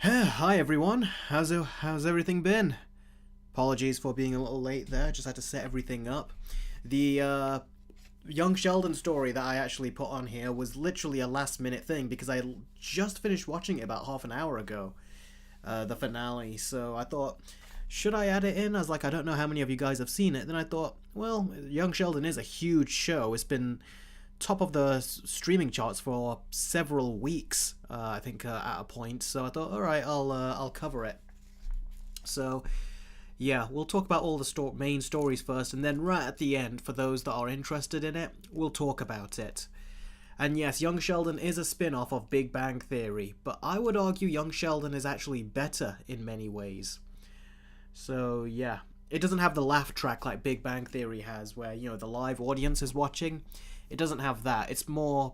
Hi everyone, how's everything been? Apologies for being a little late there, just had to set everything up. The Young Sheldon story that I actually put on here was literally a last minute thing because I just finished watching it about half an hour ago, the finale, so I thought, should I add it in? I was like, I don't know how many of you guys have seen it. Then I thought, well, Young Sheldon is a huge show. It's been top of the streaming charts for several weeks, I think, at a point. So I thought, all right, I'll cover it. So yeah, we'll talk about all the main stories first, and then right at the end, for those that are interested in it, we'll talk about it. And yes, Young Sheldon is a spin-off of Big Bang Theory, but I would argue Young Sheldon is actually better in many ways. So yeah, it doesn't have the laugh track like Big Bang Theory has, where, you know, the live audience is watching. It doesn't have that. It's more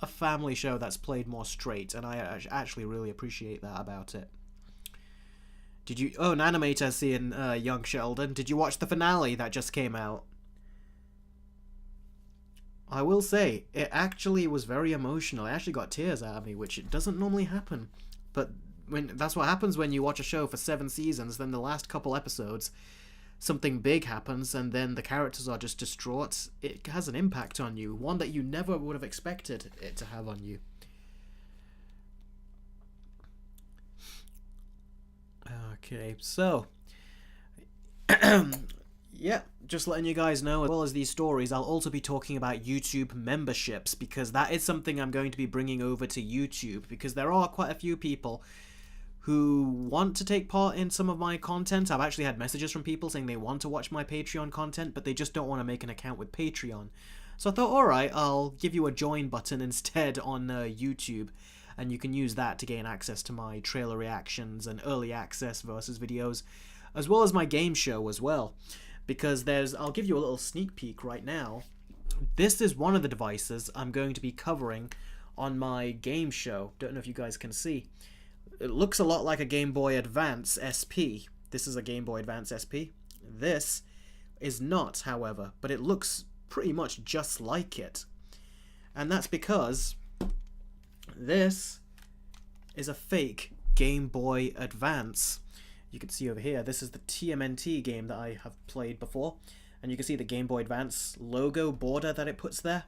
a family show that's played more straight, and I actually really appreciate that about it. Did you... Oh, an animator seeing Young Sheldon. Did you watch the finale that just came out? I will say, it actually was very emotional. I actually got tears out of me, which it doesn't normally happen. But that's what happens when you watch a show for 7 seasons, then the last couple episodes, something big happens, and then the characters are just distraught. It has an impact on you, one that you never would have expected it to have on you. Okay, so yeah, just letting you guys know, as well as these stories, I'll also be talking about YouTube memberships, because that is something I'm going to be bringing over to YouTube, because there are quite a few people who want to take part in some of my content. I've actually had messages from people saying they want to watch my Patreon content, but they just don't want to make an account with Patreon. So I thought, alright, I'll give you a join button instead on YouTube, and you can use that to gain access to my trailer reactions and early access versus videos, as well as my game show as well. Because I'll give you a little sneak peek right now. This is one of the devices I'm going to be covering on my game show. Don't know if you guys can see. It looks a lot like a Game Boy Advance SP. This is a Game Boy Advance SP. This is not, however, but it looks pretty much just like it. And that's because this is a fake Game Boy Advance. You can see over here, this is the TMNT game that I have played before. And you can see the Game Boy Advance logo border that it puts there.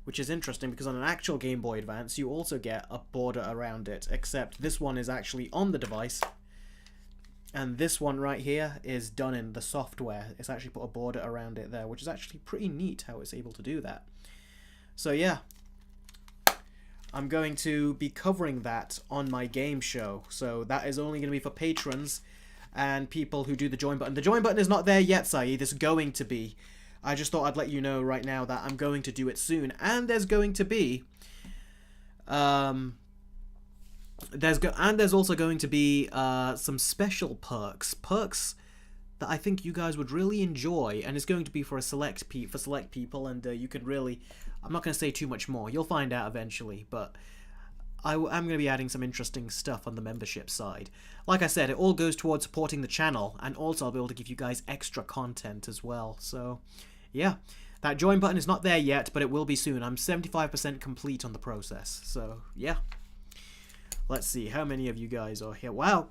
Which is interesting because on an actual Game Boy Advance you also get a border around it, except this one is actually on the device, and this one right here is done in the software. It's actually put a border around it there, which is actually pretty neat how it's able to do that. So yeah, I'm going to be covering that on my game show, so that is only going to be for patrons and people who do the join button. The join button is not there yet, Saeed. It's going to be. I just thought I'd let you know right now that I'm going to do it soon, and there's going to be, there's also going to be some special perks that I think you guys would really enjoy, and it's going to be for select people, and you can really, I'm not going to say too much more. You'll find out eventually, but I'm going to be adding some interesting stuff on the membership side. Like I said, it all goes towards supporting the channel, and also I'll be able to give you guys extra content as well. So yeah, that join button is not there yet, but it will be soon. I'm 75% complete on the process. So yeah, let's see how many of you guys are here. Wow,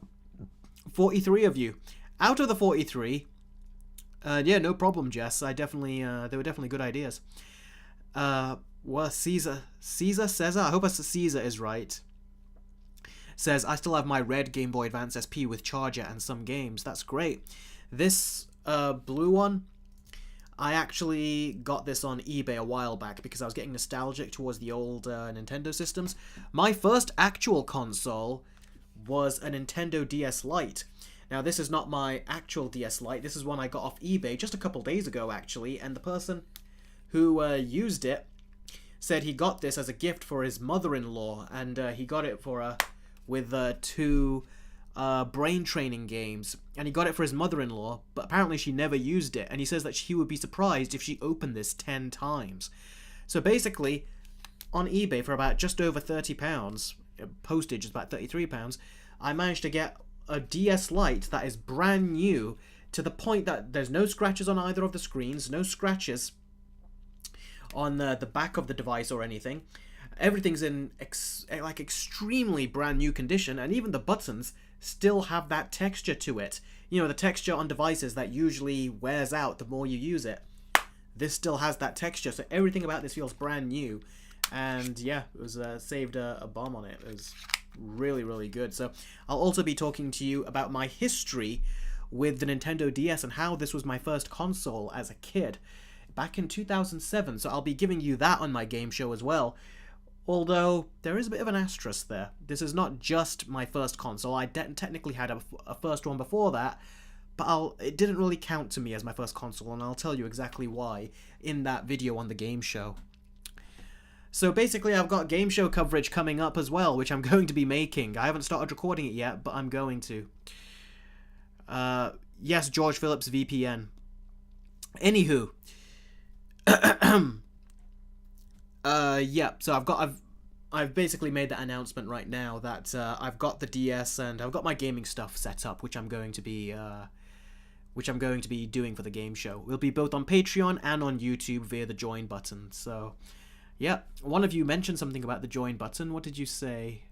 43 of you. Out of the 43, yeah, no problem, Jess. I definitely, they were definitely good ideas. Well, Caesar, I hope Caesar is right, says, I still have my red Game Boy Advance SP with charger and some games. That's great. This blue one, I actually got this on eBay a while back because I was getting nostalgic towards the old Nintendo systems. My first actual console was a Nintendo DS Lite. Now, this is not my actual DS Lite. This is one I got off eBay just a couple days ago, actually, and the person who used it said he got this as a gift for his mother-in-law, and he got it for with 2 brain training games, and he got it for his mother-in-law, but apparently she never used it, and he says that he would be surprised if she opened this 10 times. So basically, on eBay for about just over £30, postage is about £33, I managed to get a DS Lite that is brand new, to the point that there's no scratches on either of the screens, no scratches on the back of the device or anything, Everything's in like extremely brand new condition, and even the buttons still have that texture to it. You know, the texture on devices that usually wears out the more you use it. This still has that texture, so everything about this feels brand new. And yeah, it was saved a bomb on it. It was really, really good. So I'll also be talking to you about my history with the Nintendo DS and how this was my first console as a kid back in 2007. So I'll be giving you that on my game show as well. Although there is a bit of an asterisk there. This is not just my first console. I technically had a first one before that, but it didn't really count to me as my first console, and I'll tell you exactly why in that video on the game show. So basically, I've got game show coverage coming up as well, which I'm going to be making. I haven't started recording it yet, but I'm going to. Yes, George Phillips VPN. Anywho. Yeah, so I've basically made that announcement right now that I've got the DS and I've got my gaming stuff set up, which I'm going to be doing for the game show. We'll be both on Patreon and on YouTube via the join button. So, yeah, one of you mentioned something about the join button. What did you say?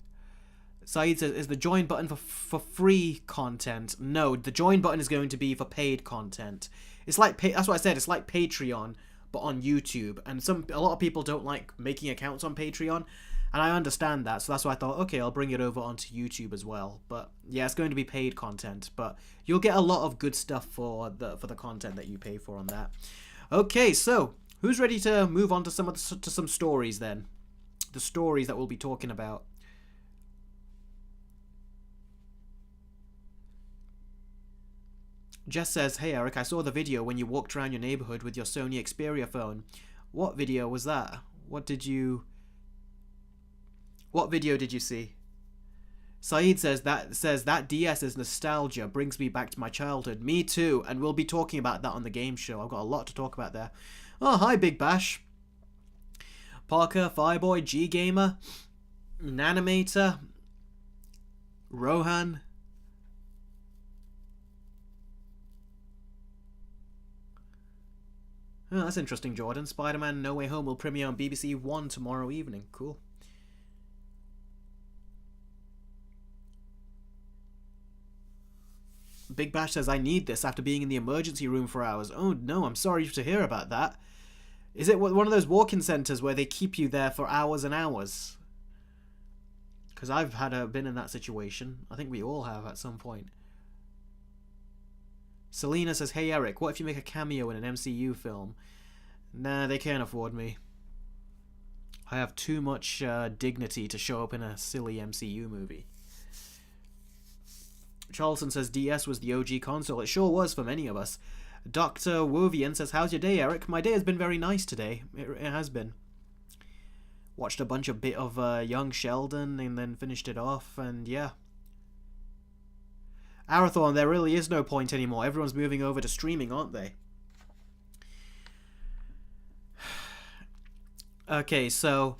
Saeed says, is the join button for free content? No, the join button is going to be for paid content. It's like that's what I said. It's like Patreon, but on YouTube. And a lot of people don't like making accounts on Patreon, and I understand that. So that's why I thought, okay, I'll bring it over onto YouTube as well. But yeah, it's going to be paid content, but you'll get a lot of good stuff for the content that you pay for on that. Okay, so who's ready to move on to some stories then? The stories that we'll be talking about. Jess says, hey Eric, I saw the video when you walked around your neighborhood with your Sony Xperia phone. What video was that? What video did you see? Saeed says that DS is nostalgia, brings me back to my childhood. Me too, and we'll be talking about that on the game show. I've got a lot to talk about there. Oh, hi Big Bash. Parker, Fireboy, G-Gamer, Nanimator, Rohan. Oh, that's interesting, Jordan. Spider-Man No Way Home will premiere on BBC One tomorrow evening. Cool. Big Bash says, I need this after being in the emergency room for hours. Oh no, I'm sorry to hear about that. Is it one of those walk-in centres where they keep you there for hours and hours? Because I've been in that situation. I think we all have at some point. Selena says, hey Eric, what if you make a cameo in an MCU film? Nah, they can't afford me. I have too much dignity to show up in a silly MCU movie. Charlton says, DS was the OG console. It sure was for many of us. Dr. Wovian says, how's your day, Eric? My day has been very nice today. It has been. Watched a bit of Young Sheldon and then finished it off, and yeah. Arathorn, there really is no point anymore. Everyone's moving over to streaming, aren't they? Okay, so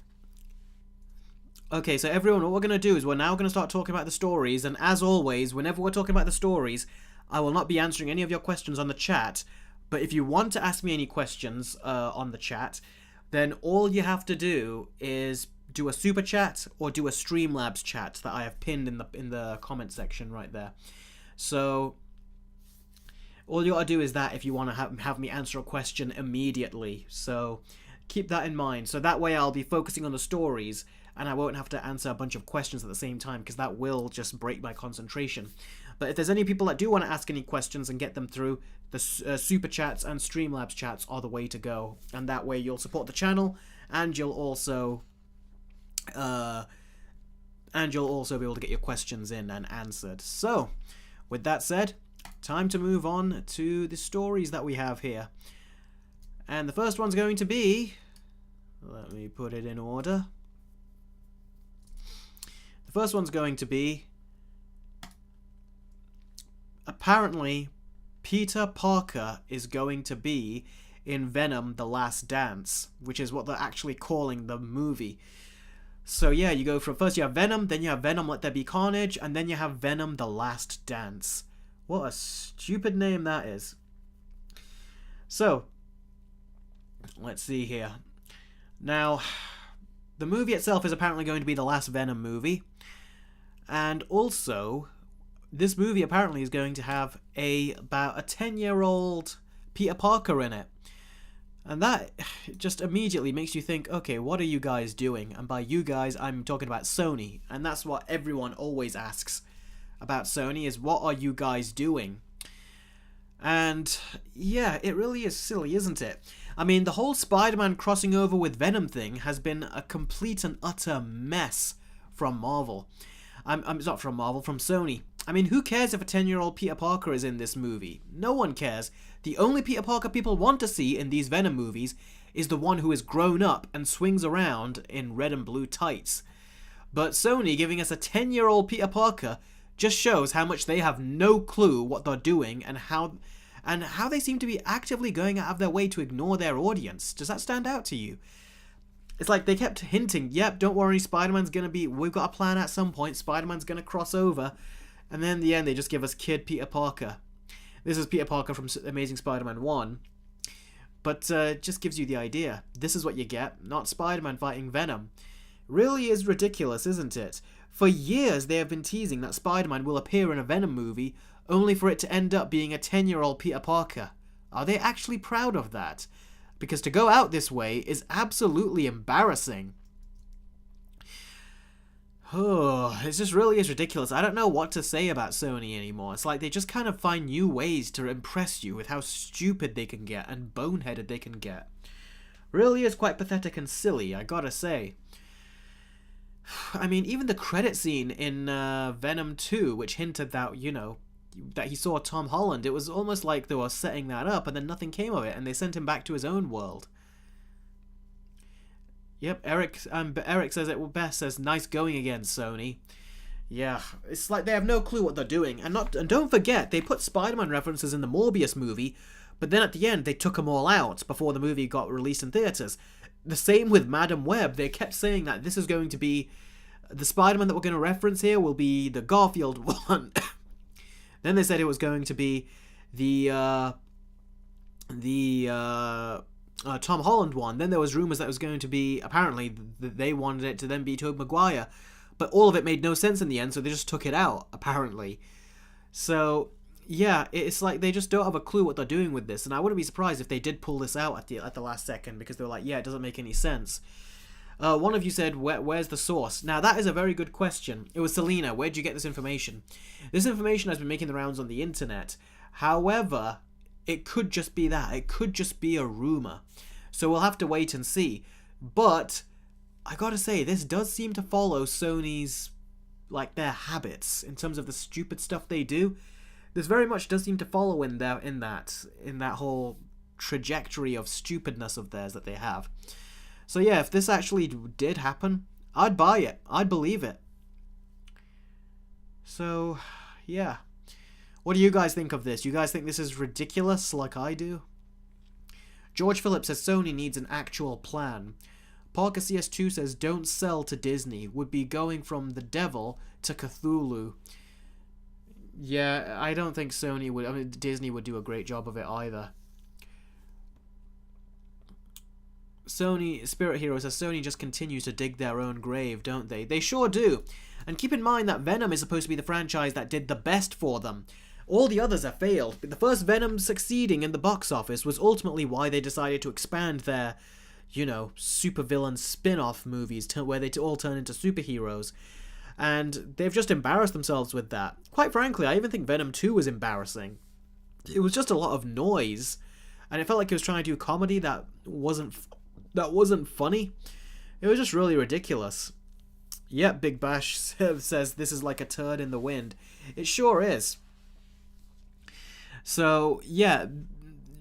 everyone, what we're going to do is we're now going to start talking about the stories, and as always, whenever we're talking about the stories, I will not be answering any of your questions on the chat, but if you want to ask me any questions on the chat, then all you have to do is do a super chat or do a Streamlabs chat that I have pinned in the comment section right there. So all you gotta do is that if you want to have me answer a question immediately. So keep that in mind. So that way I'll be focusing on the stories and I won't have to answer a bunch of questions at the same time, because that will just break my concentration. But if there's any people that do want to ask any questions and get them through, the super chats and Streamlabs chats are the way to go. And that way you'll support the channel, and you'll also be able to get your questions in and answered. So with that said, time to move on to the stories that we have here. And the first one's going to be, let me put it in order. The first one's going to be, apparently Peter Parker is going to be in Venom: The Last Dance, which is what they're actually calling the movie. So yeah, you go from, first you have Venom, then you have Venom Let There Be Carnage, and then you have Venom: The Last Dance. What a stupid name that is. So, let's see here. Now, the movie itself is apparently going to be the last Venom movie. And also, this movie apparently is going to have about a 10-year-old Peter Parker in it. And that just immediately makes you think, okay, what are you guys doing? And by you guys, I'm talking about Sony. And that's what everyone always asks about Sony, is what are you guys doing? And yeah, it really is silly, isn't it? I mean, the whole Spider-Man crossing over with Venom thing has been a complete and utter mess from Marvel. It's not from Marvel, from Sony. I mean, who cares if a 10-year-old Peter Parker is in this movie? No one cares. The only Peter Parker people want to see in these Venom movies is the one who is grown up and swings around in red and blue tights. But Sony giving us a 10-year-old Peter Parker just shows how much they have no clue what they're doing and how they seem to be actively going out of their way to ignore their audience. Does that stand out to you? It's like they kept hinting, yep, don't worry, Spider-Man's gonna be, we've got a plan at some point, Spider-Man's gonna cross over, and then in the end they just give us kid Peter Parker. This is Peter Parker from Amazing Spider-Man 1, but just gives you the idea. This is what you get, not Spider-Man fighting Venom. Really is ridiculous, isn't it? For years they have been teasing that Spider-Man will appear in a Venom movie, only for it to end up being a 10-year-old Peter Parker. Are they actually proud of that? Because to go out this way is absolutely embarrassing. Oh, it just really is ridiculous. I don't know what to say about Sony anymore. It's like they just kind of find new ways to impress you with how stupid they can get and boneheaded they can get. Really is quite pathetic and silly, I gotta say. I mean, even the credit scene in Venom 2, which hinted that, you know, that he saw Tom Holland, it was almost like they were setting that up and then nothing came of it and they sent him back to his own world. Yep, Eric says it best, says, nice going again, Sony. Yeah, it's like they have no clue what they're doing. And don't forget, they put Spider-Man references in the Morbius movie, but then at the end they took them all out before the movie got released in theaters. The same with Madam Web. They kept saying that this is going to be, the Spider-Man that we're going to reference here will be the Garfield one. Then they said it was going to be the Tom Holland one. Then there was rumors that it was going to be, apparently they wanted it to then be Tobey Maguire, but all of it made no sense in the end, so they just took it out, apparently. So yeah, it's like they just don't have a clue what they're doing with this, and I wouldn't be surprised if they did pull this out at the last second, because they were like, yeah, it doesn't make any sense. One of you said, where's the source? Now, that is a very good question. It was Selena. Where'd you get this information? This information has been making the rounds on the internet. However, it could just be that. It could just be a rumor. So we'll have to wait and see. But I gotta say, this does seem to follow Sony's, like, their habits in terms of the stupid stuff they do. This very much does seem to follow in that whole trajectory of stupidness of theirs that they have. So yeah, if this actually did happen, I'd buy it. I'd believe it. So, yeah. What do you guys think of this? You guys think this is ridiculous like I do? George Phillips says Sony needs an actual plan. Parker CS2 says don't sell to Disney. Would be going from the devil to Cthulhu. Yeah, I don't think Disney would do a great job of it either. Sony, Spirit Hero says Sony just continues to dig their own grave, don't they? They sure do. And keep in mind that Venom is supposed to be the franchise that did the best for them. All the others have failed, but the first Venom succeeding in the box office was ultimately why they decided to expand their, you know, supervillain spin-off movies where they all turn into superheroes. And they've just embarrassed themselves with that. Quite frankly, I even think Venom 2 was embarrassing. It was just a lot of noise, and it felt like it was trying to do comedy that wasn't funny. It was just really ridiculous. Yep, Big Bash says this is like a turd in the wind. It sure is. So, yeah,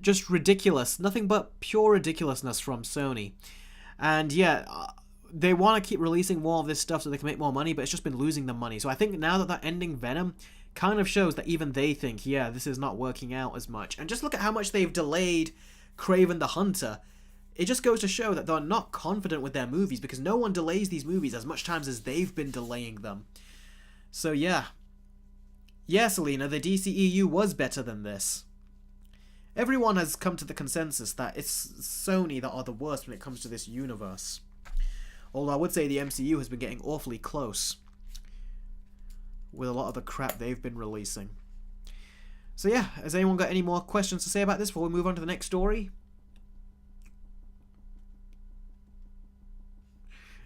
just ridiculous. Nothing but pure ridiculousness from Sony. And yeah, they want to keep releasing more of this stuff so they can make more money, but it's just been losing them money. So I think now that they're ending Venom kind of shows that even they think, yeah, this is not working out as much. And just look at how much they've delayed Kraven the Hunter. It just goes to show that they're not confident with their movies because no one delays these movies as much times as they've been delaying them. So yeah. Yeah, Selena, the DCEU was better than this. Everyone has come to the consensus that it's Sony that are the worst when it comes to this universe. Although I would say the MCU has been getting awfully close with a lot of the crap they've been releasing. So yeah, has anyone got any more questions to say about this before we move on to the next story?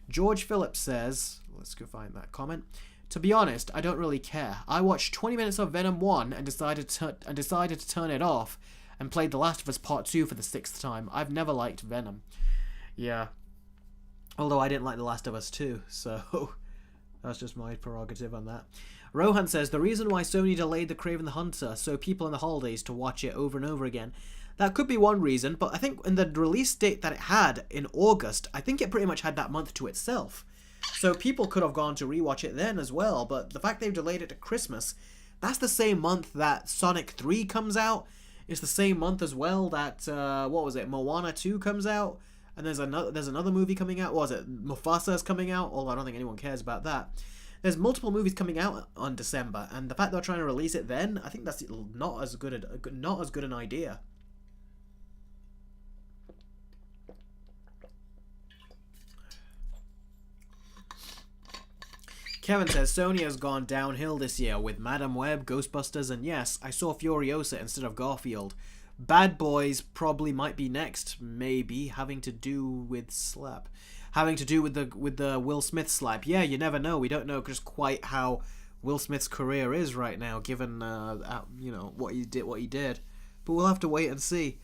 George Phillips says, let's go find that comment. To be honest, I don't really care. I watched 20 minutes of Venom 1 and decided to turn it off and played The Last of Us Part 2 for the 6th time. I've never liked Venom. Yeah. Although I didn't like The Last of Us 2, so that's just my prerogative on that. Rohan says, the reason why Sony delayed The Kraven the Hunter so people in the holidays to watch it over and over again. That could be one reason, but I think in the release date that it had in August, I think it pretty much had that month to itself. So people could have gone to rewatch it then as well, but the fact they've delayed it to Christmas, that's the same month that Sonic 3 comes out. It's the same month as well that, Moana 2 comes out. And there's another movie coming out. What was it? Mufasa is coming out, although I don't think anyone cares about that. There's multiple movies coming out on December, and the fact they're trying to release it then, I think that's not as good an idea. Kevin says, Sony has gone downhill this year with Madam Web, Ghostbusters, and yes, I saw Furiosa instead of Garfield. Bad Boys probably might be next, maybe, having to do with the Will Smith slap. Yeah, you never know. We don't know just quite how Will Smith's career is right now, given what he did. But we'll have to wait and see.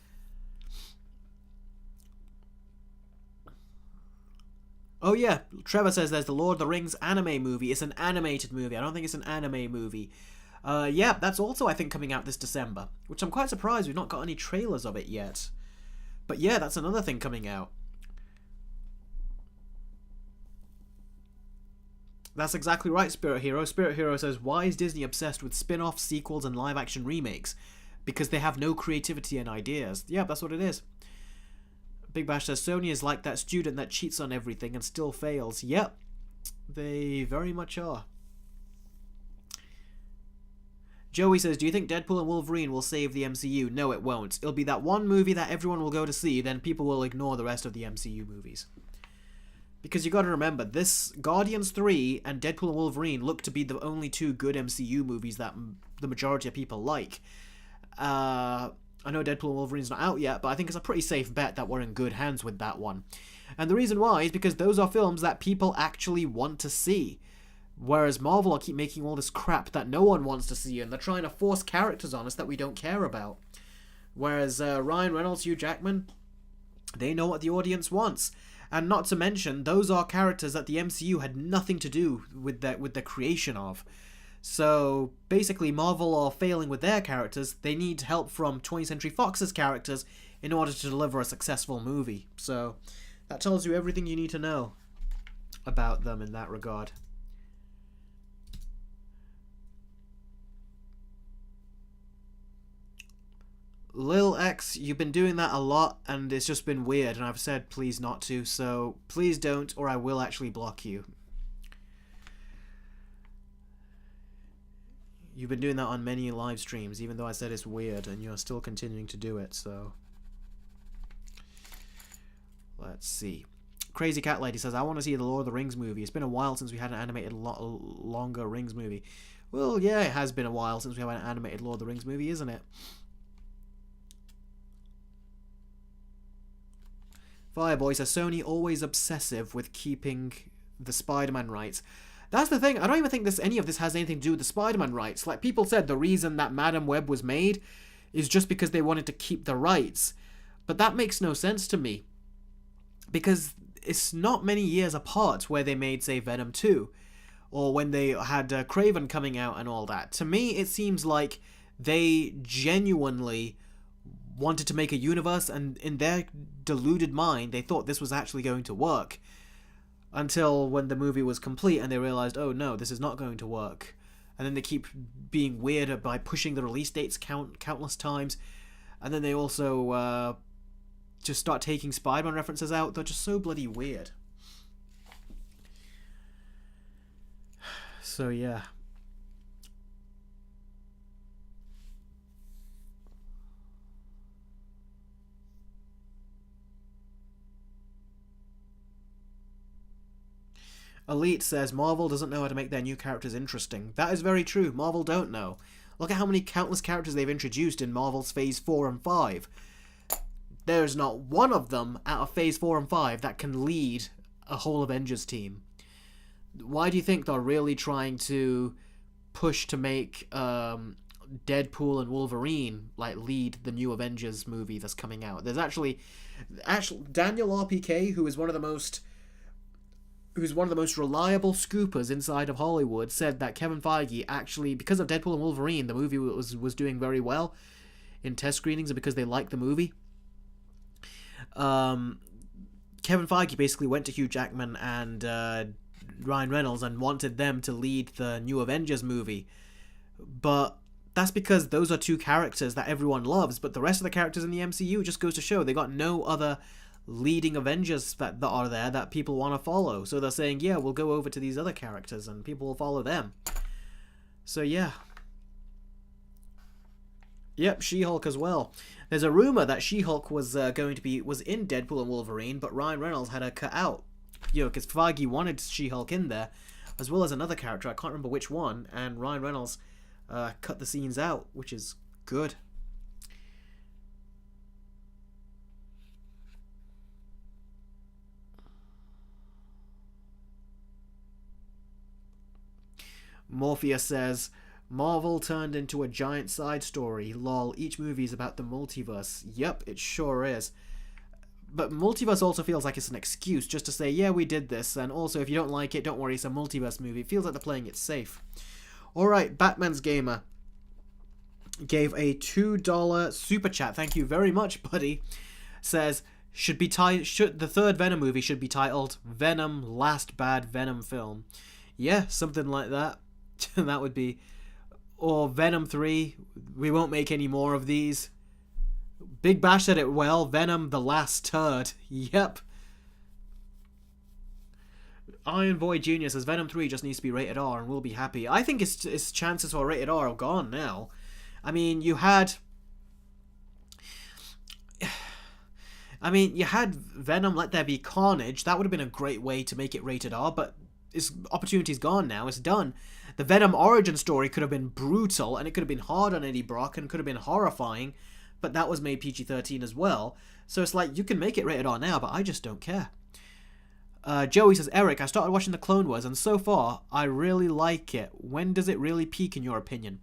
Oh yeah, Trevor says there's the Lord of the Rings anime movie. It's an animated movie. I don't think it's an anime movie. Yeah, that's also, I think, coming out this December, which I'm quite surprised we've not got any trailers of it yet. But yeah, that's another thing coming out. That's exactly right, Spirit Hero. Spirit Hero says, why is Disney obsessed with spin-offs, sequels, and live-action remakes? Because they have no creativity and ideas. Yeah, that's what it is. Big Bash says, Sony is like that student that cheats on everything and still fails. Yep, they very much are. Joey says, do you think Deadpool and Wolverine will save the MCU? No, it won't. It'll be that one movie that everyone will go to see, then people will ignore the rest of the MCU movies. Because you gotta remember, this Guardians 3 and Deadpool and Wolverine look to be the only two good MCU movies that the majority of people like. I know Deadpool and Wolverine's not out yet, but I think it's a pretty safe bet that we're in good hands with that one. And the reason why is because those are films that people actually want to see. Whereas Marvel will keep making all this crap that no one wants to see, and they're trying to force characters on us that we don't care about. Whereas Ryan Reynolds, Hugh Jackman, they know what the audience wants. And not to mention, those are characters that the MCU had nothing to do with the creation of. So basically, Marvel are failing with their characters. They need help from 20th Century Fox's characters in order to deliver a successful movie. So that tells you everything you need to know about them in that regard. Lil X, you've been doing that a lot, and it's just been weird, and I've said please not to, so please don't, or I will actually block you. You've been doing that on many live streams, even though I said it's weird, and you're still continuing to do it, so... Let's see. Crazy Cat Lady says, I want to see the Lord of the Rings movie. It's been a while since we had an animated longer Rings movie. Well, yeah, it has been a while since we had an animated Lord of the Rings movie, isn't it? Fireboy says, Sony always obsessive with keeping the Spider-Man rights. That's the thing, I don't even think any of this has anything to do with the Spider-Man rights. Like, people said the reason that Madam Web was made is just because they wanted to keep the rights. But that makes no sense to me. Because it's not many years apart where they made, say, Venom 2. Or when they had Kraven coming out and all that. To me, it seems like they genuinely wanted to make a universe, and in their deluded mind, they thought this was actually going to work. Until when the movie was complete and they realized, oh no, this is not going to work. And then they keep being weird by pushing the release dates countless times. And then they also just start taking Spider-Man references out. They're just so bloody weird. So yeah. Elite says Marvel doesn't know how to make their new characters interesting. That is very true. Marvel don't know. Look at how many countless characters they've introduced in Marvel's Phase 4 and 5. There's not one of them out of Phase 4 and 5 that can lead a whole Avengers team. Why do you think they're really trying to push to make Deadpool and Wolverine lead the new Avengers movie that's coming out? There's actually Daniel RPK, who is one of the most reliable scoopers inside of Hollywood, said that Kevin Feige actually, because of Deadpool and Wolverine, the movie was doing very well in test screenings, and because they liked the movie, Kevin Feige basically went to Hugh Jackman and Ryan Reynolds and wanted them to lead the new Avengers movie. But that's because those are two characters that everyone loves, but the rest of the characters in the MCU just goes to show they got no other leading Avengers that are there that people want to follow. So they're saying, yeah, we'll go over to these other characters and people will follow them. So yeah. Yep, She-Hulk as well. There's a rumor that She-Hulk was in Deadpool and Wolverine, but Ryan Reynolds had her cut out. Because Feige wanted She-Hulk in there, as well as another character, I can't remember which one, and Ryan Reynolds cut the scenes out, which is good. Morpheus says, Marvel turned into a giant side story. Lol, each movie is about the multiverse. Yep, it sure is. But multiverse also feels like it's an excuse just to say, yeah, we did this, and also if you don't like it, don't worry, it's a multiverse movie. It feels like they're playing it safe. Alright, Batman's Gamer gave a $2 super chat. Thank you very much, buddy. Says, the third Venom movie should be titled Venom Last Bad Venom Film. Yeah, something like that. That would be... Or Venom 3, we won't make any more of these. Big Bash said it well, Venom the Last Turd. Yep. Iron Boy Jr. says Venom 3 just needs to be rated R and we'll be happy. I think its chances for rated R are gone now. I mean, you had Venom Let There Be Carnage. That would have been a great way to make it rated R, but its opportunity's gone now. It's done. The Venom origin story could have been brutal, and it could have been hard on Eddie Brock, and could have been horrifying, but that was made PG-13 as well. So it's like, you can make it rated R now, but I just don't care. Joey says, Eric, I started watching the Clone Wars, and so far, I really like it. When does it really peak, in your opinion?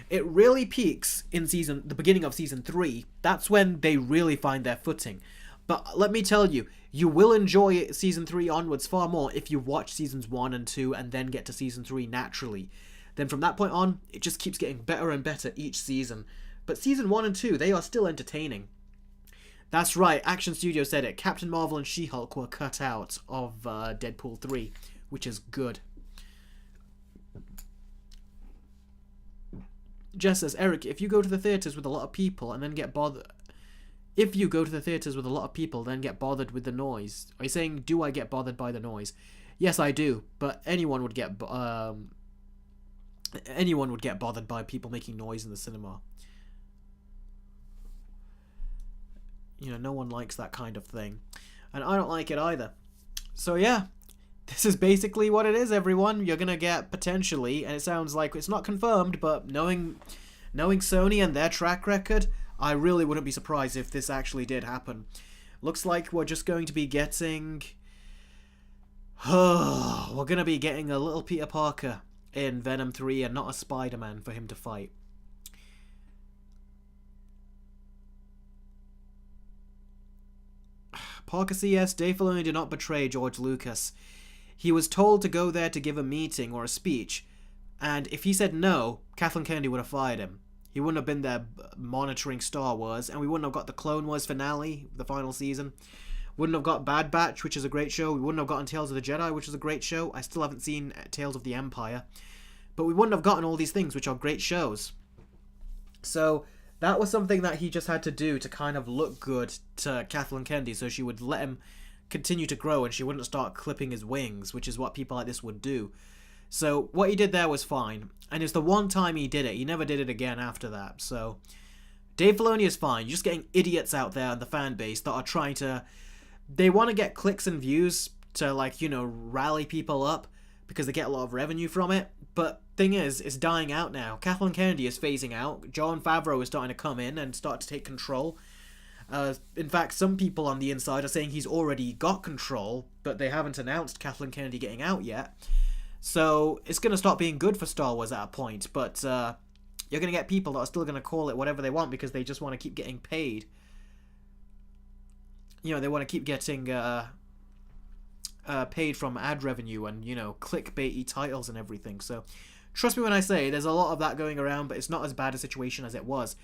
It really peaks in the beginning of Season 3. That's when they really find their footing. But let me tell you, you will enjoy Season 3 onwards far more if you watch Seasons 1 and 2 and then get to Season 3 naturally. Then from that point on, it just keeps getting better and better each season. But Season 1 and 2, they are still entertaining. That's right, Action Studio said it. Captain Marvel and She-Hulk were cut out of Deadpool 3, which is good. Jess says, Eric, if you go to the theatres with a lot of people and then get bothered... If you go to the theatres with a lot of people, then get bothered with the noise. Are you saying, do I get bothered by the noise? Yes, I do, but anyone would get bothered by people making noise in the cinema. You know, no one likes that kind of thing. And I don't like it either. So yeah, this is basically what it is, everyone. You're gonna get, potentially, and it sounds like it's not confirmed, but knowing Sony and their track record, I really wouldn't be surprised if this actually did happen. Looks like we're just going to be getting... we're going to be getting a little Peter Parker in Venom 3 and not a Spider-Man for him to fight. Parker CS, Dave Filoni did not betray George Lucas. He was told to go there to give a meeting or a speech, and if he said no, Kathleen Kennedy would have fired him. He wouldn't have been there monitoring Star Wars, and we wouldn't have got the Clone Wars finale, the final season. Wouldn't have got Bad Batch, which is a great show. We wouldn't have gotten Tales of the Jedi, which is a great show. I still haven't seen Tales of the Empire. But we wouldn't have gotten all these things, which are great shows. So that was something that he just had to do to kind of look good to Kathleen Kennedy, so she would let him continue to grow and she wouldn't start clipping his wings, which is what people like this would do. So what he did there was fine. And it's the one time he did it. He never did it again after that. So Dave Filoni is fine. You're just getting idiots out there in the fan base that are trying to... They want to get clicks and views to, like, you know, rally people up because they get a lot of revenue from it. But thing is, it's dying out now. Kathleen Kennedy is phasing out. Jon Favreau is starting to come in and start to take control. In fact, some people on the inside are saying he's already got control, but they haven't announced Kathleen Kennedy getting out yet. So it's going to start being good for Star Wars at a point, but you're going to get people that are still going to call it whatever they want because they just want to keep getting paid. You know, they want to keep getting paid from ad revenue and, you know, clickbaity titles and everything. So trust me when I say there's a lot of that going around, but it's not as bad a situation as it was.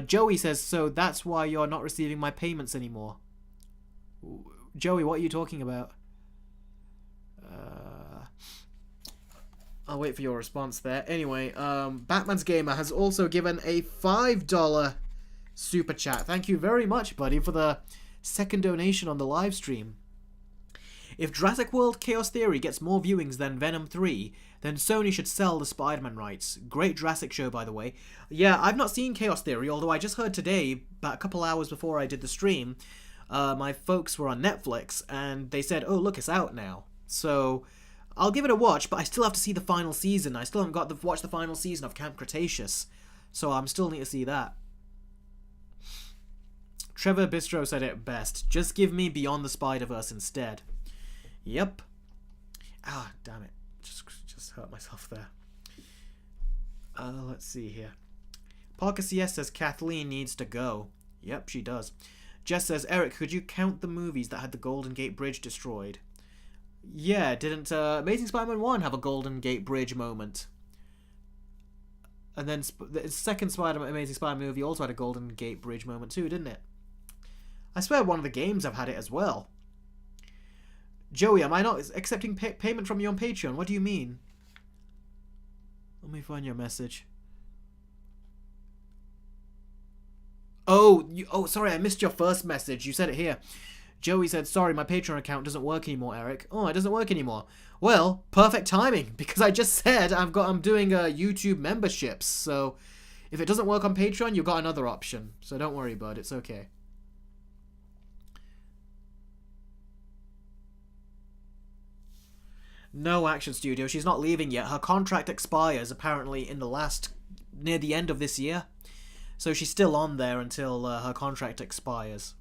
Joey says, so that's why you're not receiving my payments anymore. Joey, what are you talking about? I'll wait for your response there. Anyway, Batman's Gamer has also given a $5 super chat. Thank you very much, buddy, for the second donation on the live stream. If Jurassic World Chaos Theory gets more viewings than Venom 3, then Sony should sell the Spider-Man rights. Great Jurassic show, by the way. Yeah, I've not seen Chaos Theory, although I just heard today, about a couple hours before I did the stream, my folks were on Netflix, and they said, oh, look, it's out now. So I'll give it a watch, but I still have to see the final season. I still haven't got to watch the final season of Camp Cretaceous, so I'm still need to see that. Trevor Bistro said it best. Just give me Beyond the Spider-Verse instead. Yep. Ah, damn it. Just hurt myself there. Let's see here. Parker CS says Kathleen needs to go. Yep, she does. Jess says, Eric, could you count the movies that had the Golden Gate Bridge destroyed? Yeah, didn't Amazing Spider-Man 1 have a Golden Gate Bridge moment? And then the second Amazing Spider-Man movie also had a Golden Gate Bridge moment too, didn't it? I swear one of the games I've had it as well. Joey, am I not accepting payment from you on Patreon? What do you mean? Let me find your message. Oh, sorry, I missed your first message. You said it here. Joey said, sorry, my Patreon account doesn't work anymore, Eric. Oh, it doesn't work anymore. Well, perfect timing, because I just said I'm doing YouTube memberships. So if it doesn't work on Patreon, you've got another option. So don't worry, bud. It's okay. No, Action Studio. She's not leaving yet. Her contract expires apparently near the end of this year. So she's still on there until her contract expires.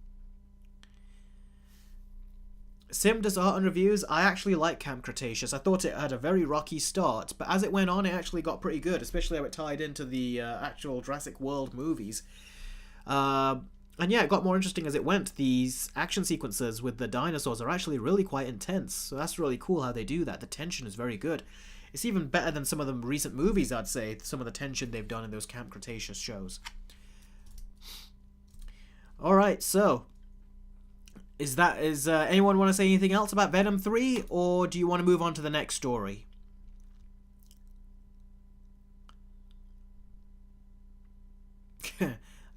Sim does art and reviews. I actually like Camp Cretaceous. I thought it had a very rocky start, but as it went on, it actually got pretty good, especially how it tied into the actual Jurassic World movies. And yeah, it got more interesting as it went. These action sequences with the dinosaurs are actually really quite intense. So that's really cool how they do that. The tension is very good. It's even better than some of the recent movies, I'd say, some of the tension they've done in those Camp Cretaceous shows. Alright, so is anyone want to say anything else about Venom 3, or do you want to move on to the next story?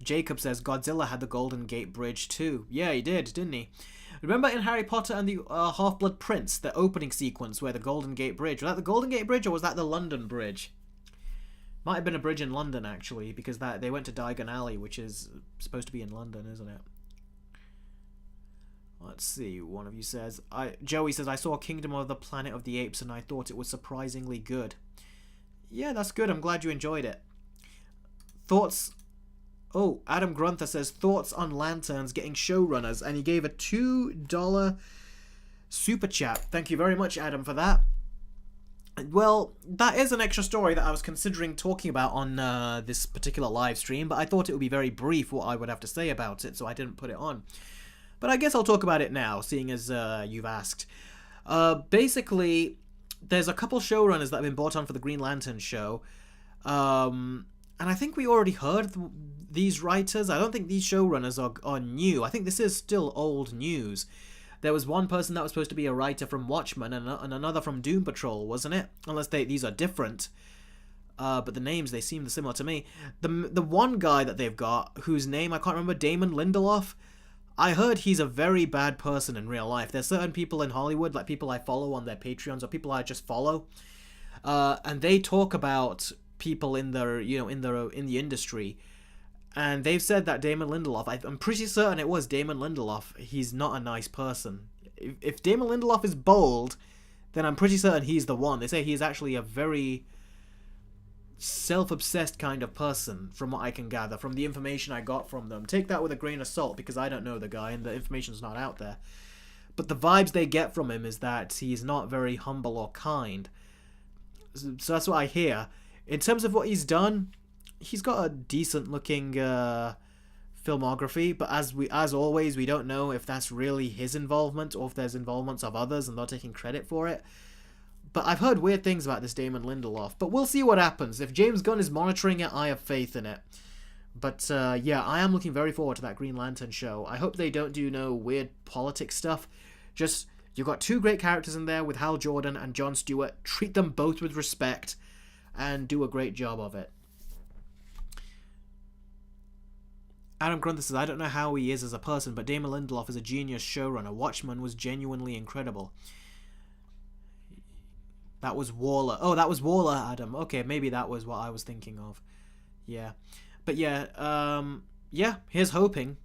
Jacob says Godzilla had the Golden Gate Bridge too. Yeah, he did, didn't he? Remember in Harry Potter and the Half-Blood Prince, the opening sequence where the Golden Gate Bridge, was that the Golden Gate Bridge or was that the London Bridge? Might have been a bridge in London actually, because they went to Diagon Alley, which is supposed to be in London, isn't it? Let's see, one of you says, Joey says, I saw Kingdom of the Planet of the Apes and I thought it was surprisingly good. Yeah, that's good. I'm glad you enjoyed it. Thoughts? Oh, Adam Grunther says, thoughts on Lanterns getting showrunners, and he gave a $2 super chat. Thank you very much, Adam, for that. Well, that is an extra story that I was considering talking about on this particular live stream, but I thought it would be very brief what I would have to say about it, so I didn't put it on. But I guess I'll talk about it now, seeing as you've asked. Basically, there's a couple showrunners that have been brought on for the Green Lantern show. And I think we already heard these writers. I don't think these showrunners are new. I think this is still old news. There was one person that was supposed to be a writer from Watchmen and another from Doom Patrol, wasn't it? Unless these are different. But the names, they seem similar to me. The one guy that they've got, whose name I can't remember, Damon Lindelof, I heard he's a very bad person in real life. There's certain people in Hollywood, like people I follow on their Patreons or people I just follow, and they talk about people in the industry, and they've said that Damon Lindelof, I'm pretty certain it was Damon Lindelof, he's not a nice person. if Damon Lindelof is bold, then I'm pretty certain he's the one. They say he's actually a very self-obsessed kind of person, from what I can gather, from the information I got from them. Take that with a grain of salt, because I don't know the guy, and the information's not out there. But the vibes they get from him is that he's not very humble or kind. So that's what I hear. In terms of what he's done, he's got a decent-looking filmography, but as always, we don't know if that's really his involvement or if there's involvements of others and they're taking credit for it. But I've heard weird things about this Damon Lindelof, but we'll see what happens. If James Gunn is monitoring it, I have faith in it. But yeah, I am looking very forward to that Green Lantern show. I hope they don't do no weird politics stuff. Just, you've got two great characters in there with Hal Jordan and Jon Stewart. Treat them both with respect and do a great job of it. Adam Grunther says, I don't know how he is as a person, but Damon Lindelof is a genius showrunner. Watchmen was genuinely incredible. That was Waller. Oh, that was Waller, Adam. Okay, maybe that was what I was thinking of. Yeah. But yeah, yeah, here's hoping.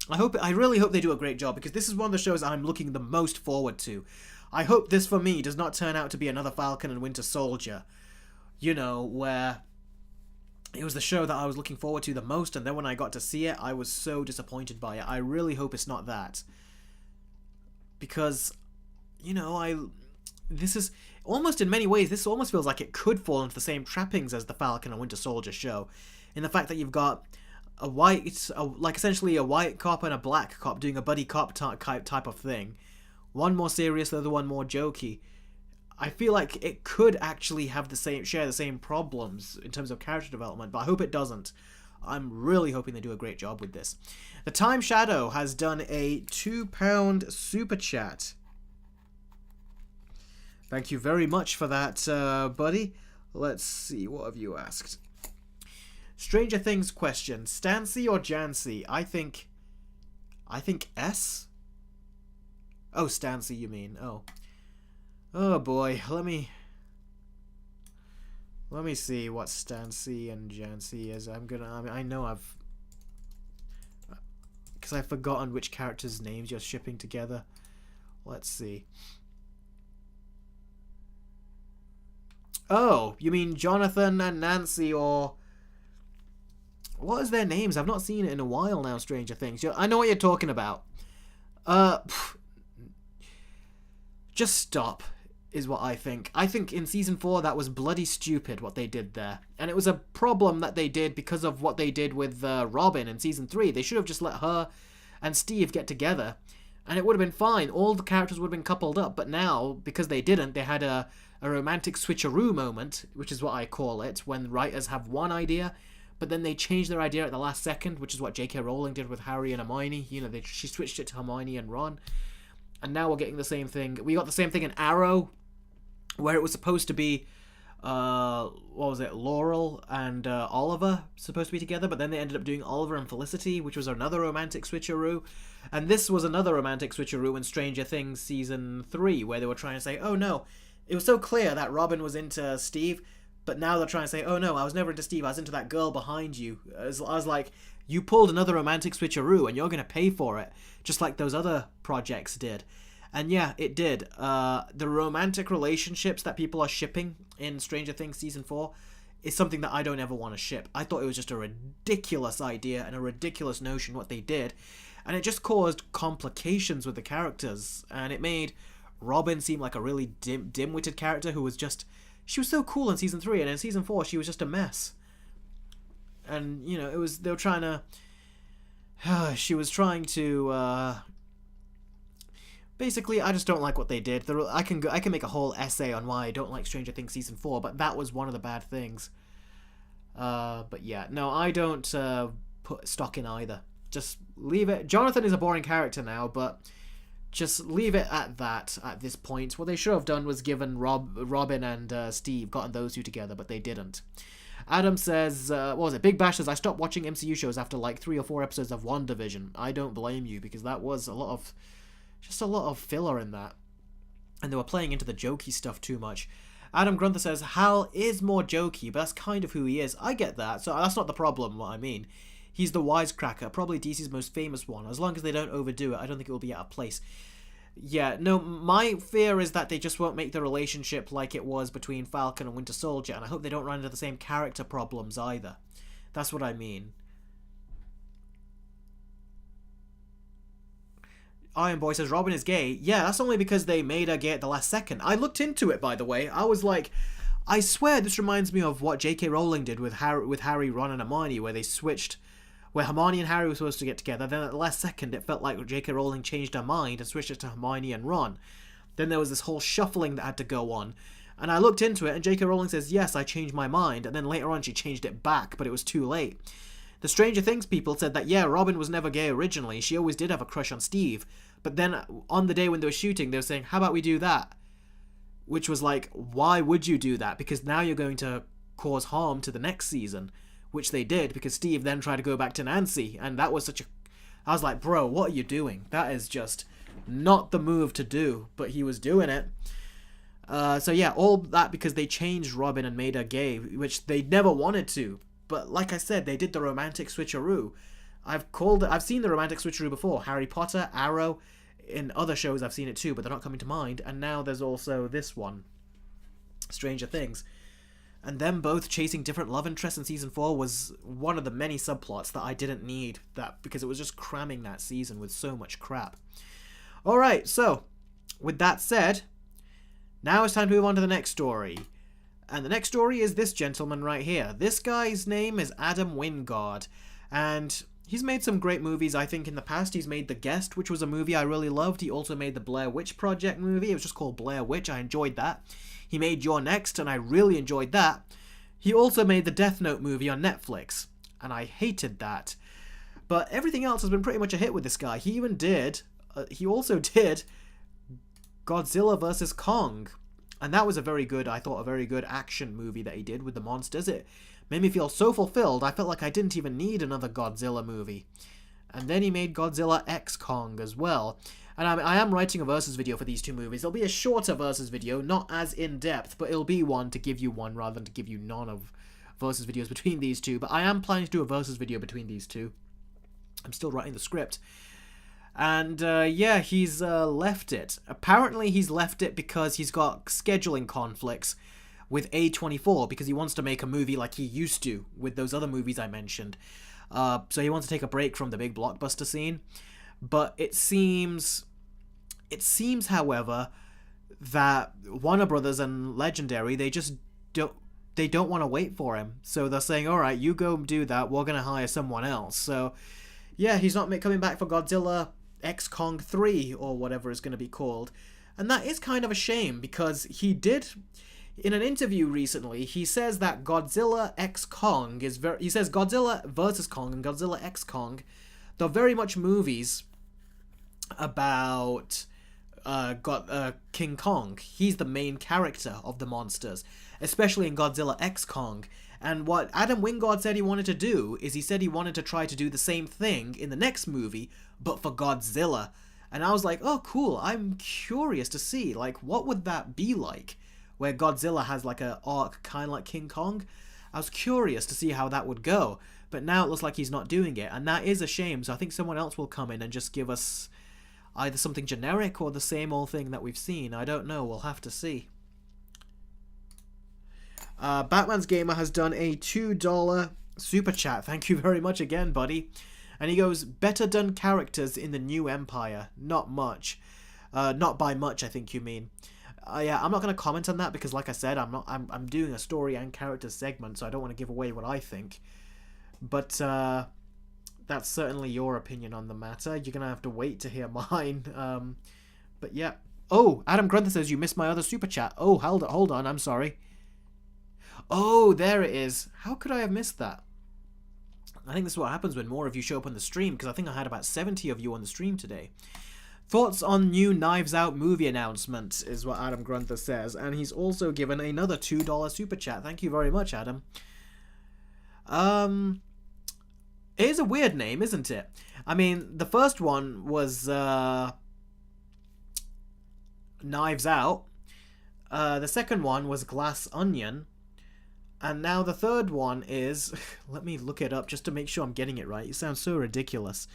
I really hope they do a great job, because this is one of the shows I'm looking the most forward to. I hope this, for me, does not turn out to be another Falcon and Winter Soldier. You know, where it was the show that I was looking forward to the most, and then when I got to see it, I was so disappointed by it. I really hope it's not that. Because, you know, this is, almost in many ways, this almost feels like it could fall into the same trappings as the Falcon and Winter Soldier show. In the fact that you've got essentially a white cop and a black cop doing a buddy cop type of thing. One more serious, the other one more jokey. I feel like it could actually have share the same problems in terms of character development, but I hope it doesn't. I'm really hoping they do a great job with this. The Time Shadow has done a £2 super chat. Thank you very much for that, buddy. Let's see, what have you asked? Stranger Things question. Stancy or Jancy? I think S? Oh, Stancy, you mean. Oh. Oh boy, let me see what Stancy and Jancy is. I know because I've forgotten which characters' names you're shipping together. Let's see. Oh, you mean Jonathan and Nancy, or what is their names? I've not seen it in a while now, Stranger Things. I know what you're talking about. Just stop, is what I think. I think in Season 4 that was bloody stupid what they did there. And it was a problem that they did because of what they did with Robin in Season 3. They should have just let her and Steve get together, and it would have been fine. All the characters would have been coupled up, but now, because they didn't, they had a romantic switcheroo moment, which is what I call it, when writers have one idea, but then they change their idea at the last second, which is what J.K. Rowling did with Harry and Hermione. You know, she switched it to Hermione and Ron. And now we're getting the same thing. We got the same thing in Arrow, where it was supposed to be, what was it, Laurel and Oliver supposed to be together, but then they ended up doing Oliver and Felicity, which was another romantic switcheroo. And this was another romantic switcheroo in Stranger Things Season 3, where they were trying to say, oh no, it was so clear that Robin was into Steve, but now they're trying to say, oh no, I was never into Steve, I was into that girl behind you. I was like, you pulled another romantic switcheroo and you're going to pay for it, just like those other projects did. And yeah, it did. The romantic relationships that people are shipping in Stranger Things Season 4 is something that I don't ever want to ship. I thought it was just a ridiculous idea and a ridiculous notion what they did. And it just caused complications with the characters. And it made Robin seem like a really dim-witted character who was just... She was so cool in Season 3, and in Season 4 she was just a mess. And, you know, they were trying to... she was trying to... Basically, I just don't like what they did. I can make a whole essay on why I don't like Stranger Things Season 4, but that was one of the bad things. But yeah, no, I don't put stock in either. Just leave it. Jonathan is a boring character now, but just leave it at that at this point. What they should have done was given Robin and Steve, gotten those two together, but they didn't. Adam says, what was it? Big Bash says, I stopped watching MCU shows after like 3 or 4 episodes of WandaVision. I don't blame you, because that was a lot of filler in that. And they were playing into the jokey stuff too much. Adam Grunther says, Hal is more jokey, but that's kind of who he is. I get that, so that's not the problem, what I mean. He's the wisecracker, probably DC's most famous one. As long as they don't overdo it, I don't think it will be out of place. Yeah, no, my fear is that they just won't make the relationship like it was between Falcon and Winter Soldier, and I hope they don't run into the same character problems either. That's what I mean. Iron Boy says Robin is gay. Yeah, that's only because they made her gay at the last second. I looked into it, by the way. I was like, I swear this reminds me of what J.K. Rowling did with Harry, Ron, and Hermione, where they switched, where Hermione and Harry were supposed to get together. Then at the last second, it felt like J.K. Rowling changed her mind and switched it to Hermione and Ron. Then there was this whole shuffling that had to go on. And I looked into it, and J.K. Rowling says, yes, I changed my mind. And then later on, she changed it back, but it was too late. The Stranger Things people said that, yeah, Robin was never gay originally. She always did have a crush on Steve. But then on the day when they were shooting, they were saying, how about we do that? Which was like, why would you do that? Because now you're going to cause harm to the next season. Which they did, because Steve then tried to go back to Nancy. And that was such a... I was like, bro, what are you doing? That is just not the move to do. But he was doing it. So yeah, all that because they changed Robin and made her gay, which they never wanted to. But like I said, they did the romantic switcheroo. I've seen the romantic switcheroo before. Harry Potter, Arrow, in other shows I've seen it too, but they're not coming to mind. And now there's also this one, Stranger Things. And them both chasing different love interests in season 4 was one of the many subplots that I didn't need, that because it was just cramming that season with so much crap. Alright, so, with that said, now it's time to move on to the next story. And the next story is this gentleman right here. This guy's name is Adam Wingard. And he's made some great movies, I think, in the past. He's made The Guest, which was a movie I really loved. He also made the Blair Witch Project movie. It was just called Blair Witch. I enjoyed that. He made You're Next, and I really enjoyed that. He also made the Death Note movie on Netflix, and I hated that. But everything else has been pretty much a hit with this guy. He also did Godzilla vs. Kong. And that was a very good action movie that he did with the monsters. It made me feel so fulfilled, I felt like I didn't even need another Godzilla movie. And then he made Godzilla x Kong as well. And I am writing a versus video for these two movies. It'll be a shorter versus video, not as in-depth, but it'll be one to give you one rather than to give you none of versus videos between these two. But I am planning to do a versus video between these two. I'm still writing the script. And, yeah, he's left it. Apparently he's left it because he's got scheduling conflicts with A24, because he wants to make a movie like he used to with those other movies I mentioned. So he wants to take a break from the big blockbuster scene. But it seems, however, that Warner Brothers and Legendary, they don't want to wait for him. So they're saying, all right, you go do that. We're going to hire someone else. So, yeah, he's not coming back for Godzilla X Kong 3 or whatever it's going to be called. And that is kind of a shame, because he did, in an interview recently, he says that Godzilla X Kong he says Godzilla vs. Kong and Godzilla X Kong, they're very much movies about King Kong. He's the main character of the monsters, especially in Godzilla X Kong. And what Adam Wingard said he wanted to do is he said he wanted to try to do the same thing in the next movie, but for Godzilla. And I was like, oh, cool. I'm curious to see, like, what would that be like, where Godzilla has, like, an arc kind of like King Kong? I was curious to see how that would go. But now it looks like he's not doing it, and that is a shame. So I think someone else will come in and just give us either something generic or the same old thing that we've seen. I don't know. We'll have to see. Batman's Gamer has done a $2 super chat. Thank you very much again, buddy. And he goes, better done characters in the new Empire. Not much. Not by much, I think you mean. Yeah, I'm not going to comment on that because, like I said, I'm doing a story and character segment, so I don't want to give away what I think. But that's certainly your opinion on the matter. You're going to have to wait to hear mine. But yeah. Oh, Adam Grunther says you missed my other super chat. Oh, hold on, I'm sorry. Oh, there it is. How could I have missed that? I think this is what happens when more of you show up on the stream, because I think I had about 70 of you on the stream today. Thoughts on new Knives Out movie announcement is what Adam Grunther says, and he's also given another $2 super chat. Thank you very much, Adam. It is a weird name, isn't it? I mean, the first one was Knives Out. The second one was Glass Onion. And now the third one is... Let me look it up just to make sure I'm getting it right. It sounds so ridiculous.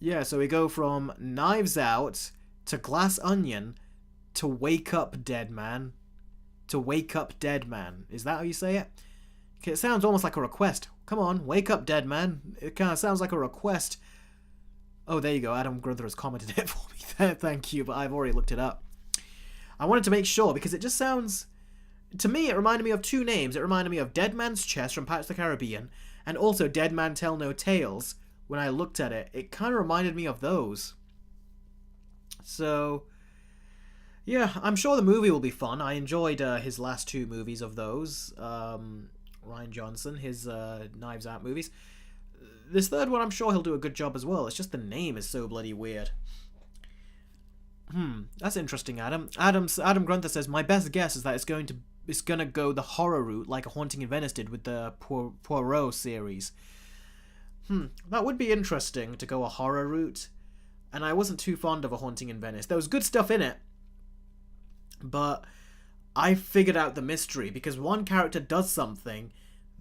Yeah, so we go from Knives Out to Glass Onion to Wake Up Dead Man to Wake Up Dead Man. Is that how you say it? Okay, it sounds almost like a request. Come on, wake up, dead man. It kind of sounds like a request. Oh, there you go. Adam Grunther has commented it for me there. Thank you, but I've already looked it up. I wanted to make sure because it just sounds... To me, it reminded me of two names. It reminded me of Dead Man's Chest from Pirates of the Caribbean and also Dead Man Tell No Tales. When I looked at it, it kind of reminded me of those. So... yeah, I'm sure the movie will be fun. I enjoyed his last two movies of those. Ryan Johnson, his Knives Out movies. This third one, I'm sure he'll do a good job as well. It's just the name is so bloody weird. That's interesting, Adam. Adam Grunther says, my best guess is that it's gonna go the horror route like A Haunting in Venice did with the Poirot series. That would be interesting to go a horror route. And I wasn't too fond of A Haunting in Venice. There was good stuff in it. But I figured out the mystery because one character does something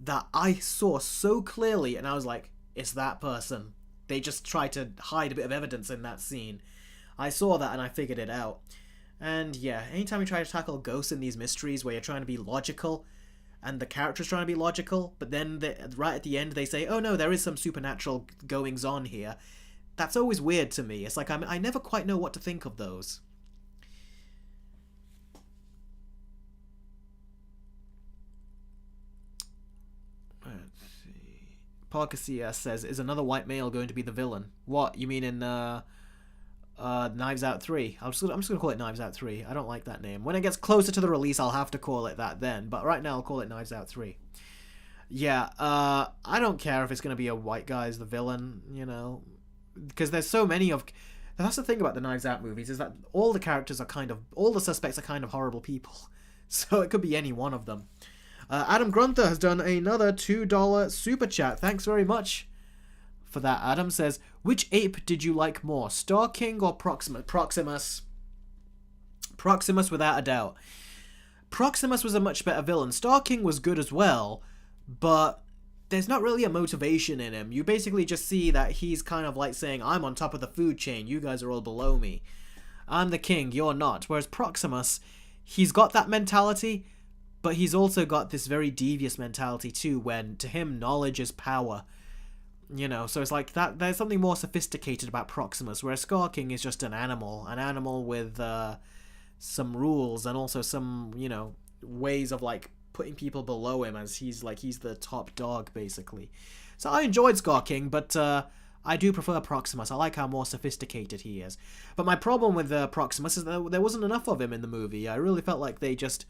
that I saw so clearly and I was like, it's that person. They just try to hide a bit of evidence in that scene. I saw that and I figured it out. And yeah, anytime you try to tackle ghosts in these mysteries where you're trying to be logical and the character's trying to be logical, but then right at the end they say, oh no, there is some supernatural goings on here. That's always weird to me. It's like I never quite know what to think of those. Parker CS says, is another white male going to be the villain? What? You mean in Knives Out 3? I'm just going to call it Knives Out 3. I don't like that name. When it gets closer to the release, I'll have to call it that then. But right now, I'll call it Knives Out 3. Yeah, I don't care if it's going to be a white guy as the villain, you know. Because there's so many of... That's the thing about the Knives Out movies, is that all the characters are kind of... All the suspects are kind of horrible people. So it could be any one of them. Adam Grunther has done another $2 super chat. Thanks very much for that. Adam says, which ape did you like more, Star King or Proximus? Proximus without a doubt. Proximus was a much better villain. Star King was good as well, but there's not really a motivation in him. You basically just see that he's kind of like saying, I'm on top of the food chain, you guys are all below me. I'm the king, you're not. Whereas Proximus, he's got that mentality, but he's also got this very devious mentality too, when to him knowledge is power. You know, so it's like that. There's something more sophisticated about Proximus, whereas Scar King is just an animal with some rules and also some, you know, ways of like putting people below him as he's the top dog basically. So I enjoyed Scar King, but I do prefer Proximus. I like how more sophisticated he is. But my problem with Proximus is that there wasn't enough of him in the movie. I really felt like they just,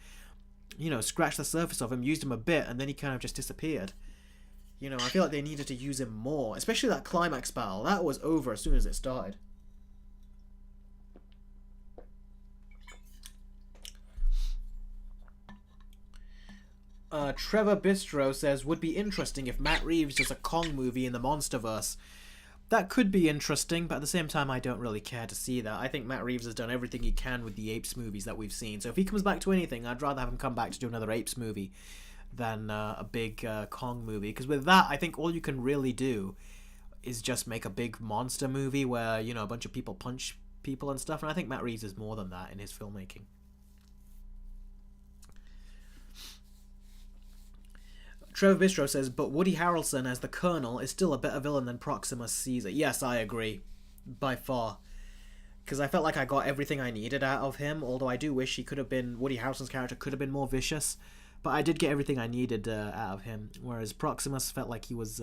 you know, scratched the surface of him, used him a bit, and then he kind of just disappeared. You know, I feel like they needed to use him more, especially that climax battle. That was over as soon as it started. Trevor Bistro says, would be interesting if Matt Reeves does a Kong movie in the Monsterverse. That could be interesting, but at the same time, I don't really care to see that. I think Matt Reeves has done everything he can with the Apes movies that we've seen. So if he comes back to anything, I'd rather have him come back to do another Apes movie than a big Kong movie. Because with that, I think all you can really do is just make a big monster movie where, you know, a bunch of people punch people and stuff. And I think Matt Reeves is more than that in his filmmaking. Trevor Bistro says, but Woody Harrelson as the Colonel is still a better villain than Proximus Caesar. Yes, I agree. By far. Because I felt like I got everything I needed out of him, although I do wish Woody Harrelson's character could have been more vicious. But I did get everything I needed out of him, whereas Proximus felt like he was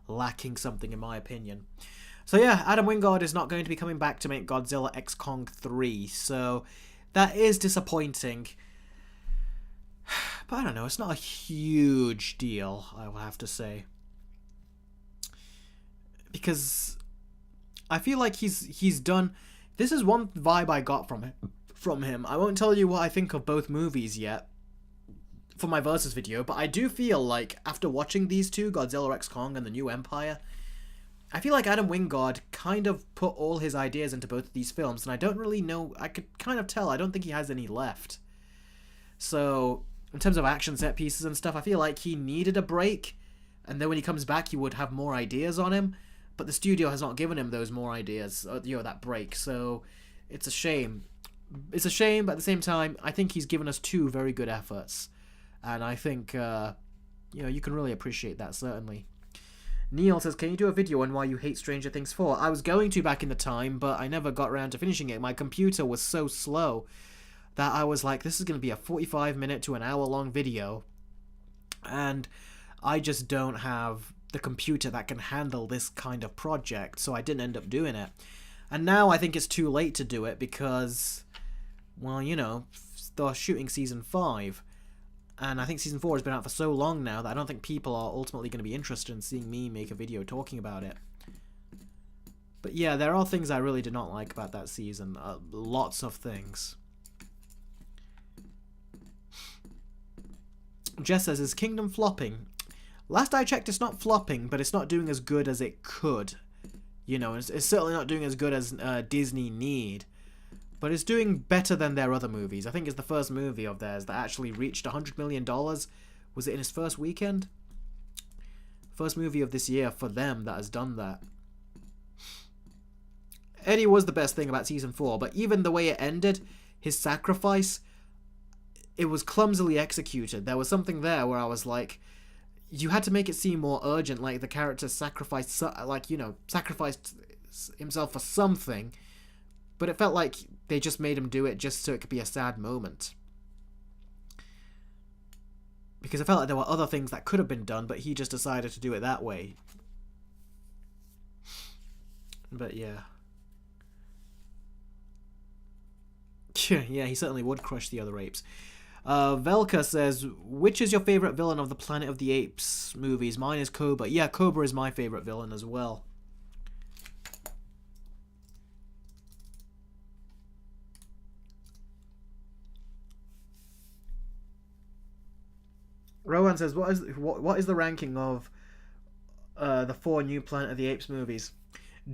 lacking something in my opinion. So yeah, Adam Wingard is not going to be coming back to make Godzilla x Kong 3, so that is disappointing. But I don't know, it's not a huge deal, I will have to say. Because I feel like he's done... This is one vibe I got from him. I won't tell you what I think of both movies yet for my Versus video, but I do feel like after watching these two, Godzilla x Kong and The New Empire, I feel like Adam Wingard kind of put all his ideas into both of these films, and I don't really know... I could kind of tell, I don't think he has any left. So... in terms of action set pieces and stuff, I feel like he needed a break, and then when he comes back, he would have more ideas on him. but the studio has not given him those more ideas, that break. So it's a shame. It's a shame, but at the same time, I think he's given us 2 very good efforts, and I think you can really appreciate that, certainly. Neil says, can you do a video on why you hate Stranger Things 4? I was going to back in the time, but I never got around to finishing it. My computer was so slow that I was like, this is going to be a 45-minute to an hour-long video, and I just don't have the computer that can handle this kind of project, so I didn't end up doing it. And now I think it's too late to do it because, well, they're shooting Season 5. And I think Season 4 has been out for so long now that I don't think people are ultimately going to be interested in seeing me make a video talking about it. But yeah, there are things I really did not like about that season. Lots of things. Jess says, is Kingdom flopping? Last I checked, it's not flopping, but it's not doing as good as it could. It's certainly not doing as good as Disney need. But it's doing better than their other movies. I think it's the first movie of theirs that actually reached $100 million. Was it in its first weekend? First movie of this year for them that has done that. Eddie was the best thing about Season 4, but even the way it ended, his sacrifice, it was clumsily executed. There was something there where I was like, you had to make it seem more urgent, like the character sacrificed, sacrificed himself for something, but it felt like they just made him do it just so it could be a sad moment. Because I felt like there were other things that could have been done, but he just decided to do it that way. But yeah. Yeah, he certainly would crush the other apes. Velka says, which is your favorite villain of the Planet of the Apes movies? Mine is Cobra. Yeah, Cobra is my favorite villain as well. Rowan says, what is the ranking of the 4 new Planet of the Apes movies?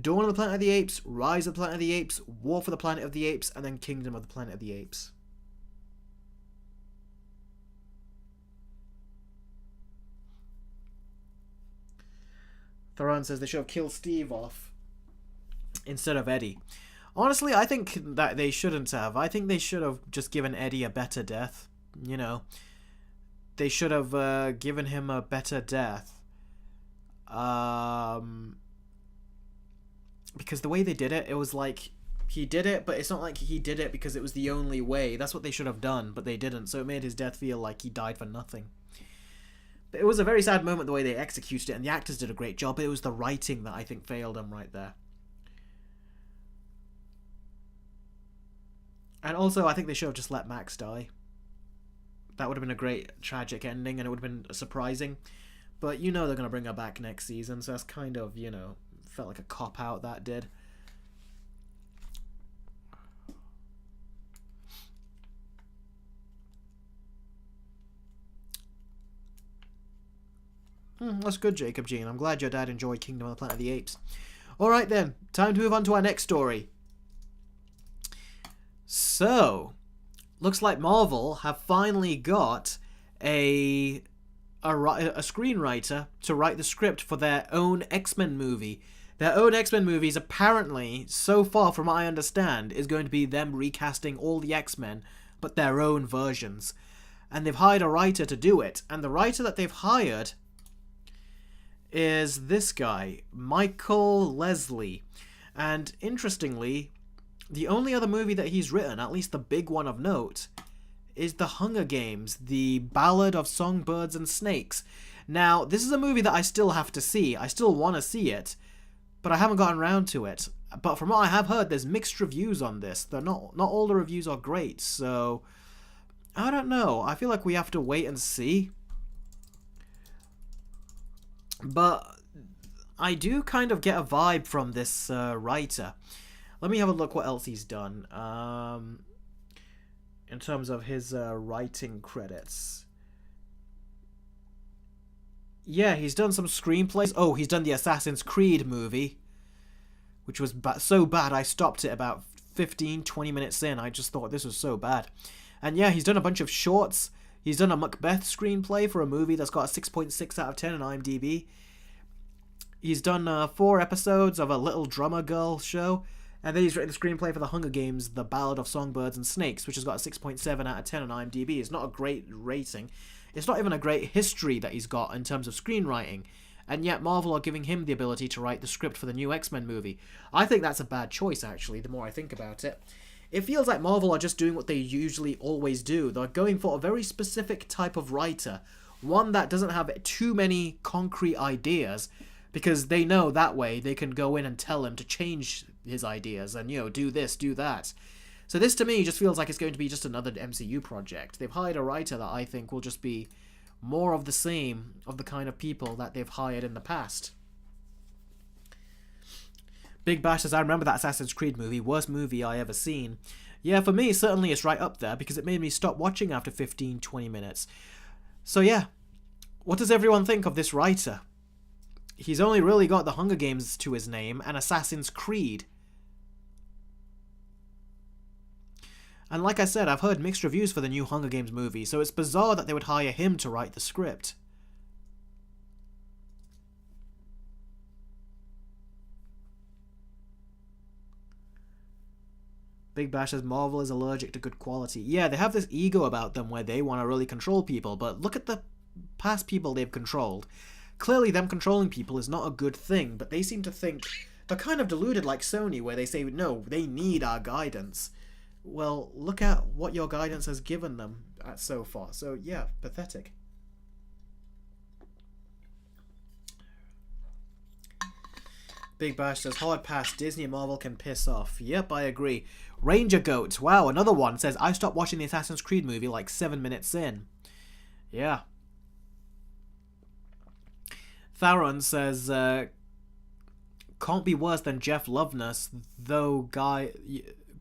Dawn of the Planet of the Apes, Rise of the Planet of the Apes, War for the Planet of the Apes, and then Kingdom of the Planet of the Apes. Theron says they should have killed Steve off instead of Eddie. Honestly, I think that they shouldn't have. I think they should have just given Eddie a better death. They should have given him a better death. Because the way they did it, it was like he did it, but it's not like he did it because it was the only way. That's what they should have done, but they didn't. So it made his death feel like he died for nothing. But it was a very sad moment the way they executed it, and the actors did a great job. But it was the writing that I think failed them right there. And also, I think they should have just let Max die. That would have been a great tragic ending, and it would have been surprising. But they're going to bring her back next season, so that's kind of, felt like a cop-out, that did. That's good, Jacob Jean. I'm glad your dad enjoyed Kingdom of the Planet of the Apes. Alright then, time to move on to our next story. So, looks like Marvel have finally got a screenwriter to write the script for their own X-Men movie. Their own X-Men movies, apparently, so far from what I understand, is going to be them recasting all the X-Men, but their own versions. And they've hired a writer to do it. And the writer that they've hired is this guy, Michael Leslie. And interestingly, the only other movie that he's written, at least the big one of note, is The Hunger Games, the Ballad of Songbirds and Snakes. Now, this is a movie that I still have to see. I still want to see it, but I haven't gotten around to it. But from what I have heard, there's mixed reviews on this. They're not all the reviews are great, so I don't know. I feel like we have to wait and see. But I do kind of get a vibe from this writer. Let me have a look what else he's done. In terms of his writing credits. Yeah, he's done some screenplays. Oh, he's done the Assassin's Creed movie, which was so bad I stopped it about 15-20 minutes in. I just thought this was so bad. And yeah, he's done a bunch of shorts. He's done a Macbeth screenplay for a movie that's got a 6.6 out of 10 on IMDb. He's done 4 episodes of a Little Drummer Girl show, and then he's written the screenplay for The Hunger Games, The Ballad of Songbirds and Snakes, which has got a 6.7 out of 10 on IMDb. It's not a great rating. It's not even a great history that he's got in terms of screenwriting, and yet Marvel are giving him the ability to write the script for the new X-Men movie. I think that's a bad choice, actually, the more I think about it. It feels like Marvel are just doing what they usually always do. They're going for a very specific type of writer, one that doesn't have too many concrete ideas, because they know that way they can go in and tell him to change his ideas and, do this, do that. So this to me just feels like it's going to be just another MCU project. They've hired a writer that I think will just be more of the same of the kind of people that they've hired in the past. Big Bash says, I remember that Assassin's Creed movie, worst movie I ever seen. Yeah, for me, certainly it's right up there, because it made me stop watching after 15-20 minutes. So yeah, what does everyone think of this writer? He's only really got The Hunger Games to his name and Assassin's Creed. And like I said, I've heard mixed reviews for the new Hunger Games movie, so it's bizarre that they would hire him to write the script. Big Bash says Marvel is allergic to good quality. Yeah, they have this ego about them where they want to really control people, but look at the past people they've controlled. Clearly them controlling people is not a good thing, but they seem to think they're kind of deluded like Sony, where they say, no, they need our guidance. Well, look at what your guidance has given them so far. So yeah, pathetic. Big Bash says, hard pass, Disney and Marvel can piss off. Yep, I agree. Ranger Goat, wow, another one, says, I stopped watching the Assassin's Creed movie like 7 minutes in. Yeah. Theron says, can't be worse than Jeff Loveness, though guy...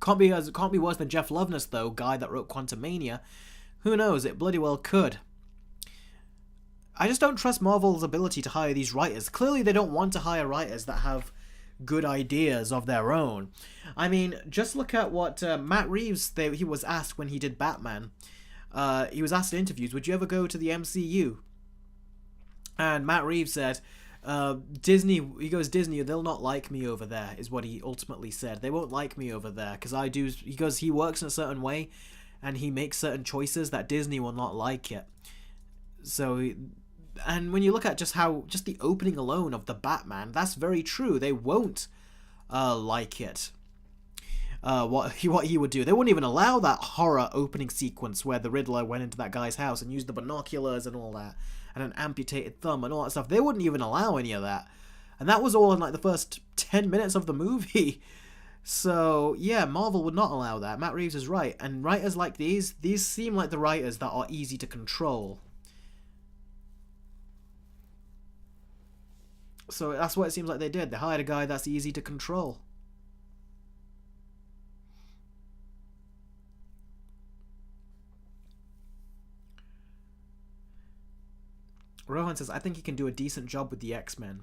Can't be worse than Jeff Loveness, though, guy that wrote Quantumania. Who knows, it bloody well could. I just don't trust Marvel's ability to hire these writers. Clearly they don't want to hire writers that have good ideas of their own. I mean, just look at what Matt Reeves, he was asked when he did Batman. He was asked in interviews, would you ever go to the MCU? And Matt Reeves said, Disney, they'll not like me over there, is what he ultimately said. They won't like me over there, because he works in a certain way, and he makes certain choices that Disney will not like it. So, and when you look at just the opening alone of the Batman, that's very true. They won't like it. What he would do. They wouldn't even allow that horror opening sequence where the Riddler went into that guy's house and used the binoculars and all that, and an amputated thumb and all that stuff. They wouldn't even allow any of that. And that was all in like the first 10 minutes of the movie. So, yeah, Marvel would not allow that. Matt Reeves is right. And writers like these seem like the writers that are easy to control. So that's what it seems like they did. They hired a guy that's easy to control. Rohan says, I think he can do a decent job with the X-Men.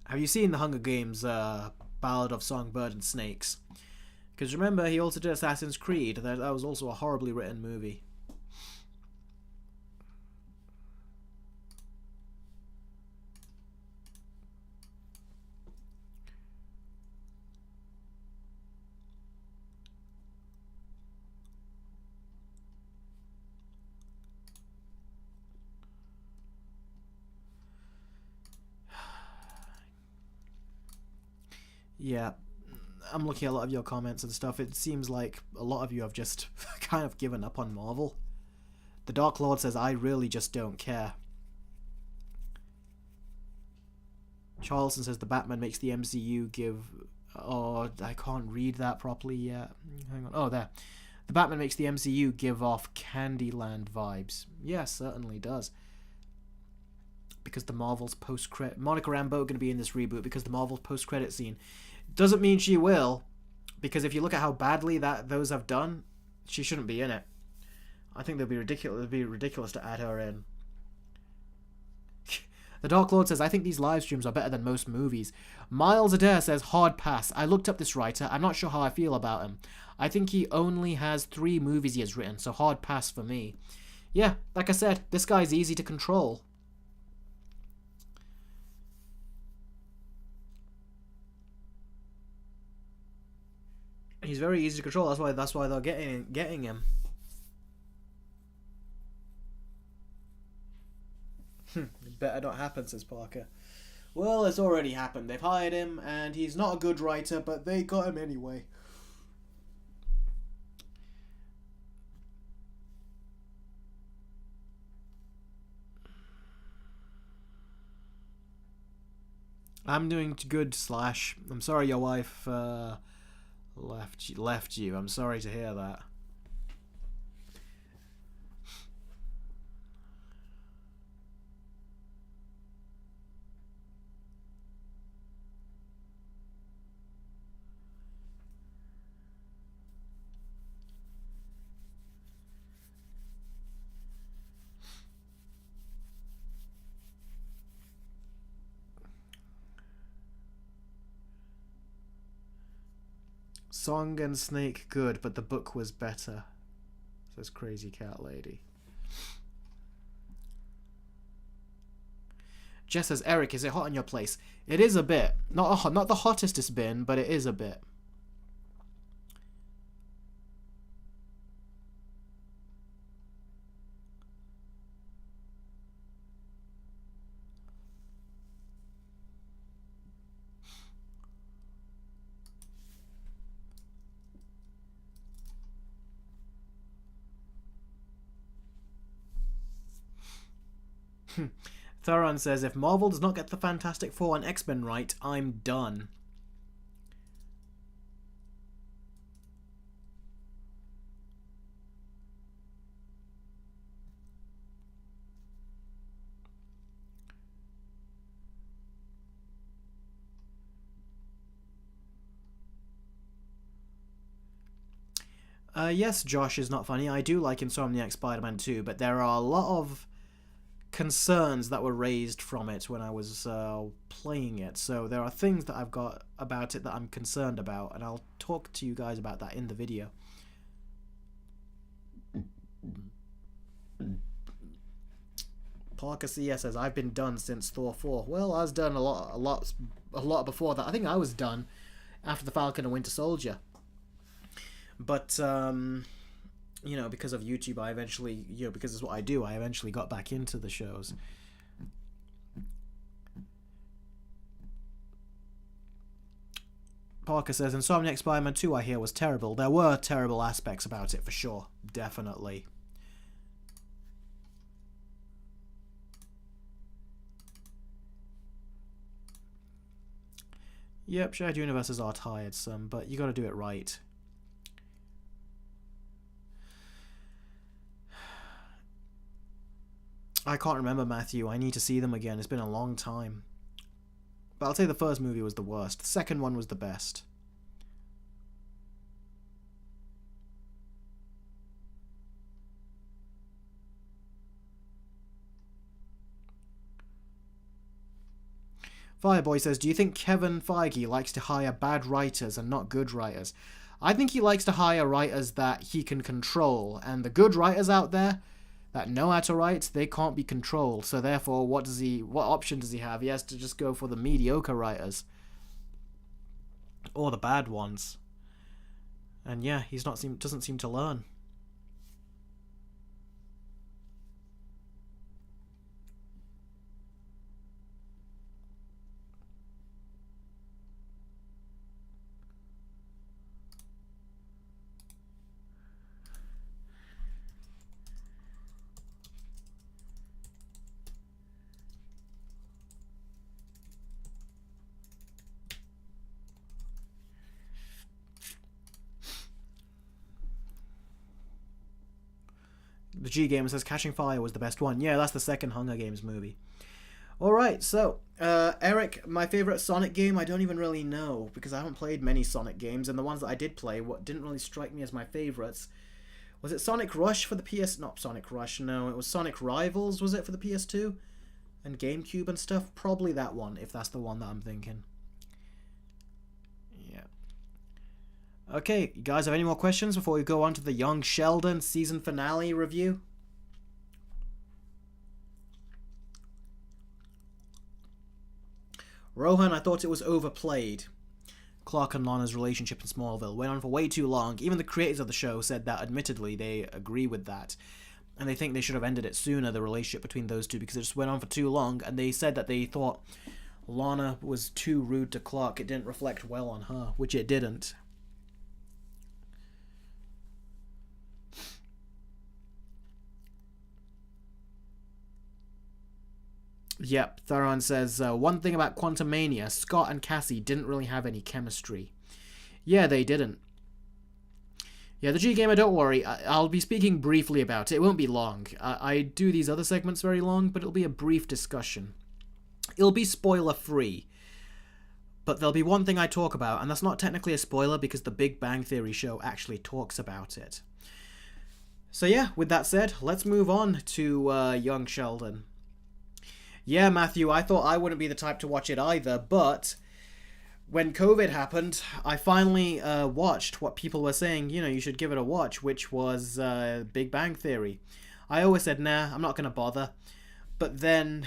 Have you seen the Hunger Games Ballad of Songbird and Snakes? Because remember, he also did Assassin's Creed. That was also a horribly written movie. Yeah, I'm looking at a lot of your comments and stuff. It seems like a lot of you have just kind of given up on Marvel. The Dark Lord says, I really just don't care. Charleston says, the Batman makes the MCU give... Oh, I can't read that properly yet. Hang on. Oh, there. The Batman makes the MCU give off Candyland vibes. Yes, certainly does. Because the Marvel's post-credit... Monica Rambeau going to be in this reboot because the Marvel's post-credit scene. Doesn't mean she will, because if you look at how badly those have done, she shouldn't be in it. I think it'd be ridiculous to add her in. The Dark Lord says, I think these live streams are better than most movies. Miles Adair says, hard pass. I looked up this writer. I'm not sure how I feel about him. I think he only has 3 movies he has written, so hard pass for me. Yeah, like I said, this guy's easy to control. very easy to control. That's why they're getting him. It better not happen, says Parker. Well, it's already happened. They've hired him, and he's not a good writer, but they got him anyway. I'm doing good, Slash. I'm sorry your wife left you. I'm sorry to hear that. Song and Snake good, but the book was better, says Crazy Cat Lady. Jess says, Eric, is it hot in your place? It is a bit. Not the hottest it's been, but it is a bit. Theron says, if Marvel does not get the Fantastic Four and X-Men right, I'm done. Yes, Josh is not funny. I do like Insomniac Spider-Man 2, but there are a lot of concerns that were raised from it when I was playing it. So there are things that I've got about it that I'm concerned about, and I'll talk to you guys about that in the video. Parker CS says, I've been done since Thor 4. Well, I was done a lot before that. I think I was done after the Falcon and Winter Soldier. But you know, because of YouTube, I eventually, because it's what I do, I eventually got back into the shows. Parker says, Insomniac Spider-Man 2, I hear, was terrible. There were terrible aspects about it, for sure. Definitely. Yep, shared universes are tiresome, but you gotta do it right. I can't remember, Matthew. I need to see them again. It's been a long time. But I'll say the first movie was the worst. The second one was the best. Fireboy says, do you think Kevin Feige likes to hire bad writers and not good writers? I think he likes to hire writers that he can control, and the good writers out there that know how to write, they can't be controlled. So therefore, what option does he have? He has to just go for the mediocre writers. Or the bad ones. And yeah, doesn't seem to learn. The G Gamer says Catching Fire was the best one. Yeah, that's the second Hunger Games movie. Alright, so, Eric, my favourite Sonic game, I don't even really know, because I haven't played many Sonic games, and the ones that I did play didn't really strike me as my favourites. Was it Sonic Rush for the PS... Not Sonic Rush, no, it was Sonic Rivals, was it, for the PS2? And GameCube and stuff? Probably that one, if that's the one that I'm thinking. Yeah. Okay, you guys have any more questions before we go on to the Young Sheldon season finale review? Rohan, I thought it was overplayed. Clark and Lana's relationship in Smallville went on for way too long. Even the creators of the show said that, admittedly, they agree with that. And they think they should have ended it sooner, the relationship between those two, because it just went on for too long. And they said that they thought Lana was too rude to Clark. It didn't reflect well on her, which it didn't. Yep, Theron says, one thing about Quantumania, Scott and Cassie didn't really have any chemistry. Yeah, they didn't. Yeah, the G-Gamer, don't worry, I'll be speaking briefly about it. It won't be long. I do these other segments very long, but it'll be a brief discussion. It'll be spoiler-free. But there'll be one thing I talk about, and that's not technically a spoiler because the Big Bang Theory show actually talks about it. So yeah, with that said, let's move on to Young Sheldon. Yeah, Matthew, I thought I wouldn't be the type to watch it either, but when COVID happened, I finally watched what people were saying, you know, you should give it a watch, which was Big Bang Theory. I always said, nah, I'm not going to bother. But then,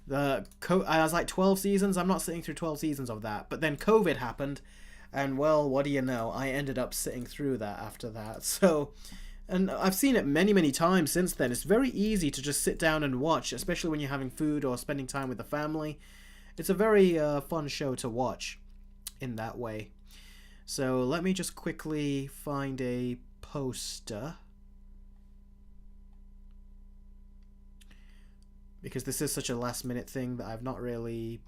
I was like, 12 seasons? I'm not sitting through 12 seasons of that. But then COVID happened, and well, what do you know? I ended up sitting through that after that. So, and I've seen it many, many times since then. It's very easy to just sit down and watch, especially when you're having food or spending time with the family. It's a very fun show to watch in that way. So let me just quickly find a poster, because this is such a last minute thing that I've not really,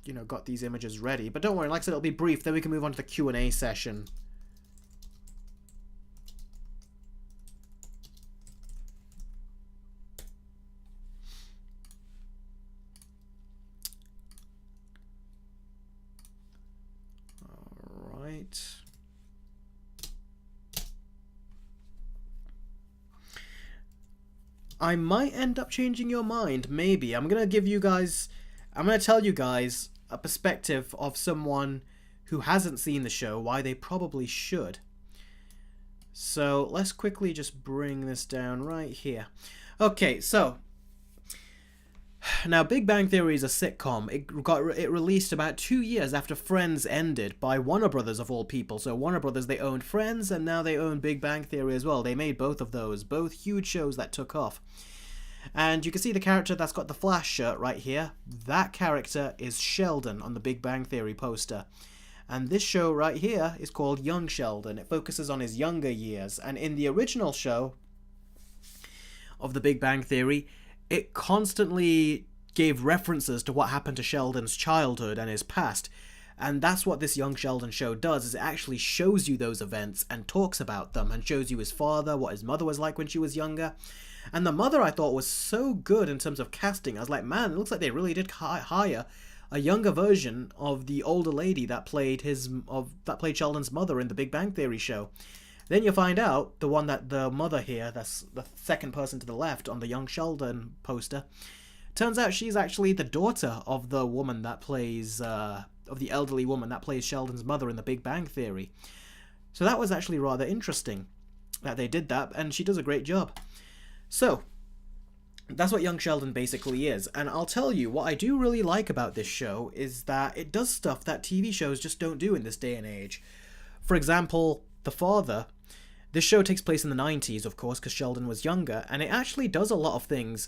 you know, got these images ready. But don't worry, like I said, it'll be brief, then we can move on to the Q&A session. I might end up changing your mind, maybe. I'm going to tell you guys a perspective of someone who hasn't seen the show, why they probably should. So let's quickly just bring this down right here. Okay, so now Big Bang Theory is a sitcom. It released about 2 years after Friends ended by Warner Brothers of all people. So Warner Brothers, they owned Friends and now they own Big Bang Theory as well. They made both of those, both huge shows that took off. And you can see the character that's got the Flash shirt right here. That character is Sheldon on the Big Bang Theory poster. And this show right here is called Young Sheldon. It focuses on his younger years. And in the original show of the Big Bang Theory, it constantly gave references to what happened to Sheldon's childhood and his past. And that's what this Young Sheldon show does, is it actually shows you those events and talks about them and shows you his father, what his mother was like when she was younger. And the mother, I thought, was so good in terms of casting. I was like, man, it looks like they really did hire a younger version of the older lady that played Sheldon's mother in the Big Bang Theory show. Then you find out the mother here, that's the second person to the left on the Young Sheldon poster, turns out she's actually the daughter of the woman that plays, of the elderly woman that plays Sheldon's mother in the Big Bang Theory. So that was actually rather interesting that they did that, and she does a great job. So, that's what Young Sheldon basically is, and I'll tell you, what I do really like about this show is that it does stuff that TV shows just don't do in this day and age. For example, The Father. This show takes place in the 90s, of course, because Sheldon was younger, and it actually does a lot of things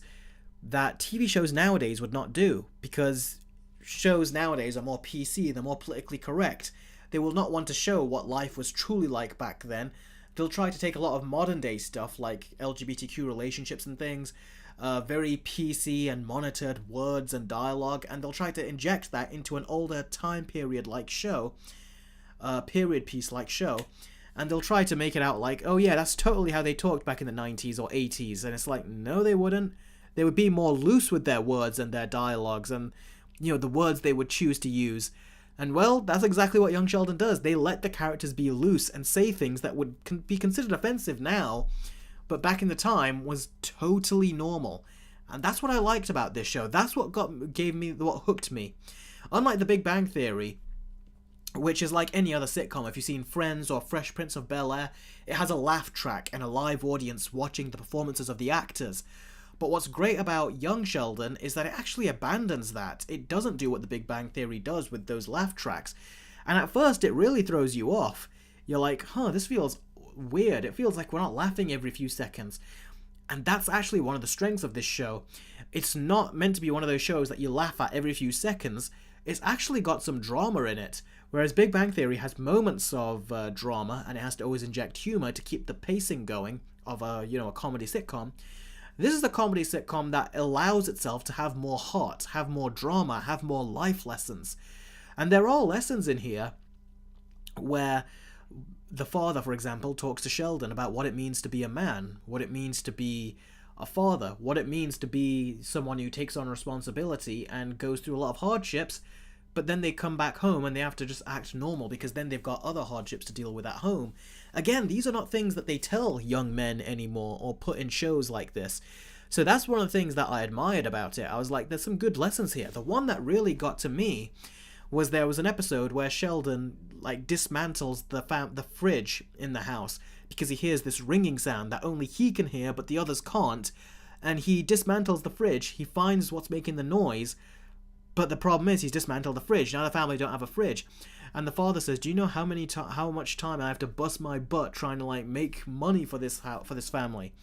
that TV shows nowadays would not do, because shows nowadays are more PC, they're more politically correct. They will not want to show what life was truly like back then. They'll try to take a lot of modern day stuff, like LGBTQ relationships and things, very PC and monitored words and dialogue, and they'll try to inject that into an older time period-like show, period piece-like show, and they'll try to make it out like, oh yeah, that's totally how they talked back in the 90s or 80s, and it's like, no, they wouldn't. They would be more loose with their words and their dialogues and, you know, the words they would choose to use. And well, that's exactly what Young Sheldon does. They let the characters be loose and say things that would be considered offensive now, but back in the time was totally normal. And that's what I liked about this show. That's what what hooked me. Unlike The Big Bang Theory, which is like any other sitcom, if you've seen Friends or Fresh Prince of Bel-Air, it has a laugh track and a live audience watching the performances of the actors. But what's great about Young Sheldon is that it actually abandons that. It doesn't do what The Big Bang Theory does with those laugh tracks. And at first, it really throws you off. You're like, this feels weird. It feels like we're not laughing every few seconds. And that's actually one of the strengths of this show. It's not meant to be one of those shows that you laugh at every few seconds. It's actually got some drama in it. Whereas Big Bang Theory has moments of drama, and it has to always inject humor to keep the pacing going of a comedy sitcom. This is a comedy sitcom that allows itself to have more heart, have more drama, have more life lessons. And there are lessons in here where the father, for example, talks to Sheldon about what it means to be a man, what it means to be a father, what it means to be someone who takes on responsibility and goes through a lot of hardships, but then they come back home and they have to just act normal because then they've got other hardships to deal with at home. Again, these are not things that they tell young men anymore or put in shows like this. So that's one of the things that I admired about it. I was like, there's some good lessons here. The one that really got to me was there was an episode where Sheldon dismantles the fridge in the house because he hears this ringing sound that only he can hear but the others can't, and he dismantles the fridge. He finds what's making the noise, but the problem is he's dismantled the fridge. Now the family don't have a fridge, and the father says, do you know how much time I have to bust my butt trying to make money for this family?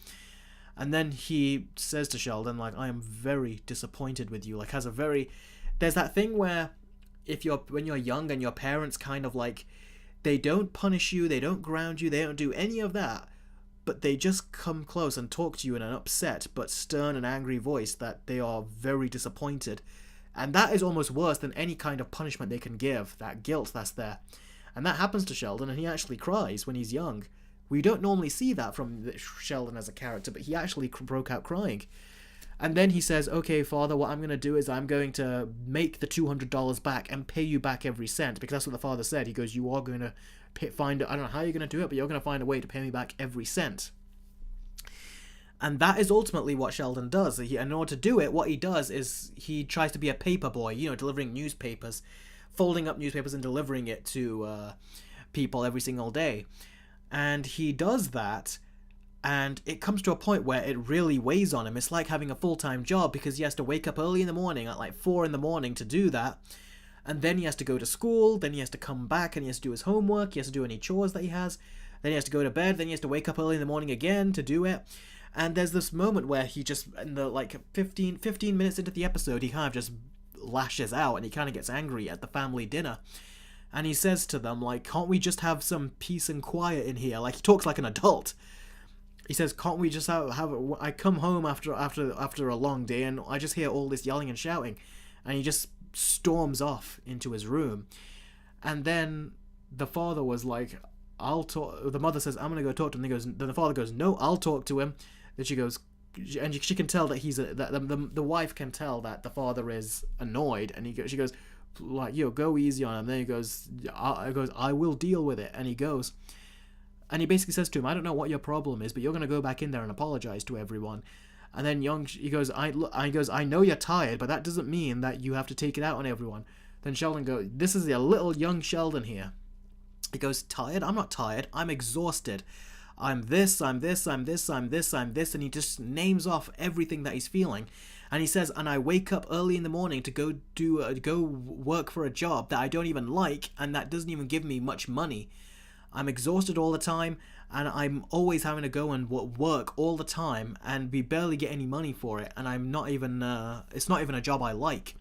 And then he says to Sheldon, I am very disappointed with you. There's that thing where when you're young and your parents kind of they don't punish you, they don't ground you, they don't do any of that, but they just come close and talk to you in an upset but stern and angry voice that they are very disappointed. And that is almost worse than any kind of punishment they can give, that guilt that's there. And that happens to Sheldon, and he actually cries when he's young. We don't normally see that from Sheldon as a character, but he actually broke out crying. And then he says, okay, father, what I'm going to do is I'm going to make the $200 back and pay you back every cent, because that's what the father said. He goes, you are going to I don't know how you're going to do it, but you're going to find a way to pay me back every cent. And that is ultimately what Sheldon does. In order to do it, what he does is he tries to be a paper boy, delivering newspapers, folding up newspapers and delivering it to people every single day. And he does that, and it comes to a point where it really weighs on him. It's like having a full-time job, because he has to wake up early in the morning at 4 in the morning to do that. And then he has to go to school, then he has to come back and he has to do his homework, he has to do any chores that he has, then he has to go to bed, then he has to wake up early in the morning again to do it. And there's this moment where he just, in the 15 minutes into the episode, he kind of just lashes out and he kind of gets angry at the family dinner. And he says to them, can't we just have some peace and quiet in here? He talks like an adult. He says, can't we just have I come home after a long day and I just hear all this yelling and shouting. And he just storms off into his room. And then the father was like, I'll talk. The mother says, I'm going to go talk to him. Then the father goes, no, I'll talk to him. Then she goes, and she can tell that the wife can tell that the father is annoyed. And she goes, go easy on him. Then he goes, I will deal with it. And he goes. And he basically says to him, I don't know what your problem is, but you're going to go back in there and apologize to everyone. And then he goes, I know you're tired, but that doesn't mean that you have to take it out on everyone. Then Sheldon goes, this is a little young Sheldon here. He goes, tired? I'm not tired. I'm exhausted. I'm this, I'm this, I'm this, I'm this, I'm this. And he just names off everything that he's feeling. And he says, and I wake up early in the morning to go work for a job that I don't even like and that doesn't even give me much money. I'm exhausted all the time, and I'm always having to go and work all the time, and we barely get any money for it, and I'm not even, it's not even a job I like.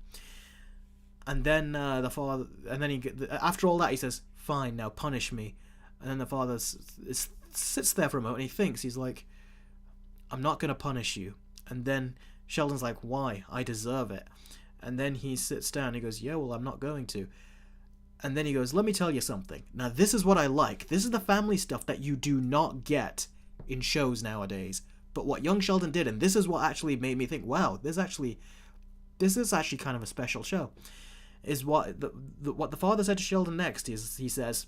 And then the father, and then after all that, he says, fine, now punish me. And then the father sits there for a moment, and he thinks, he's like, I'm not going to punish you. And then Sheldon's like, why? I deserve it. And then he sits down, he goes, yeah, well, I'm not going to. And then he goes, let me tell you something. Now, this is what I like. This is the family stuff that you do not get in shows nowadays. But what Young Sheldon did, and this is what actually made me think, wow, this is actually kind of a special show, is what the father said to Sheldon next. He says,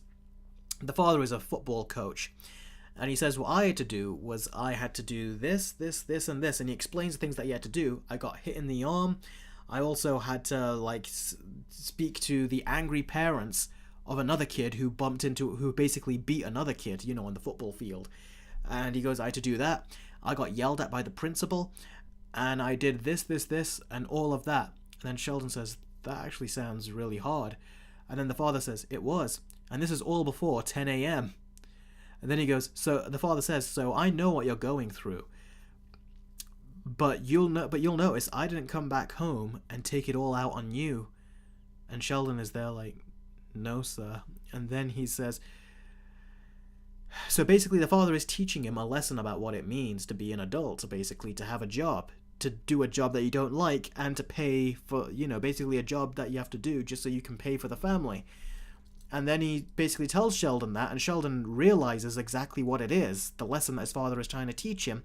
the father is a football coach. And he says, what I had to do was I had to do this, this, this, and this. And he explains the things that he had to do. I got hit in the arm. I also had to speak to the angry parents of another kid who basically beat another kid, on the football field. And he goes, I had to do that. I got yelled at by the principal, and I did this, this, this, and all of that. And then Sheldon says, that actually sounds really hard. And then the father says, it was. And this is all before 10 a.m. And then he goes, so the father says, so I know what you're going through. But you'll notice I didn't come back home and take it all out on you. And Sheldon is there like, no, sir. And then he says, so basically the father is teaching him a lesson about what it means to be an adult, basically to have a job, to do a job that you don't like, and to pay for, basically a job that you have to do just so you can pay for the family. And then he basically tells Sheldon that, and Sheldon realizes exactly what it is, the lesson that his father is trying to teach him.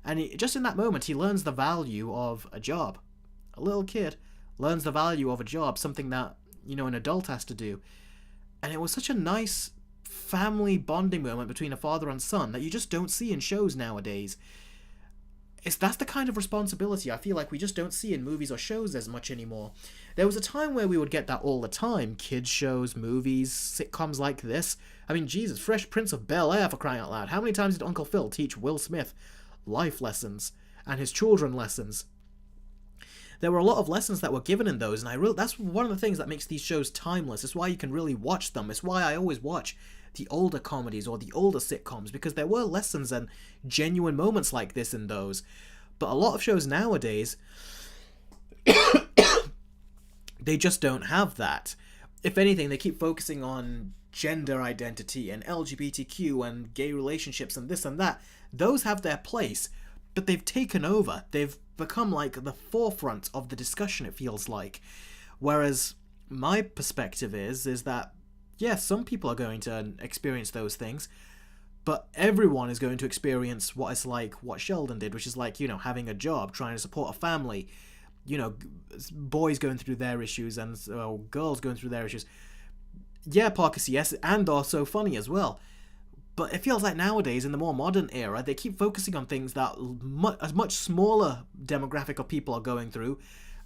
And just in that moment, he learns the value of a job. A little kid learns the value of a job, something that, an adult has to do. And it was such a nice family bonding moment between a father and son that you just don't see in shows nowadays. That's the kind of responsibility I feel like we just don't see in movies or shows as much anymore. There was a time where we would get that all the time. Kids shows, movies, sitcoms like this. I mean, Jesus, Fresh Prince of Bel-Air, for crying out loud. How many times did Uncle Phil teach Will Smith life lessons and his children lessons? There were a lot of lessons that were given in those, and that's one of the things that makes these shows timeless. It's why you can really watch them. It's why I always watch the older comedies or the older sitcoms, because there were lessons and genuine moments like this in those. But a lot of shows nowadays, they just don't have that. If anything, they keep focusing on gender identity and LGBTQ and gay relationships and this and that. Those have their place, but they've taken over. They've become like the forefront of the discussion, it feels like. Whereas my perspective is that, yes, some people are going to experience those things, but everyone is going to experience what it's like, what Sheldon did, which is like, having a job, trying to support a family, boys going through their issues and girls going through their issues. Yeah, Parker, yes, and also funny as well. But it feels like nowadays, in the more modern era, they keep focusing on things that a much smaller demographic of people are going through,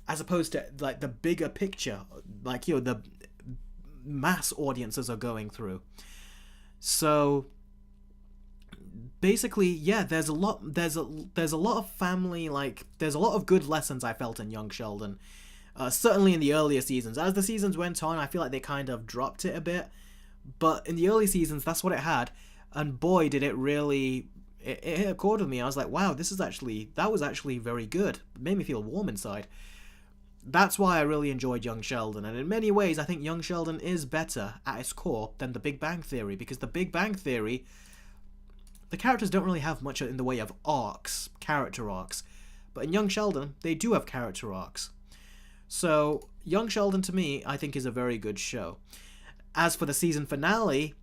as opposed to like the bigger picture, like the mass audiences are going through. So basically, yeah, there's a lot of family, like there's a lot of good lessons I felt in Young Sheldon. Certainly in the earlier seasons. As the seasons went on, I feel like they kind of dropped it a bit. But in the early seasons, that's what it had. And boy, did it really... It hit a chord with me. I was like, wow, that was actually very good. It made me feel warm inside. That's why I really enjoyed Young Sheldon. And in many ways, I think Young Sheldon is better at its core than The Big Bang Theory. Because The Big Bang Theory, the characters don't really have much in the way of character arcs. But in Young Sheldon, they do have character arcs. So, Young Sheldon, to me, I think is a very good show. As for the season finale,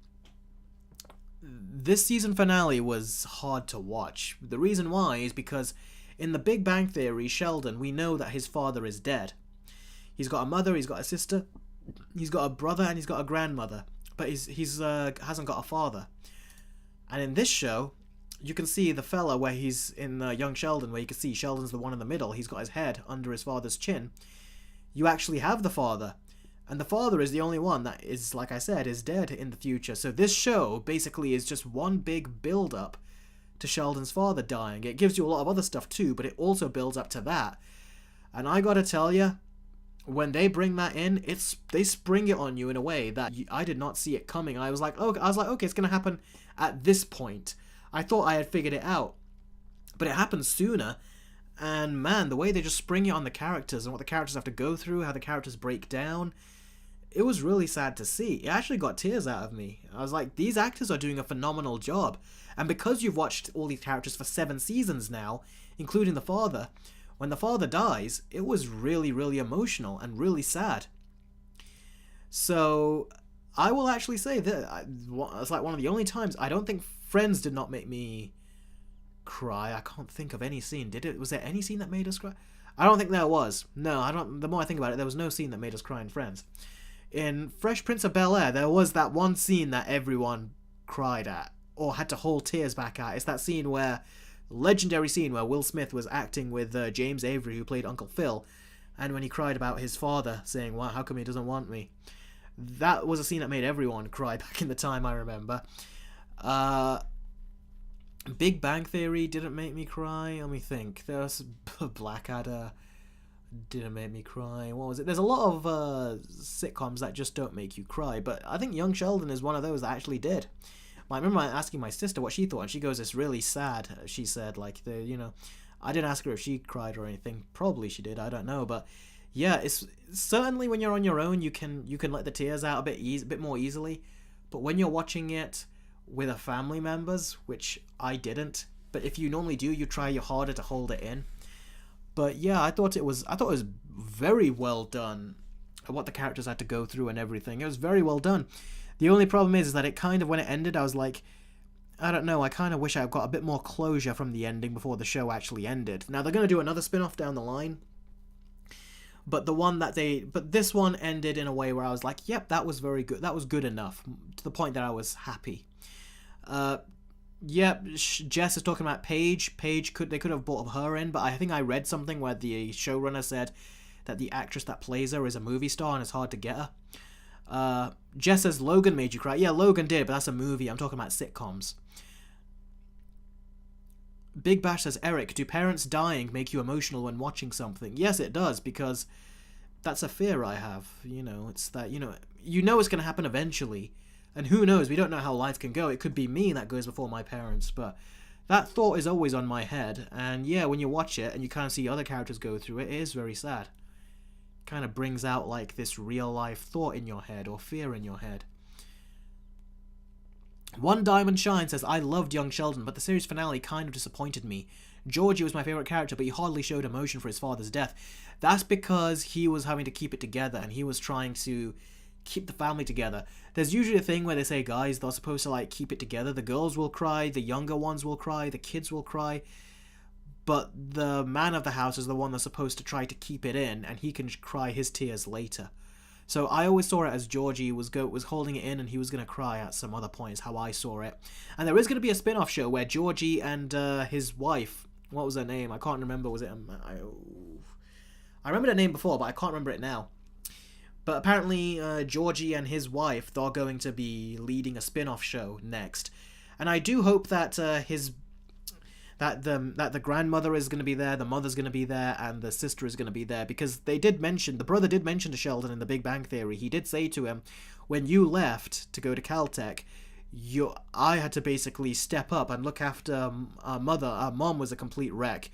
this season finale was hard to watch. The reason why is because in The Big Bang Theory, Sheldon, we know that his father is dead. He's got a mother, he's got a sister, he's got a brother, and he's got a grandmother. But he's hasn't got a father. And in this show, you can see the fella where he's in Young Sheldon, where you can see Sheldon's the one in the middle. He's got his head under his father's chin. You actually have the father. And the father is the only one that is, like I said, is dead in the future. So this show basically is just one big build-up to Sheldon's father dying. It gives you a lot of other stuff too, but it also builds up to that. And I gotta tell you, when they bring that in, they spring it on you in a way that I did not see it coming. I was like, okay, it's gonna happen at this point. I thought I had figured it out, but it happened sooner. And man, the way they just spring it on the characters and what the characters have to go through, how the characters break down, it was really sad to see. It actually got tears out of me. I was like, these actors are doing a phenomenal job. And because you've watched all these characters for 7 seasons now, including the father, when the father dies, it was really, really emotional and really sad. So I will actually say that it's like one of the only times, I don't think Friends did not make me cry. I can't think of any scene. Did it? Was there any scene that made us cry? I don't think there was. No, I don't. The more I think about it, there was no scene that made us cry in Friends. In Fresh Prince of Bel-Air, there was that one scene that everyone cried at, or had to hold tears back at. It's that scene legendary scene where Will Smith was acting with James Avery, who played Uncle Phil, and when he cried about his father, saying, "Well, how come he doesn't want me?" That was a scene that made everyone cry back in the time, I remember. Big Bang Theory didn't make me cry. Let me think. There was Blackadder, Didn't make me cry. What was it? There's a lot of sitcoms that just don't make you cry, but I think Young Sheldon is one of those that actually did. I remember asking my sister what she thought, and she goes, "It's really sad." She said, like I didn't ask her if she cried or anything. Probably she did. I don't know, but yeah, it's certainly when you're on your own, you can let the tears out a bit more easily. But when you're watching it with a family members, which I didn't, but if you normally do, you try your harder to hold it in. But yeah, I thought it was very well done, what the characters had to go through and everything. It was very well done. The only problem is that it kind of, when it ended, I was like, I don't know, I kind of wish I got a bit more closure from the ending before the show actually ended. Now, they're going to do another spin-off down the line, but this one ended in a way where I was like, yep, that was very good. That was good enough, to the point that I was happy. Yep, Jess is talking about Paige. They could have brought her in, but I think I read something where the showrunner said that the actress that plays her is a movie star and it's hard to get her. Jess says Logan made you cry. Yeah, Logan did, but that's a movie. I'm talking about sitcoms. Big Bash says, Eric, do parents dying make you emotional when watching something? Yes, it does, because that's a fear I have. It's that, it's going to happen eventually. And who knows, we don't know how life can go. It could be me that goes before my parents, but that thought is always on my head. And yeah, when you watch it and you kind of see other characters go through it, it is very sad. Kind of brings out like this real life thought in your head or fear in your head. One Diamond Shine says, I loved Young Sheldon, but the series finale kind of disappointed me. Georgie was my favourite character, but he hardly showed emotion for his father's death. That's because he was having to keep it together, and he was trying to keep the family together. There's usually a thing where they say, guys, they're supposed to like keep it together. The girls will cry, the younger ones will cry, the kids will cry, but the man of the house is the one that's supposed to try to keep it in, and he can cry his tears later. So I always saw it as Georgie was holding it in, and he was going to cry at some other point, is how I saw it. And there is going to be a spin-off show where Georgie and his wife, what was her name? I can't remember. Was it I remember her name before, but I can't remember it now. But apparently Georgie and his wife, they're going to be leading a spin-off show next. And I do hope that the grandmother is going to be there, the mother's going to be there, and the sister is going to be there, because the brother did mention to Sheldon in The Big Bang Theory, he did say to him, when you left to go to Caltech, I had to basically step up and look after our mother. Our mom was a complete wreck.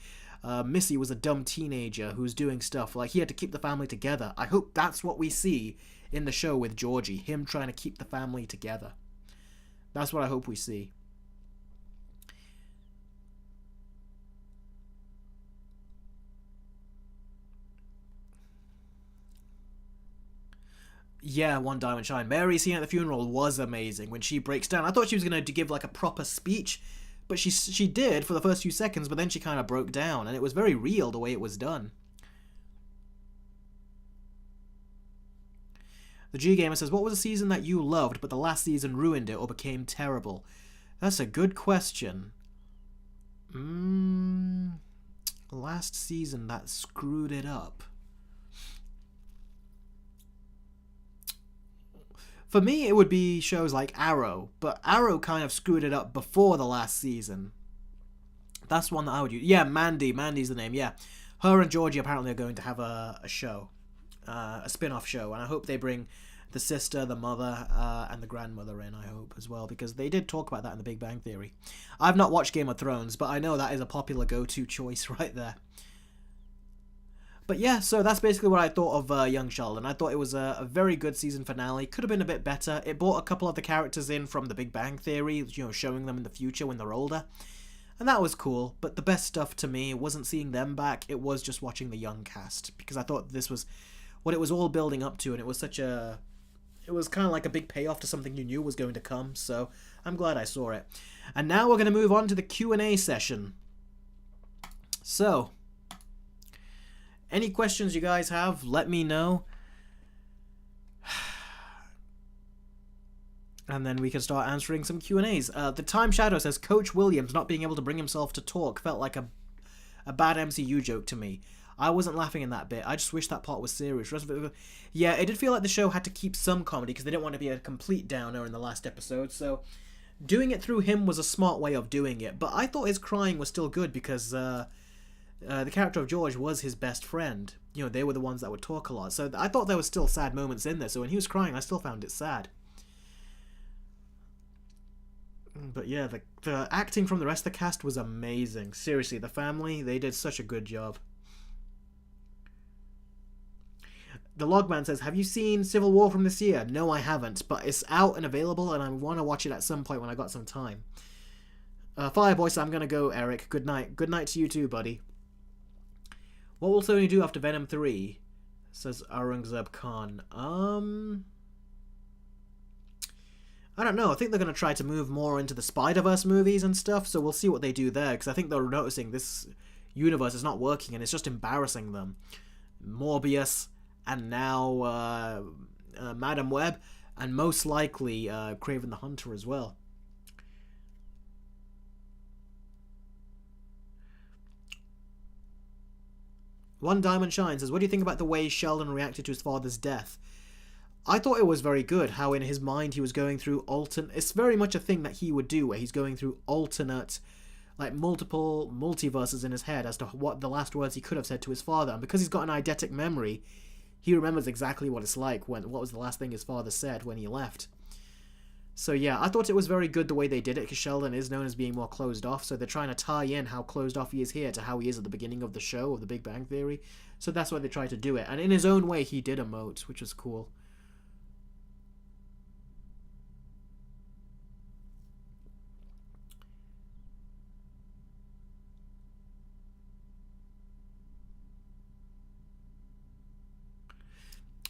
Missy was a dumb teenager who's doing stuff. Like, he had to keep the family together. I hope that's what we see in the show with Georgie, him trying to keep the family together. That's what I hope we see. Yeah, One Diamond Shine. Mary scene at the funeral was amazing when she breaks down. I thought she was going to give like a proper speech, but she did for the first few seconds, but then she kind of broke down, and it was very real the way it was done. The G Gamer says, what was a season that you loved, but the last season ruined it or became terrible? That's a good question. Last season that screwed it up. For me, it would be shows like Arrow, but Arrow kind of screwed it up before the last season. That's one that I would use. Yeah, Mandy's the name, yeah. Her and Georgie apparently are going to have a show, a spin-off show, and I hope they bring the sister, the mother, and the grandmother in, I hope, as well, because they did talk about that in The Big Bang Theory. I've not watched Game of Thrones, but I know that is a popular go-to choice right there. But yeah, so that's basically what I thought of Young Sheldon. I thought it was a very good season finale. Could have been a bit better. It brought a couple of the characters in from The Big Bang Theory, showing them in the future when they're older. And that was cool, but the best stuff to me wasn't seeing them back, it was just watching the young cast. Because I thought this was what it was all building up to, and it was it was kind of like a big payoff to something you knew was going to come, so I'm glad I saw it. And now we're going to move on to the Q&A session. So, any questions you guys have, let me know. And then we can start answering some Q&As. The Time Shadow says, Coach Williams not being able to bring himself to talk felt like a bad MCU joke to me. I wasn't laughing in that bit. I just wish that part was serious. Yeah, it did feel like the show had to keep some comedy because they didn't want to be a complete downer in the last episode. So doing it through him was a smart way of doing it. But I thought his crying was still good because the character of George was his best friend. You know, they were the ones that would talk a lot. So I thought there were still sad moments in there. So when he was crying, I still found it sad. But yeah, the acting from the rest of the cast was amazing. Seriously, the family, they did such a good job. The Logman says, have you seen Civil War from this year? No, I haven't, but it's out and available, and I want to watch it at some point when I got some time. Fireboy, so I'm going to go, Eric. Good night. Good night to you too, buddy. What will Sony do after Venom 3? Says Aurangzeb Khan. I don't know. I think they're going to try to move more into the Spider-Verse movies and stuff, so we'll see what they do there, because I think they're noticing this universe is not working, and it's just embarrassing them. Morbius, and now Madam Web, and most likely Kraven the Hunter as well. One Diamond Shine says, what do you think about the way Sheldon reacted to his father's death? I thought it was very good, how in his mind he was going through alternate... It's very much a thing that he would do, where he's going through alternate, like multiple multiverses in his head as to what the last words he could have said to his father. And because he's got an eidetic memory, he remembers exactly what it's like, what was the last thing his father said when he left. So yeah, I thought it was very good the way they did it, because Sheldon is known as being more closed off, so they're trying to tie in how closed off he is here to how he is at the beginning of the show, of The Big Bang Theory. So that's why they tried to do it. And in his own way, he did emote, which was cool.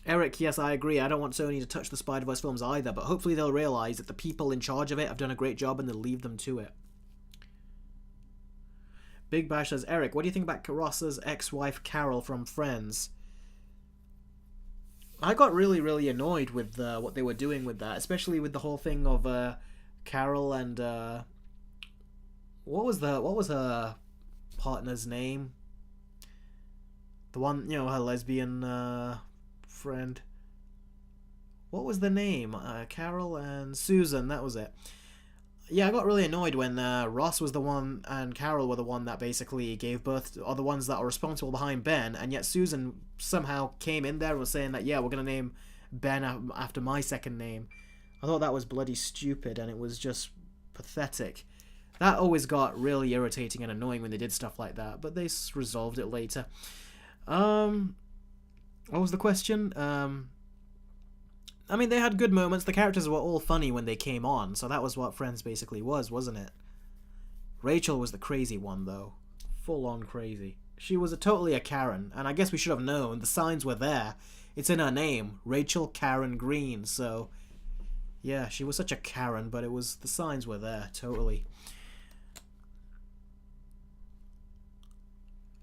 Eric, yes, I agree. I don't want Sony to touch the Spider-Verse films either, but hopefully they'll realise that the people in charge of it have done a great job and they'll leave them to it. Big Bash says, Eric, what do you think about Ross's ex-wife Carol from Friends? I got really, really annoyed with what they were doing with that, especially with the whole thing of Carol and what was her partner's name? The one, you know, her lesbian friend. What was the name? Carol and Susan, that was it. Yeah, I got really annoyed when Ross was the one and Carol were the one that basically gave birth to, are the ones that are responsible behind Ben, and yet Susan somehow came in there and was saying that, yeah, we're going to name Ben after my second name. I thought that was bloody stupid, and it was just pathetic. That always got really irritating and annoying when they did stuff like that, but they resolved it later. What was the question? I mean, they had good moments. The characters were all funny when they came on, so that was what Friends basically was, wasn't it? Rachel was the crazy one, though. Full-on crazy. She was totally a Karen, and I guess we should have known. The signs were there. It's in her name, Rachel Karen Green, so... Yeah, she was such a Karen, but the signs were there, totally.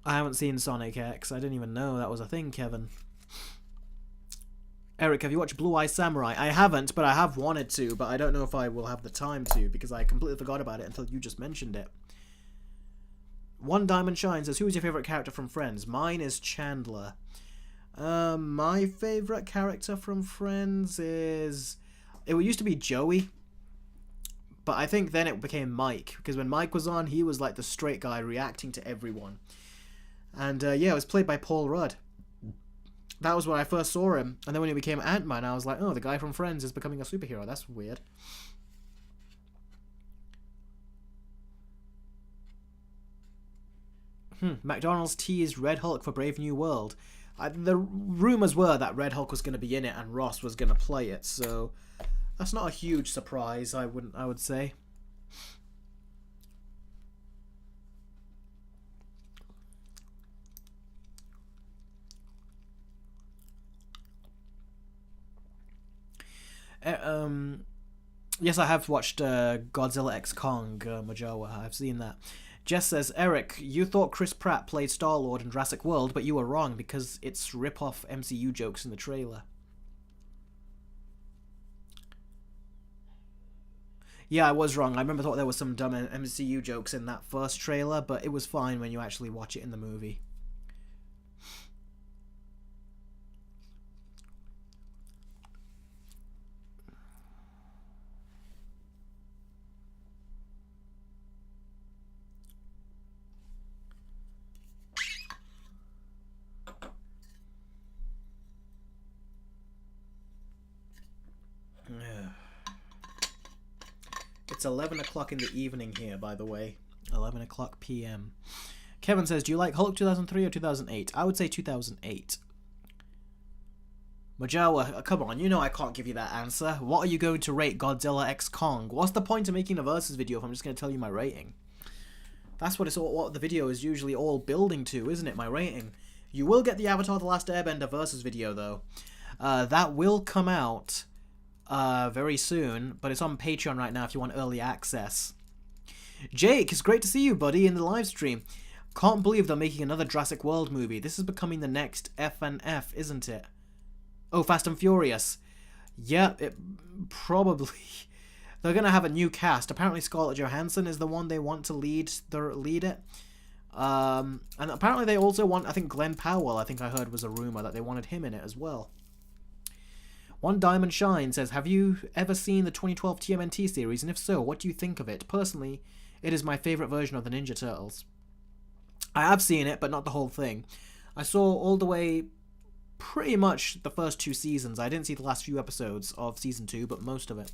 I haven't seen Sonic X. I didn't even know that was a thing, Kevin. Eric, have you watched Blue Eye Samurai? I haven't, but I have wanted to, but I don't know if I will have the time to, because I completely forgot about it until you just mentioned it. One Diamond Shine says, who's your favourite character from Friends? Mine is Chandler. My favourite character from Friends is... It used to be Joey, but I think then it became Mike, because when Mike was on, he was like the straight guy reacting to everyone. And yeah, it was played by Paul Rudd. That was when I first saw him, and then when he became Ant-Man, I was like, oh, the guy from Friends is becoming a superhero. That's weird. McDonald's teased Red Hulk for Brave New World. The rumours were that Red Hulk was going to be in it and Ross was going to play it, so that's not a huge surprise, I would say. Yes, I have watched Godzilla x Kong, Majawa. I've seen that. Jess says, Eric, you thought Chris Pratt played Star-Lord in Jurassic World, but you were wrong because it's rip-off MCU jokes in the trailer. Yeah, I was wrong. I thought there was some dumb MCU jokes in that first trailer, but it was fine when you actually watch it in the movie. 11 o'clock in the evening here, by the way. 11 o'clock p.m. Kevin says, do you like Hulk 2003 or 2008? I would say 2008. Majawa, come on, you know I can't give you that answer. What are you going to rate Godzilla x Kong? What's the point of making a versus video if I'm just going to tell you my rating? That's what the video is usually all building to, isn't it? My rating. You will get the Avatar The Last Airbender versus video, though. That will come out very soon, but it's on Patreon right now if you want early access. Jake, it's great to see you, buddy, in the live stream. Can't believe they're making another Jurassic World movie. This is becoming the next F&F, isn't it? Oh, Fast and Furious. Yeah, it probably. They're gonna have a new cast. Apparently, Scarlett Johansson is the one they want to lead it. And apparently, they also want. I think Glenn Powell. I think I heard was a rumor that they wanted him in it as well. One Diamond Shine says, "Have you ever seen the 2012 TMNT series? And if so, what do you think of it? Personally, it is my favorite version of the Ninja Turtles. I have seen it, but not the whole thing. I saw all the way." Pretty much the first 2 seasons. I didn't see the last few episodes of season 2, but most of it.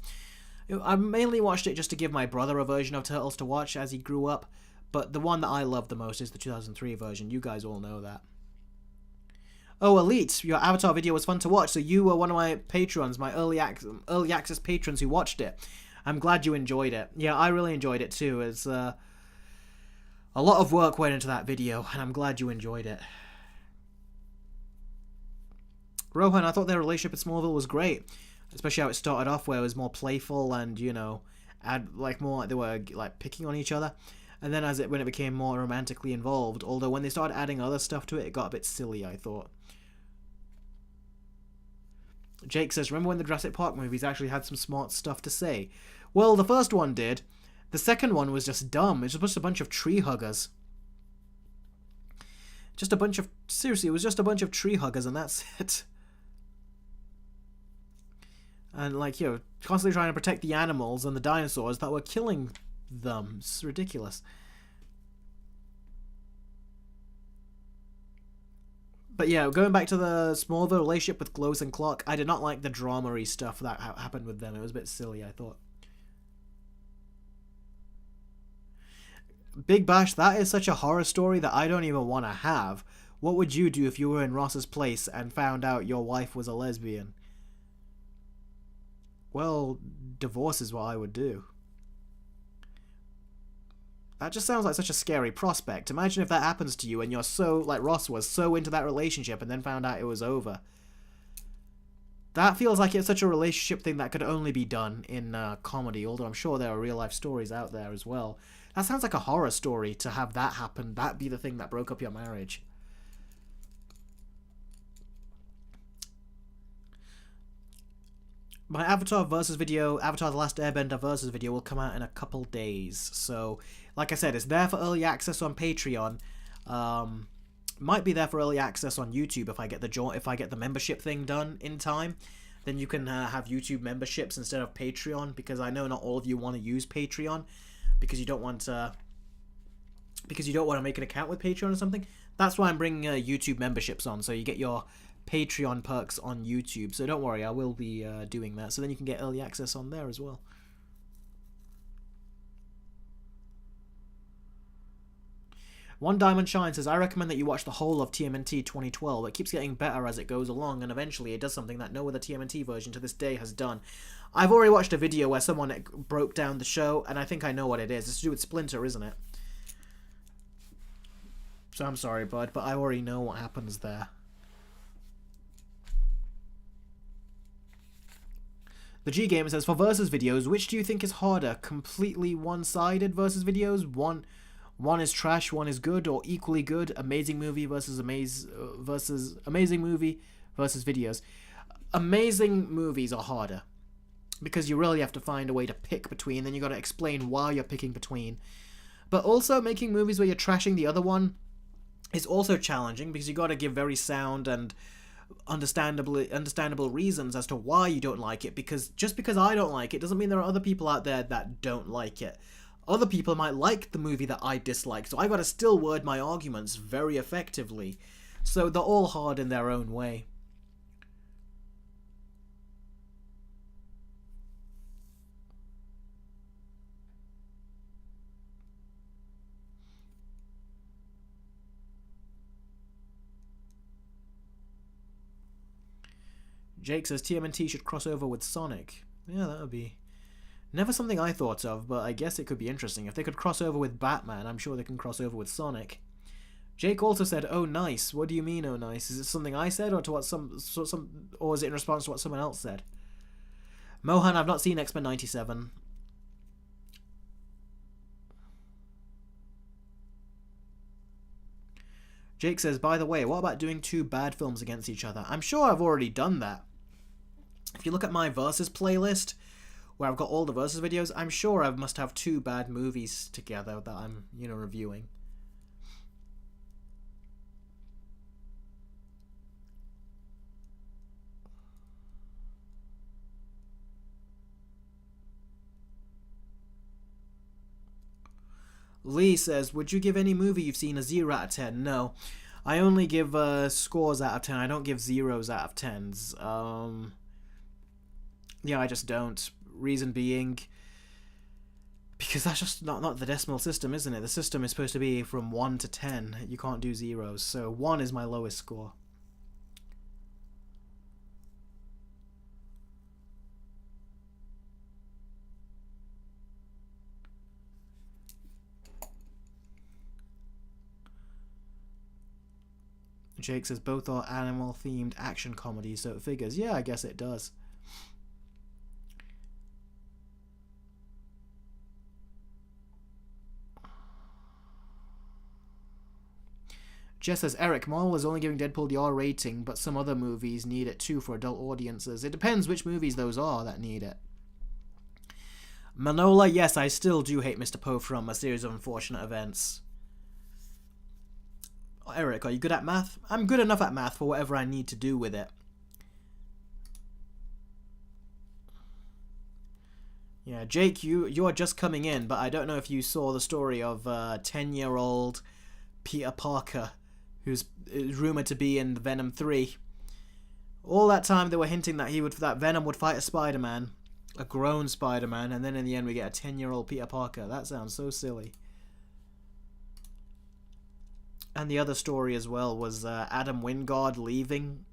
I mainly watched it just to give my brother a version of Turtles to watch as he grew up, but the one that I love the most is the 2003 version. You guys all know that. Oh, Elite, your Avatar video was fun to watch, so you were one of my patrons, my early access patrons who watched it. I'm glad you enjoyed it. Yeah, I really enjoyed it too. It's a lot of work went into that video, and I'm glad you enjoyed it. Rohan, I thought their relationship in Smallville was great, especially how it started off where it was more playful and, you know, they were like picking on each other, and then when it became more romantically involved, although when they started adding other stuff to it, it got a bit silly, I thought. Jake says, remember when the Jurassic Park movies actually had some smart stuff to say? Well, the first one did. The second one was just dumb. It was just a bunch of tree huggers. Seriously, it was just a bunch of tree huggers, and that's it. And, like, you know, constantly trying to protect the animals and the dinosaurs that were killing them. It's ridiculous. But yeah, going back to the Smallville relationship with Lois and Clark, I did not like the drama-y stuff that happened with them. It was a bit silly, I thought. Big Bash, that is such a horror story that I don't even want to have. What would you do if you were in Ross's place and found out your wife was a lesbian? Well, divorce is what I would do. That just sounds like such a scary prospect. Imagine if that happens to you and you're so, like Ross was, so into that relationship and then found out it was over. That feels like it's such a relationship thing that could only be done in comedy, although I'm sure there are real-life stories out there as well. That sounds like a horror story to have that happen, that be the thing that broke up your marriage. My Avatar versus video, Avatar The Last Airbender versus video will come out in a couple days. So, like I said, it's there for early access on Patreon. Might be there for early access on YouTube if I get the membership thing done in time. Then you can have YouTube memberships instead of Patreon, because I know not all of you want to use Patreon because you don't want to make an account with Patreon or something. That's why I'm bringing YouTube memberships on, so you get your Patreon perks on YouTube. So don't worry, I will be doing that, so then you can get early access on there as well. One Diamond Shine says, I recommend that you watch the whole of TMNT 2012. It keeps getting better as it goes along, and eventually it does something that no other TMNT version to this day has done. I've already watched a video where someone broke down the show, and I think I know what it is. It's to do with Splinter, isn't it? So I'm sorry, bud, but I already know what happens there. The G Gamer says, for versus videos, which do you think is harder? Completely one-sided versus videos? One is trash, one is good, or equally good? Amazing movie versus amazing movie versus videos. Amazing movies are harder, because you really have to find a way to pick between, then you got to explain why you're picking between. But also making movies where you're trashing the other one is also challenging, because you got to give very sound and understandable reasons as to why you don't like it, because just because I don't like it doesn't mean there are other people out there that don't like it. Other people might like the movie that I dislike, so I gotta still word my arguments very effectively. So they're all hard in their own way. Jake says TMNT should cross over with Sonic. Yeah, that would be... Never something I thought of, but I guess it could be interesting. If they could cross over with Batman, I'm sure they can cross over with Sonic. Jake also said, "Oh, nice." What do you mean, "Oh, nice"? Is it something I said, or to what or is it in response to what someone else said? Mohan, I've not seen X-Men 97. Jake says, "By the way, what about doing two bad films against each other?" I'm sure I've already done that. If you look at my Versus playlist, where I've got all the Versus videos, I'm sure I must have two bad movies together that I'm, reviewing. Lee says, "Would you give any movie you've seen a 0 out of 10? No. I only give scores out of 10. I don't give zeros out of 10s. Yeah, I just don't. Reason being, because that's just not the decimal system, isn't it? The system is supposed to be from 1 to 10. You can't do zeros. So 1 is my lowest score. Jake says both are animal-themed action comedies, so it figures. Yeah, I guess it does. Jess says, "Eric, Marvel is only giving Deadpool the R rating, but some other movies need it too for adult audiences. It depends which movies those are that need it." Manola, yes, I still do hate Mr. Poe from A Series of Unfortunate Events. Eric, are you good at math? I'm good enough at math for whatever I need to do with it. Yeah, Jake, you are just coming in, but I don't know if you saw the story of 10-year-old Peter Parker, who's rumored to be in Venom 3. All that time they were hinting that Venom would fight a Spider-Man, a grown Spider-Man, and then in the end we get a 10-year-old Peter Parker. That sounds so silly. And the other story as well was Adam Wingard leaving,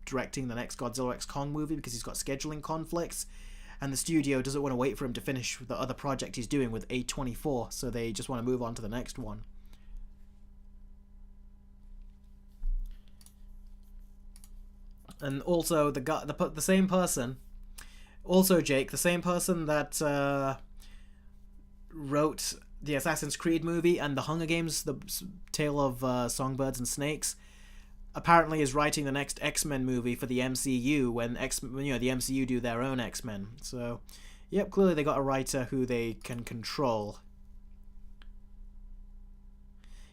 directing the next Godzilla x Kong movie because he's got scheduling conflicts, and the studio doesn't want to wait for him to finish the other project he's doing with A24, so they just want to move on to the next one. And also the same person, also Jake, the same person that wrote the Assassin's Creed movie and the Hunger Games, the Tale of Songbirds and Snakes, apparently is writing the next X-Men movie for the MCU when the MCU do their own X-Men. So, yep, clearly they got a writer who they can control.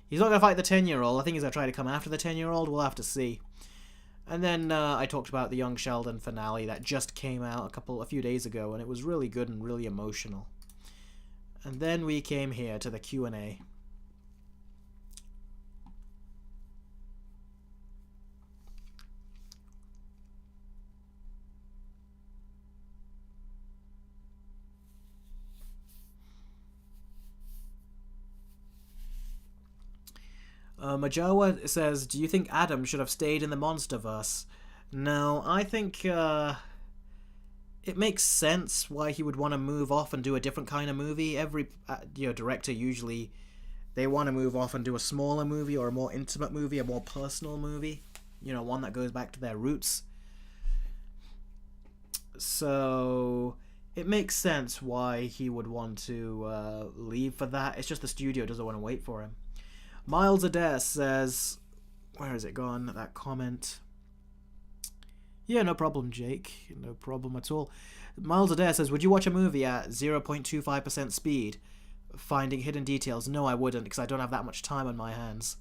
He's not going to fight the 10-year-old. I think he's going to try to come after the 10-year-old. We'll have to see. And then I talked about the Young Sheldon finale that just came out a few days ago, and it was really good and really emotional. And then we came here to the Q&A. Majawa says, "Do you think Adam should have stayed in the Monsterverse?" No, I think it makes sense why he would want to move off and do a different kind of movie. Every director usually they want to move off and do a smaller movie or a more intimate movie, a more personal movie, one that goes back to their roots. So it makes sense why he would want to leave for that. It's just the studio doesn't want to wait for him. Miles Adair says, where has it gone, that comment? Yeah, no problem, Jake. No problem at all. Miles Adair says, "Would you watch a movie at 0.25% speed? Finding hidden details?" No, I wouldn't, because I don't have that much time on my hands.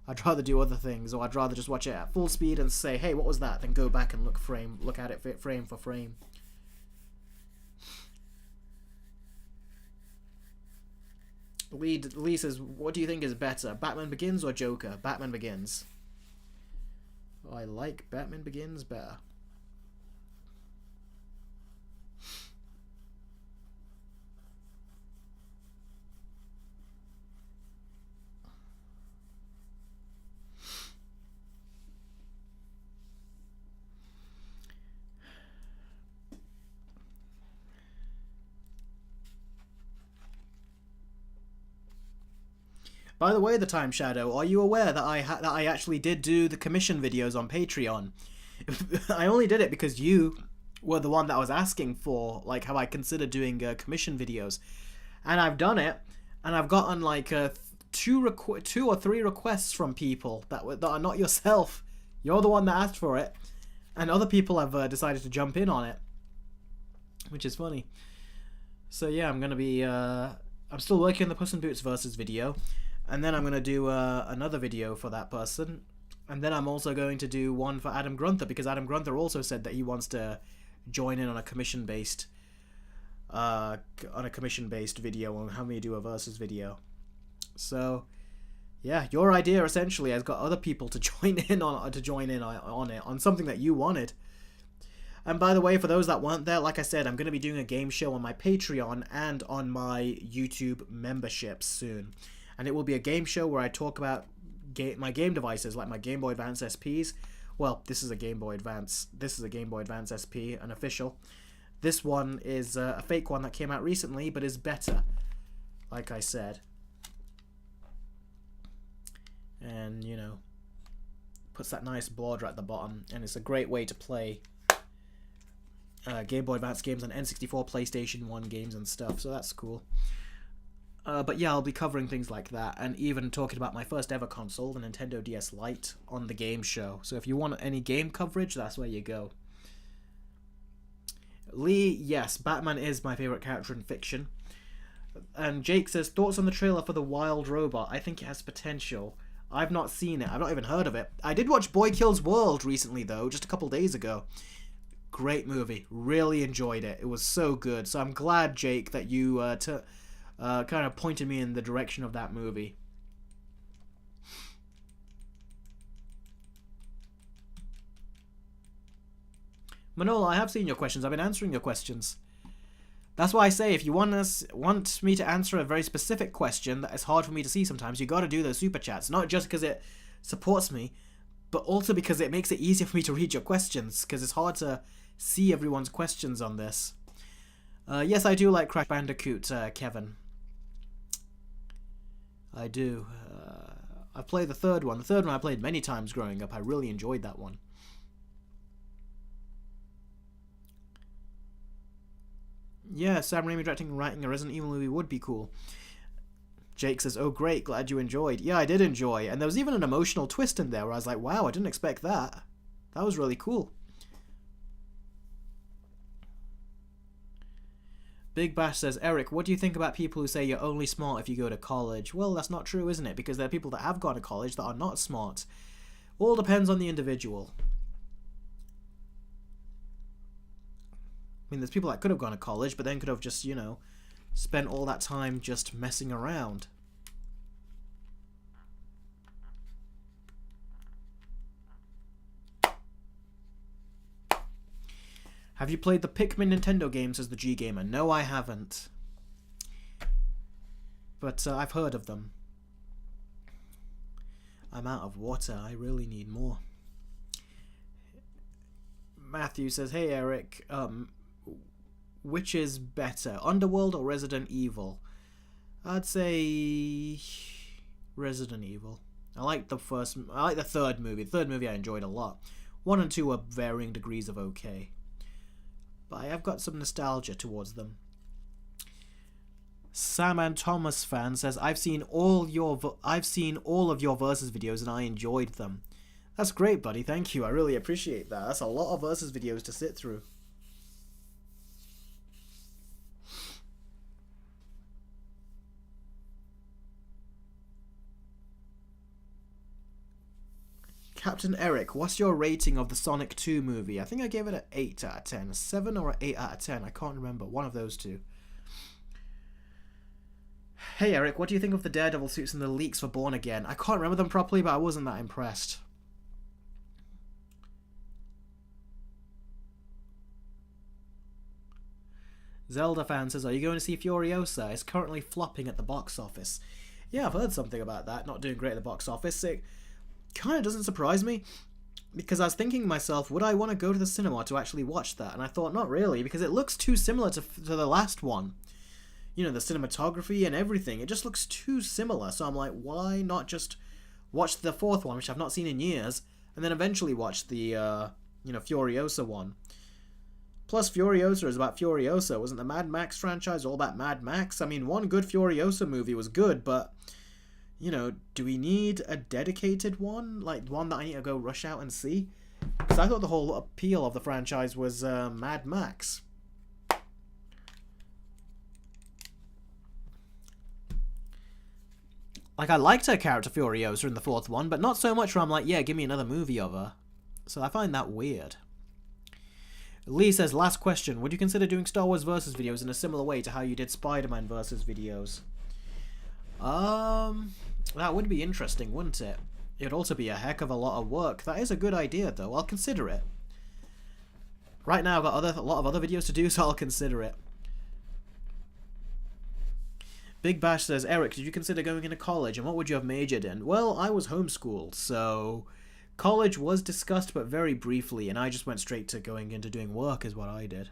I'd rather do other things, or I'd rather just watch it at full speed and say, "Hey, what was that?" Then go back and look at it frame for frame. Lee says, "What do you think is better, Batman Begins or Joker?" Batman Begins. I like Batman Begins better. By the way, the Time Shadow, are you aware that I actually did do the commission videos on Patreon? I only did it because you were the one that was asking for, like, how I considered doing commission videos. And I've done it, and I've gotten, like, two or three requests from people that are not yourself. You're the one that asked for it. And other people have decided to jump in on it. Which is funny. So yeah, I'm going to be... I'm still working on the Puss in Boots versus video. And then I'm going to do another video for that person. And then I'm also going to do one for Adam Grunther, because Adam Grunther also said that he wants to join in on a commission-based video on how we do a versus video. So yeah, your idea essentially has got other people to join in on it on something that you wanted. And by the way, for those that weren't there, like I said, I'm going to be doing a game show on my Patreon and on my YouTube memberships soon. And it will be a game show where I talk about my game devices, like my Game Boy Advance SPs. Well, this is a Game Boy Advance. This is a Game Boy Advance SP, an official. This one is a fake one that came out recently, but is better, like I said. And, you know, puts that nice border at the bottom, and it's a great way to play Game Boy Advance games on N64, PlayStation 1 games and stuff, so that's cool. But yeah, I'll be covering things like that, and even talking about my first ever console, the Nintendo DS Lite, on the game show. So if you want any game coverage, that's where you go. Lee, yes, Batman is my favourite character in fiction. And Jake says, thoughts on the trailer for The Wild Robot? I think it has potential. I've not seen it. I've not even heard of it. I did watch Boy Kills World recently, though, just a couple days ago. Great movie. Really enjoyed it. It was so good. So I'm glad, Jake, that you kind of pointed me in the direction of that movie. Manola, I have seen your questions. I've been answering your questions. That's why I say, if you want me to answer a very specific question that is hard for me to see sometimes, you got to do those super chats. Not just because it supports me, but also because it makes it easier for me to read your questions, because it's hard to see everyone's questions on this. Yes, I do like Crash Bandicoot, Kevin. I do. I played the third one. The third one I played many times growing up. I really enjoyed that one. Yeah, Sam Raimi directing and writing a Resident Evil movie would be cool. Jake says, oh great, glad you enjoyed. Yeah, I did enjoy. And there was even an emotional twist in there where I was like, wow, I didn't expect that. That was really cool. Big Bash says, Eric, what do you think about people who say you're only smart if you go to college? Well, that's not true, isn't it? Because there are people that have gone to college that are not smart. All depends on the individual. I mean, there's people that could have gone to college, but then could have just, you know, spent all that time just messing around. Have you played the Pikmin Nintendo games, says the G Gamer? No, I haven't. But I've heard of them. I'm out of water. I really need more. Matthew says, hey, Eric, which is better, Underworld or Resident Evil? I'd say Resident Evil. I like the third movie. The third movie I enjoyed a lot. 1 and 2 are varying degrees of okay, but I have got some nostalgia towards them. Sam and Thomas fan says, I've seen all of your versus videos and I enjoyed them. That's great, buddy. Thank you. I really appreciate that. That's a lot of versus videos to sit through. Captain Eric, what's your rating of the Sonic 2 movie? I think I gave it an 8 out of 10. A 7 or an 8 out of 10. I can't remember. One of those two. Hey Eric, what do you think of the Daredevil suits and the leaks for Born Again? I can't remember them properly, but I wasn't that impressed. Zelda fan says, are you going to see Furiosa? It's currently flopping at the box office. Yeah, I've heard something about that. Not doing great at the box office. It kind of doesn't surprise me, because I was thinking to myself, would I want to go to the cinema to actually watch that? And I thought, not really, because it looks too similar to the last one. you know, the cinematography and everything. It just looks too similar. So I'm like, why not just watch the fourth one, which I've not seen in years, and then eventually watch the, you know, Furiosa one. Plus, Furiosa is about Furiosa. Wasn't the Mad Max franchise all about Mad Max? I mean, one good Furiosa movie was good, but, you know, do we need a dedicated one? Like, one that I need to go rush out and see? Because I thought the whole appeal of the franchise was Mad Max. Like, I liked her character Furiosa in the fourth one, but not so much where I'm like, yeah, give me another movie of her. So I find that weird. Lee says, last question. Would you consider doing Star Wars Versus videos in a similar way to how you did Spider-Man Versus videos? That would be interesting, wouldn't it? It'd also be a heck of a lot of work. That is a good idea, though. I'll consider it. Right now, I've got a lot of other videos to do, so I'll consider it. Big Bash says, Eric, did you consider going into college, and what would you have majored in? Well, I was homeschooled, so college was discussed, but very briefly, and I just went straight to going into doing work is what I did.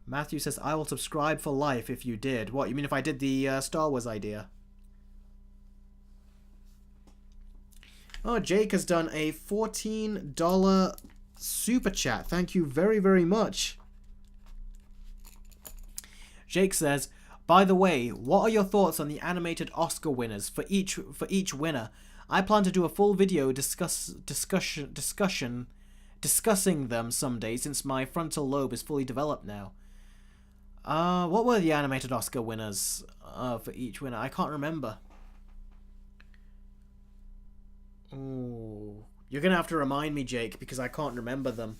Matthew says, I will subscribe for life if you did. What, you mean if I did the Star Wars idea? Oh, Jake has done a $14 super chat. Thank you very, very much. Jake says, by the way, what are your thoughts on the animated Oscar winners for each winner? I plan to do a full video discussing them someday since my frontal lobe is fully developed now. What were the animated Oscar winners for each winner? I can't remember. Ooh, you're gonna have to remind me, Jake, because I can't remember them.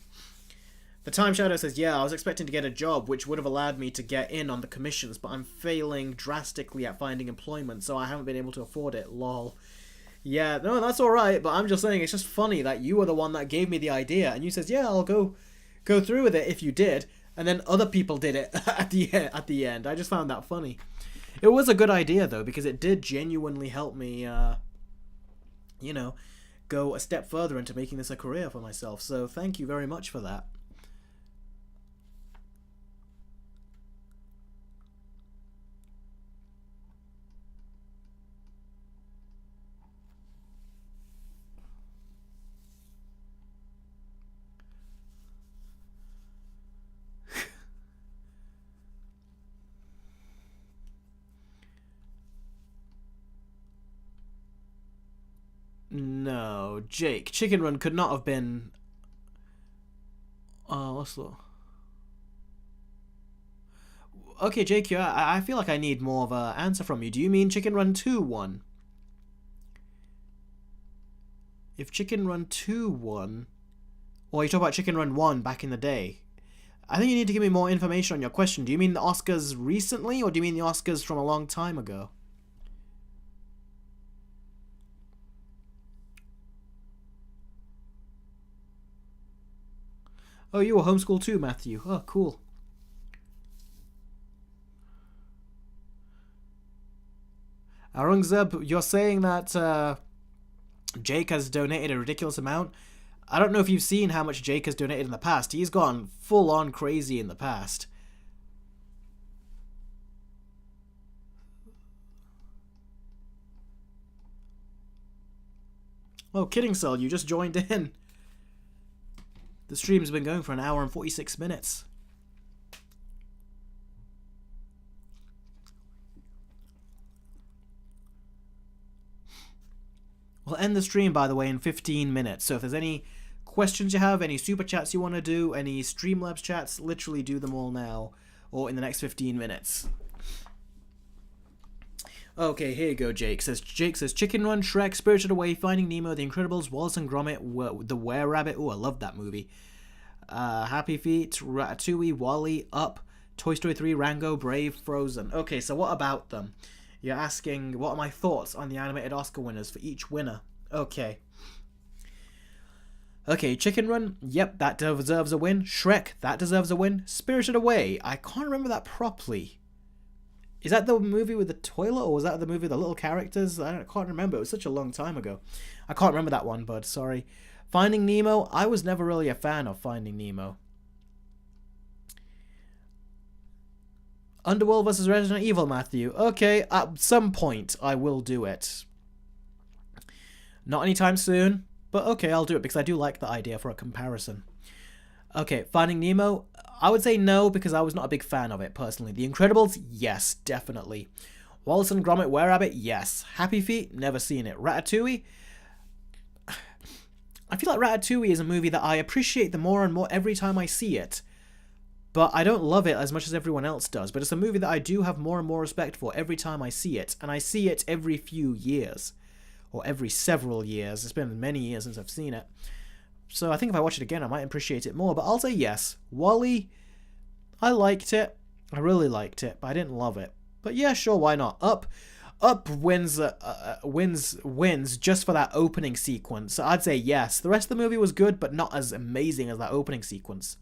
The Time Shadow says, yeah, I was expecting to get a job, which would have allowed me to get in on the commissions, but I'm failing drastically at finding employment, so I haven't been able to afford it, lol. Yeah, no, that's alright, but I'm just saying, it's just funny that you were the one that gave me the idea, and you says, yeah, I'll go through with it if you did, and then other people did it at the end. I just found that funny. It was a good idea, though, because it did genuinely help me, you know, go a step further into making this a career for myself, so thank you very much for that. No, Jake, Chicken Run could not have been... what's the... Okay, Jake, I feel like I need more of an answer from you. Do you mean Chicken Run 2 won? If Chicken Run 2 won... Or you talk about Chicken Run 1 back in the day. I think you need to give me more information on your question. Do you mean the Oscars recently, or do you mean the Oscars from a long time ago? Oh, you were homeschooled too, Matthew. Oh, cool. Aurangzeb, you're saying that Jake has donated a ridiculous amount? I don't know if you've seen how much Jake has donated in the past. He's gone full-on crazy in the past. Oh, Kidding Cell, you just joined in. The stream's been going for an hour and 46 minutes. We'll end the stream, by the way, in 15 minutes. So if there's any questions you have, any super chats you want to do, any Streamlabs chats, literally do them all now or in the next 15 minutes. Okay, here you go, Jake says, Chicken Run, Shrek, Spirited Away, Finding Nemo, The Incredibles, Wallace and Gromit, The Were-Rabbit. Oh, I love that movie. Happy Feet, Ratatouille, WALL-E, Up, Toy Story 3, Rango, Brave, Frozen. Okay, so what about them? You're asking, what are my thoughts on the animated Oscar winners for each winner? Okay. Okay, Chicken Run, yep, that deserves a win. Shrek, that deserves a win. Spirited Away, I can't remember that properly. Is that the movie with the toilet, or was that the movie with the little characters? I can't remember. It was such a long time ago. I can't remember that one, bud. Sorry. Finding Nemo, I was never really a fan of Finding Nemo. Underworld versus Resident Evil, Matthew. Okay, at some point I will do it. Not anytime soon, but okay, I'll do it because I do like the idea for a comparison. Okay, Finding Nemo. I would say no because I was not a big fan of it personally. The Incredibles, yes, definitely. Wallace and Gromit Were-Rabbit, yes. Happy Feet, never seen it. Ratatouille. I feel like Ratatouille is a movie that I appreciate the more and more every time I see it. But I don't love it as much as everyone else does. But it's a movie that I do have more and more respect for every time I see it. And I see it every few years. Or every several years. It's been many years since I've seen it. So I think if I watch it again, I might appreciate it more. But I'll say yes. WALL-E, I liked it. I really liked it. But I didn't love it. But yeah, sure, why not? Up wins just for that opening sequence. So I'd say yes. The rest of the movie was good, but not as amazing as that opening sequence.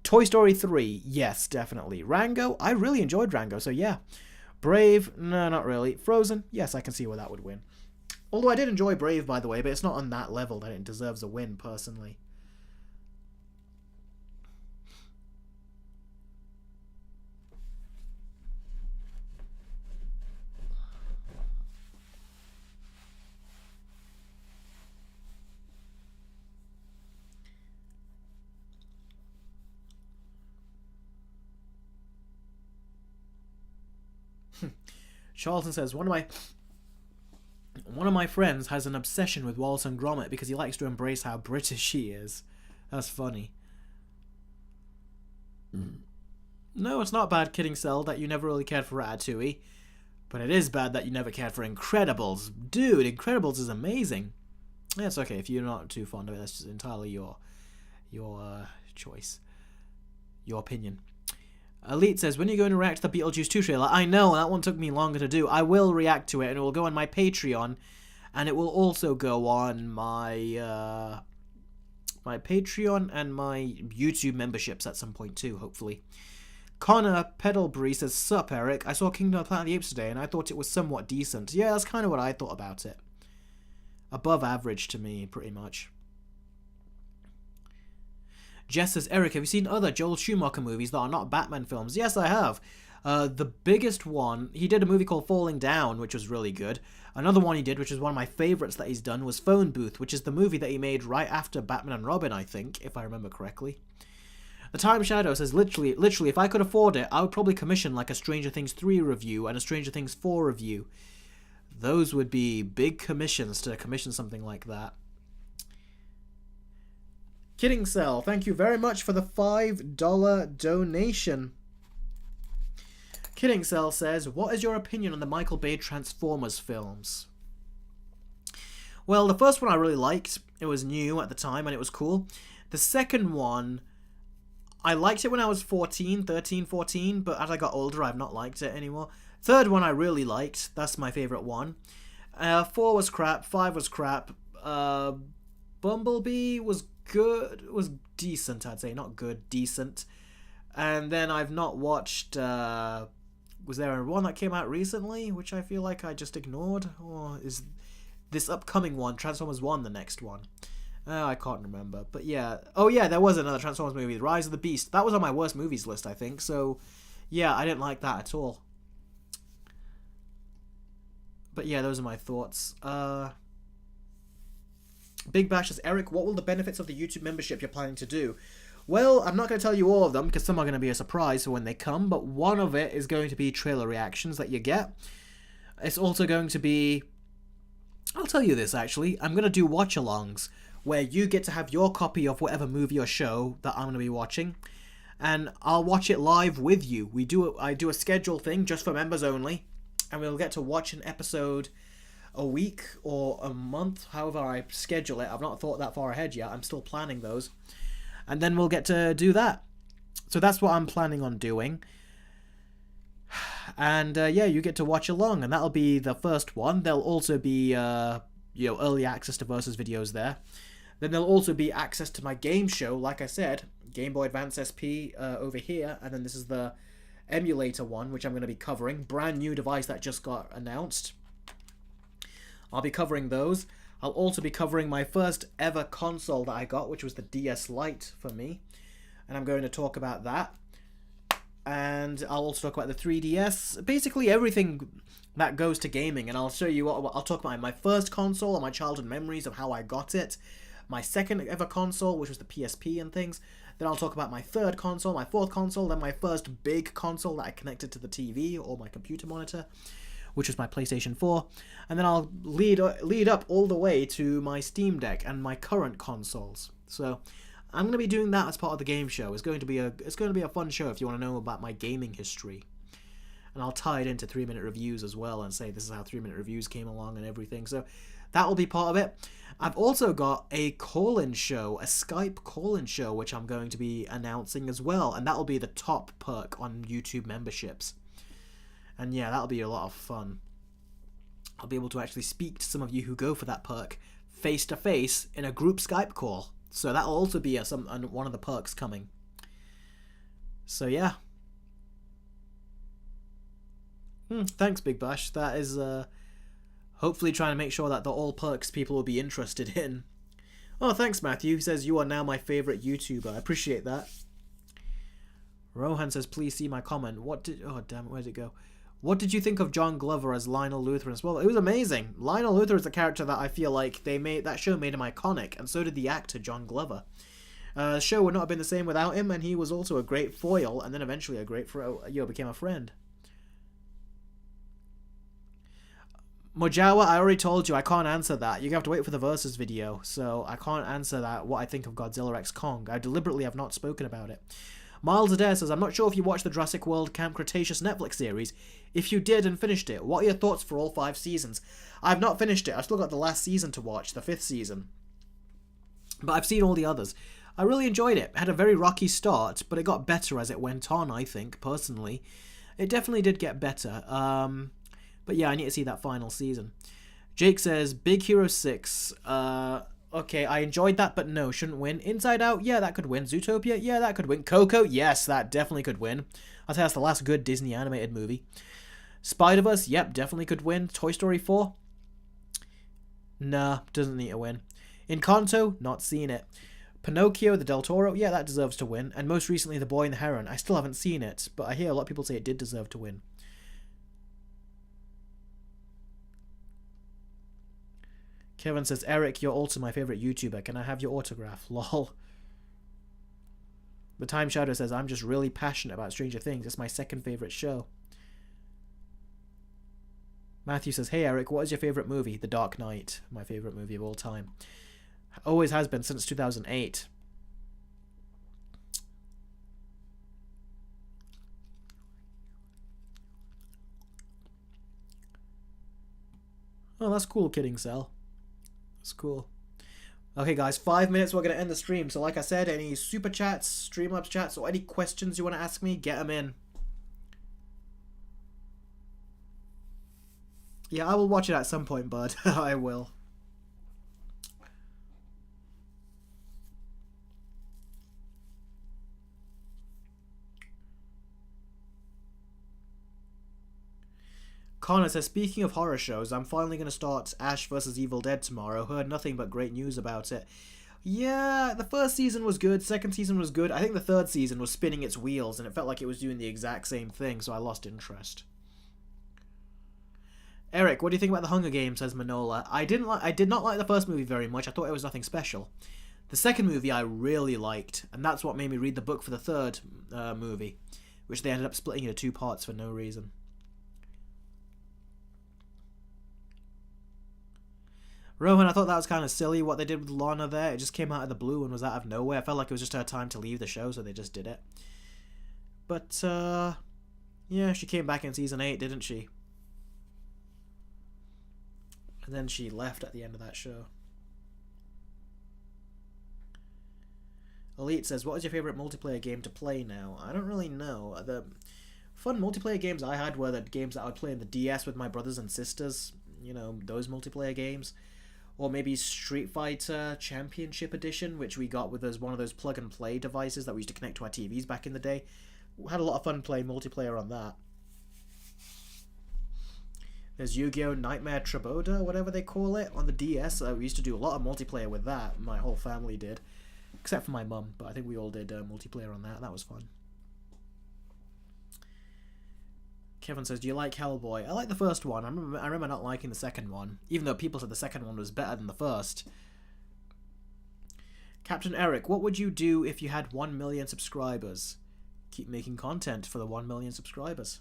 Toy Story 3, yes, definitely. Rango, I really enjoyed Rango, so yeah. Brave, no, not really. Frozen, yes, I can see where that would win. Although I did enjoy Brave, by the way, but it's not on that level that it deserves a win, personally. Charlton says, one of my friends has an obsession with Wallace and Gromit because he likes to embrace how British he is. That's funny. No, it's not bad, Kidding Cell, that you never really cared for Ratatouille. But it is bad that you never cared for Incredibles. Dude, Incredibles is amazing. Yeah, it's okay. If you're not too fond of it, that's just entirely your choice. Your opinion. Elite says, when are you going to react to the Beetlejuice 2 trailer? I know, that one took me longer to do. I will react to it, and it will go on my Patreon, and it will also go on my my Patreon and my YouTube memberships at some point too, hopefully. Connor Pedalbury says, sup, Eric? I saw Kingdom of the Planet of the Apes today, and I thought it was somewhat decent. Yeah, that's kind of what I thought about it. Above average to me, pretty much. Jess says, Eric, have you seen other Joel Schumacher movies that are not Batman films? Yes, I have. The biggest one, he did a movie called Falling Down, which was really good. Another one he did, which is one of my favourites that he's done, was Phone Booth, which is the movie that he made right after Batman and Robin, I think, if I remember correctly. The Time Shadow says, literally, if I could afford it, I would probably commission like a Stranger Things 3 review and a Stranger Things 4 review. Those would be big commissions to commission something like that. Kidding Cell, thank you very much for the $5 donation. Kidding Cell says, what is your opinion on the Michael Bay Transformers films? Well, the first one I really liked. It was new at the time and it was cool. The second one, I liked it when I was 13, 14, but as I got older, I've not liked it anymore. Third one I really liked. That's my favourite one. 4 was crap. 5 was crap. Bumblebee was good. It was decent, I'd say. Not good, decent. And then I've not watched... was there one that came out recently, which I feel like I just ignored? Or is this upcoming one, Transformers 1, the next one? I can't remember. But yeah. Oh yeah, there was another Transformers movie, Rise of the Beast. That was on my worst movies list, I think. So yeah, I didn't like that at all. But yeah, those are my thoughts. Big Bash says, Eric, what will the benefits of the YouTube membership you're planning to do? Well, I'm not going to tell you all of them, because some are going to be a surprise for when they come, but one of it is going to be trailer reactions that you get. It's also going to be... I'll tell you this, actually. I'm going to do watch-alongs, where you get to have your copy of whatever movie or show that I'm going to be watching, and I'll watch it live with you. I do a schedule thing, just for members only, and we'll get to watch an episode a week or a month, however I schedule it. I've not thought that far ahead yet. I'm still planning those. And then we'll get to do that. So that's what I'm planning on doing. And yeah, you get to watch along, and that'll be the first one. There'll also be early access to Versus videos there. Then there'll also be access to my game show, like I said, Game Boy Advance SP over here, and then this is the emulator one, which I'm going to be covering. Brand new device that just got announced. I'll be covering those. I'll also be covering my first ever console that I got, which was the DS Lite for me. And I'm going to talk about that. and I'll also talk about the 3DS. Basically everything that goes to gaming, and I'll show you what I'll talk about my first console and my childhood memories of how I got it, my second ever console, which was the PSP and things. Then I'll talk about my third console, my fourth console, then my first big console that I connected to the TV or my computer monitor, which was my PlayStation 4. And then I'll lead up all the way to my Steam Deck and my current consoles. So I'm going to be doing that as part of the game show. It's going to be a fun show if you want to know about my gaming history. And I'll tie it into 3-minute reviews as well and say this is how 3-minute reviews came along and everything. So that will be part of it. I've also got a call-in show, a Skype call-in show, which I'm going to be announcing as well. And that will be the top perk on YouTube memberships. And yeah, that'll be a lot of fun. I'll be able to actually speak to some of you who go for that perk face-to-face in a group Skype call. So that'll also be one of the perks coming. So yeah. Thanks, Big Bash. That is hopefully trying to make sure that they're all perks people will be interested in. Oh, thanks, Matthew. He says, you are now my favourite YouTuber. I appreciate that. Rohan says, please see my comment. Oh, damn it, where'd it go? What did you think of John Glover as Lionel Luthor as well? It was amazing. Lionel Luthor is a character that I feel like that show made him iconic, and so did the actor John Glover. The show would not have been the same without him, and he was also a great foil, and then eventually became a friend. Mojawa, I already told you I can't answer that. You have to wait for the Versus video, so I can't answer that, what I think of Godzilla x Kong. I deliberately have not spoken about it. Miles Adair says, I'm not sure if you watched the Jurassic World Camp Cretaceous Netflix series. If you did and finished it, what are your thoughts for all 5 seasons? I've not finished it. I've still got the last season to watch, the 5th season. But I've seen all the others. I really enjoyed it. It had a very rocky start, but it got better as it went on, I think, personally. It definitely did get better. But yeah, I need to see that final season. Jake says, Big Hero 6. Okay, I enjoyed that, but no, shouldn't win. Inside Out, yeah, that could win. Zootopia, yeah, that could win. Coco, yes, that definitely could win. I'll say that's the last good Disney animated movie. Spider-Verse, yep, definitely could win. Toy Story 4? Nah, doesn't need to win. Encanto, not seen it. Pinocchio, the Del Toro, yeah, that deserves to win. And most recently, The Boy and the Heron. I still haven't seen it, but I hear a lot of people say it did deserve to win. Kevin says, Eric, you're also my favourite YouTuber. Can I have your autograph? Lol. The Time Shadow says, I'm just really passionate about Stranger Things. It's my second favourite show. Matthew says, hey Eric, what is your favourite movie? The Dark Knight. My favourite movie of all time. Always has been since 2008. Oh, that's cool, Kidding Cell. That's cool. Okay, guys, 5 minutes, we're going to end the stream. So like I said, any super chats, Streamlabs chats, or any questions you want to ask me, get them in. Yeah, I will watch it at some point, bud. I will. Connor says, speaking of horror shows, I'm finally going to start Ash vs. Evil Dead tomorrow. Heard nothing but great news about it. Yeah, the first season was good, second season was good. I think the third season was spinning its wheels, and it felt like it was doing the exact same thing, so I lost interest. Eric, what do you think about The Hunger Games, says Manola. I did not like the first movie very much. I thought it was nothing special. The second movie I really liked, and that's what made me read the book for the third movie, which they ended up splitting into 2 parts for no reason. Rowan, I thought that was kind of silly what they did with Lana there. It just came out of the blue and was out of nowhere. I felt like it was just her time to leave the show, so they just did it. But, yeah, she came back in season 8, didn't she? And then she left at the end of that show. Elite says, what was your favourite multiplayer game to play now? I don't really know. The fun multiplayer games I had were the games that I would play in the DS with my brothers and sisters. You know, those multiplayer games. Or maybe Street Fighter Championship Edition, which we got with one of those plug-and-play devices that we used to connect to our TVs back in the day. We had a lot of fun playing multiplayer on that. There's Yu-Gi-Oh! Nightmare Troboda, whatever they call it, on the DS. We used to do a lot of multiplayer with that. My whole family did. Except for my mum, but I think we all did multiplayer on that. That was fun. Kevin says, do you like Hellboy? I like the first one. I remember not liking the second one, even though people said the second one was better than the first. Captain Eric, what would you do if you had 1 million subscribers? Keep making content for the 1 million subscribers.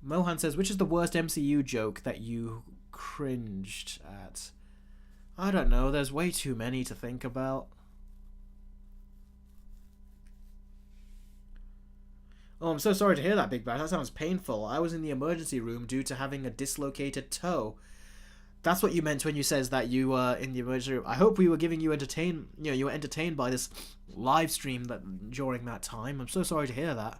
Mohan says, which is the worst MCU joke that you cringed at? I don't know, there's way too many to think about. Oh, I'm so sorry to hear that, Big Bash. That sounds painful. I was in the emergency room due to having a dislocated toe. That's what you meant when you says that you were in the emergency room. I hope we were giving you you were entertained by this live stream during that time. I'm so sorry to hear that.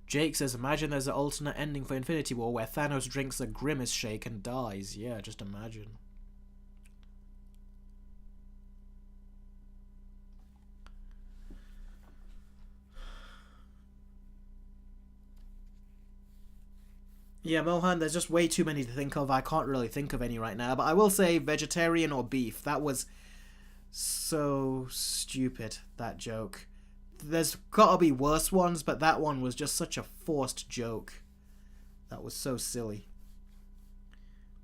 Jake says, imagine there's an alternate ending for Infinity War where Thanos drinks a Grimace shake and dies. Yeah, just imagine. Yeah, Mohan, there's just way too many to think of. I can't really think of any right now. But I will say vegetarian or beef. That was so stupid, that joke. There's gotta be worse ones, but that one was just such a forced joke. That was so silly.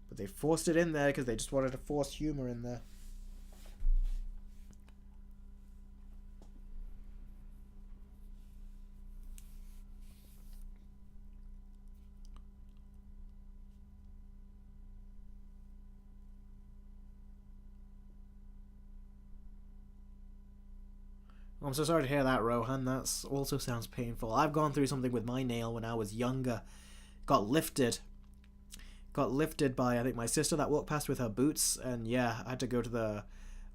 But they forced it in there because they just wanted to force humor in there. I'm so sorry to hear that, Rohan. That also sounds painful. I've gone through something with my nail when I was younger. Got lifted by, I think, my sister that walked past with her boots. And yeah, I had to go to the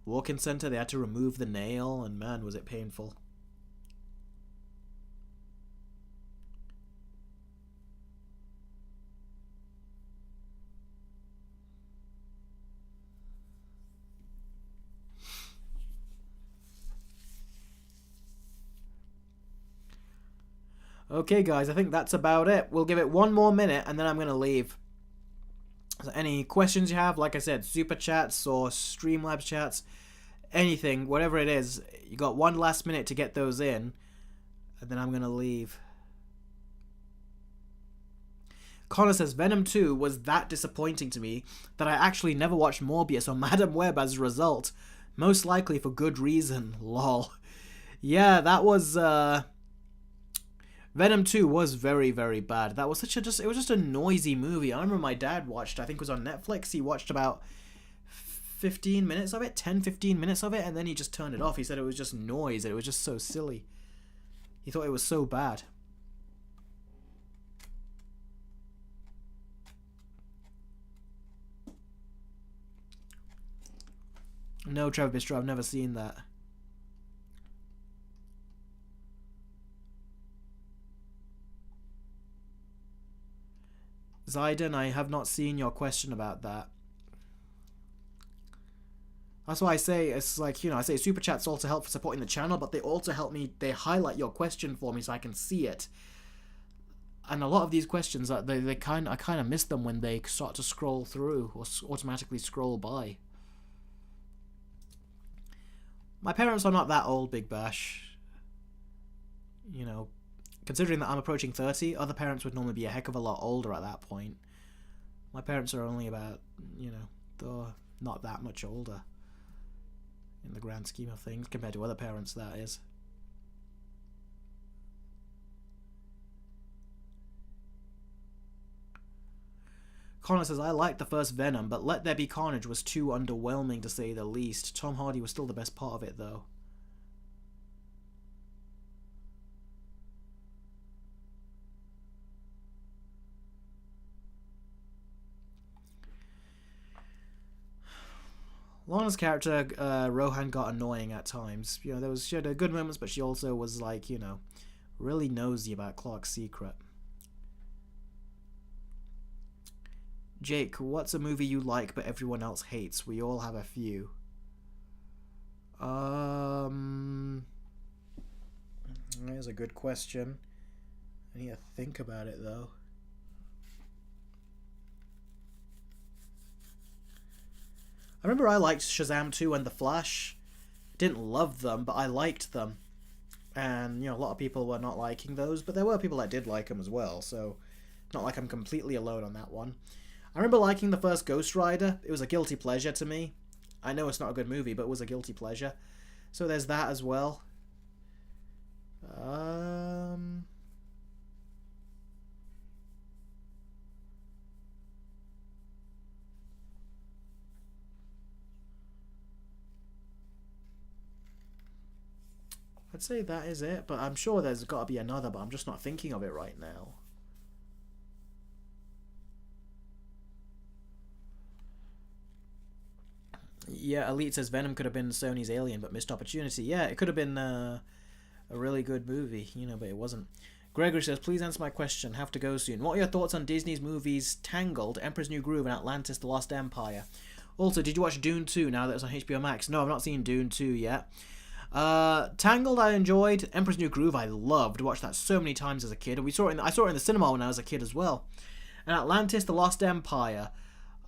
walk-in center. They had to remove the nail. And man, was it painful. Okay, guys, I think that's about it. We'll give it 1 more minute, and then I'm going to leave. So any questions you have, like I said, super chats or Streamlabs chats, anything, whatever it is, you got 1 last minute to get those in, and then I'm going to leave. Connor says, Venom 2 was that disappointing to me that I actually never watched Morbius or Madam Web as a result. Most likely for good reason, lol. Yeah, that was, Venom 2 was very, very bad. That was it was just a noisy movie. I remember my dad watched, I think it was on Netflix, he watched about 15 minutes of it, 10-15 minutes of it, and then he just turned it off. He said it was just noise, it was just so silly. He thought it was so bad. No, Trevor Bistro, I've never seen that. Zayden, I have not seen your question about that. That's why I say, it's like, I say super chats also help for supporting the channel, but they also help me, they highlight your question for me so I can see it. And a lot of these questions, I kind of miss them when they start to scroll through or automatically scroll by. My parents are not that old, Big Bash. Considering that I'm approaching 30, other parents would normally be a heck of a lot older at that point. My parents are only about, they're not that much older in the grand scheme of things, compared to other parents, that is. Connor says, I liked the first Venom, but Let There Be Carnage was too underwhelming to say the least. Tom Hardy was still the best part of it, though. Lana's character, Rohan, got annoying at times. She had good moments, but she also was like, really nosy about Clark's secret. Jake, what's a movie you like but everyone else hates? We all have a few. There's a good question. I need to think about it, though. remember I liked Shazam 2 and The Flash. Didn't love them, but I liked them. And, you know, a lot of people were not liking those, but there were people that did like them as well, so not like I'm completely alone on that one. I remember liking the first Ghost Rider. It was a guilty pleasure to me. I know it's not a good movie, but it was a guilty pleasure. So there's that as well. I'd say that is it, but I'm sure there's got to be another, but I'm just not thinking of it right now. Yeah, Elite says Venom could have been Sony's Alien, but missed opportunity. Yeah, it could have been a really good movie, you know, but it wasn't. Gregory says, please answer my question. Have to go soon. What are your thoughts on Disney's movies Tangled, Emperor's New Groove, and Atlantis: The Lost Empire? Also, did you watch Dune 2 now that it's on HBO Max? No, I've not seen Dune 2 yet. Tangled I enjoyed. Emperor's New Groove I loved. Watched that so many times as a kid. I saw it in the cinema when I was a kid as well. And Atlantis: The Lost Empire,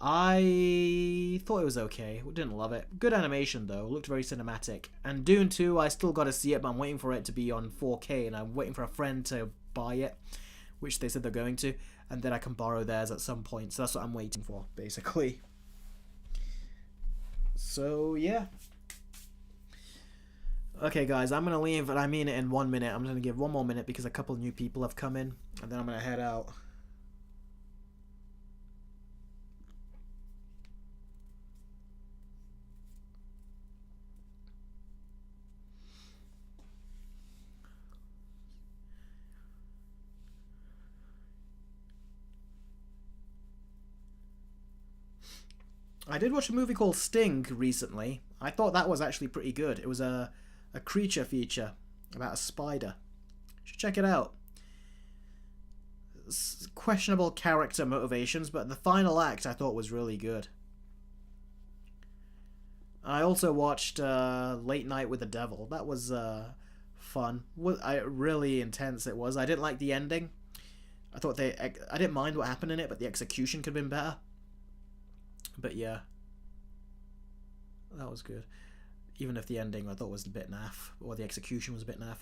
I thought it was okay. Didn't love it. Good animation though. Looked very cinematic. And Dune 2, I still got to see it, but I'm waiting for it to be on 4K, and I'm waiting for a friend to buy it, which they said they're going to, and then I can borrow theirs at some point. So that's what I'm waiting for, basically. So yeah. Okay, guys, I'm gonna leave, and I mean it in 1 minute. I'm gonna give 1 more minute because a couple of new people have come in, and then I'm gonna head out. I did watch a movie called Sting recently. I thought that was actually pretty good. It was a creature feature about a spider. You should check it out. It's questionable character motivations, but the final act I thought was really good. I also watched Late Night with the Devil. That was fun. Really intense it was. I didn't like the ending. I didn't mind what happened in it, but the execution could have been better. But yeah, that was good. Even if the ending I thought was a bit naff, or the execution was a bit naff.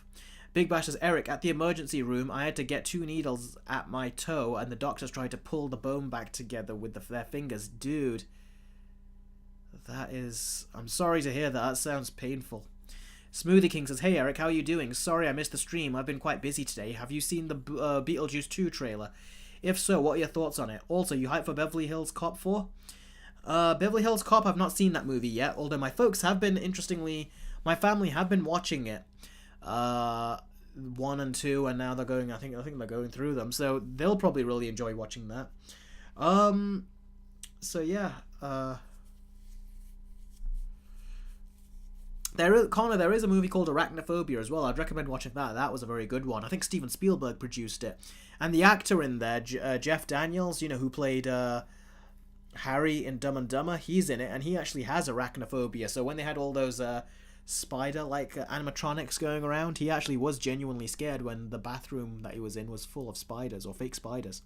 Big Bash says, Eric, at the emergency room, I had to get 2 needles at my toe, and the doctors tried to pull the bone back together with their fingers. Dude, that is... I'm sorry to hear that. That sounds painful. Smoothie King says, hey, Eric, how are you doing? Sorry I missed the stream. I've been quite busy today. Have you seen the Beetlejuice 2 trailer? If so, what are your thoughts on it? Also, you hyped for Beverly Hills Cop 4? Beverly Hills Cop, I've not seen that movie yet, although my folks have been, interestingly, my family have been watching it. 1 and 2, and now they're going, I think they're going through them, so they'll probably really enjoy watching that. So yeah, Connor, there is a movie called Arachnophobia as well. I'd recommend watching that. That was a very good one. I think Steven Spielberg produced it. And the actor in there, Jeff Daniels, you know, who played Harry in Dumb and Dumber, he's in it, and he actually has arachnophobia. So when they had all those spider-like animatronics going around, he actually was genuinely scared when the bathroom that he was in was full of spiders, or fake spiders.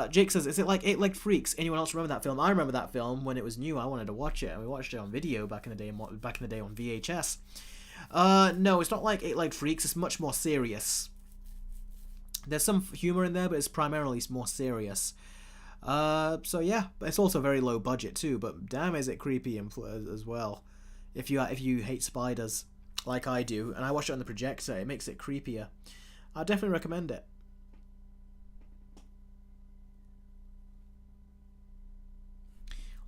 Jake says, is it like Eight-Legged Freaks? Anyone else remember that film? I remember that film when it was new. I wanted to watch it, and we watched it on video back in the day on VHS. No, it's not like Eight-Legged Freaks. It's much more serious. There's some humor in there, but it's primarily more serious. So yeah, it's also very low budget too, but damn is it creepy as well. If you hate spiders like I do, and I watch it on the projector, it makes it creepier. I definitely recommend it.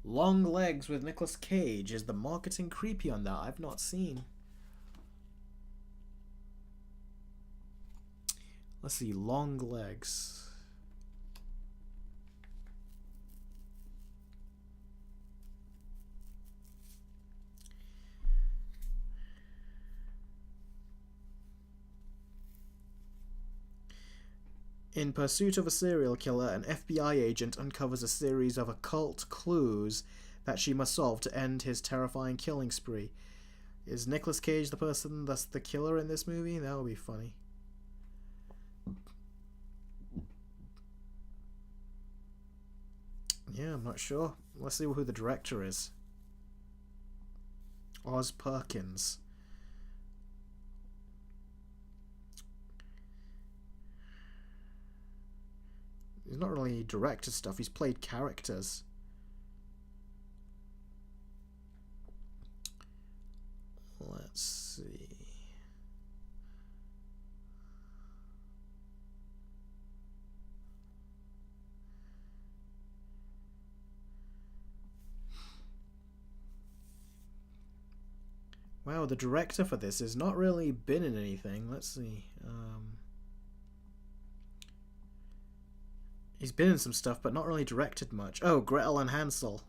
Long Legs with Nicolas Cage. Is the marketing creepy on that? I've not seen. Let's see, Long Legs. In pursuit of a serial killer, an FBI agent uncovers a series of occult clues that she must solve to end his terrifying killing spree. Is Nicolas Cage the person that's the killer in this movie? That would be funny. Yeah, I'm not sure. Let's see who the director is. Oz Perkins. He's not really directed stuff, he's played characters. Let's see. Wow, the director for this has not really been in anything. Let's see. He's been in some stuff, but not really directed much. Oh, Gretel and Hansel.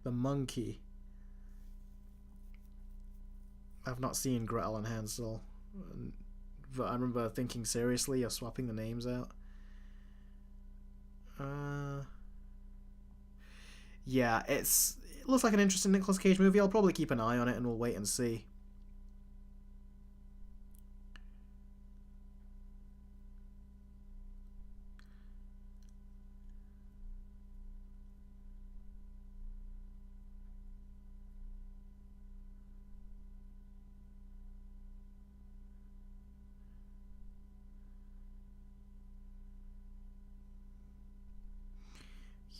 The monkey. I've not seen Gretel and Hansel. But I remember thinking seriously of swapping the names out. Yeah, it looks like an interesting Nicolas Cage movie. I'll probably keep an eye on it and we'll wait and see.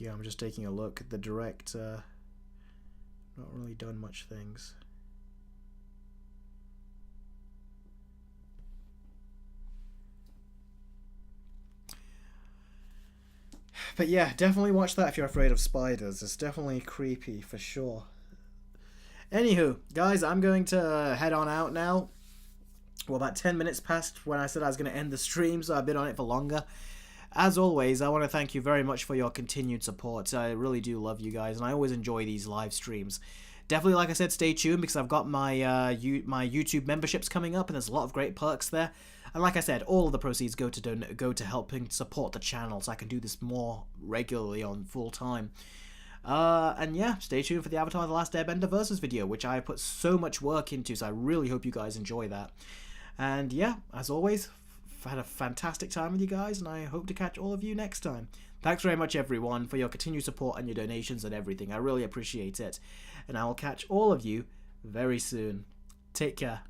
Yeah, I'm just taking a look at the director. Not really done much things. But yeah, definitely watch that if you're afraid of spiders. It's definitely creepy for sure. Anywho, guys, I'm going to head on out now. Well, about 10 minutes past when I said I was going to end the stream, so I've been on it for longer. As always, I want to thank you very much for your continued support. I really do love you guys, and I always enjoy these live streams. Definitely, like I said, stay tuned because I've got my my YouTube memberships coming up, and there's a lot of great perks there. And like I said, all of the proceeds go to helping support the channel, so I can do this more regularly on full time. And yeah, stay tuned for the Avatar: The Last Airbender versus video, which I put so much work into. So I really hope you guys enjoy that. And yeah, as always, I've had a fantastic time with you guys, and I hope to catch all of you next time. Thanks very much, everyone, for your continued support and your donations and everything. I really appreciate it. And I will catch all of you very soon. Take care.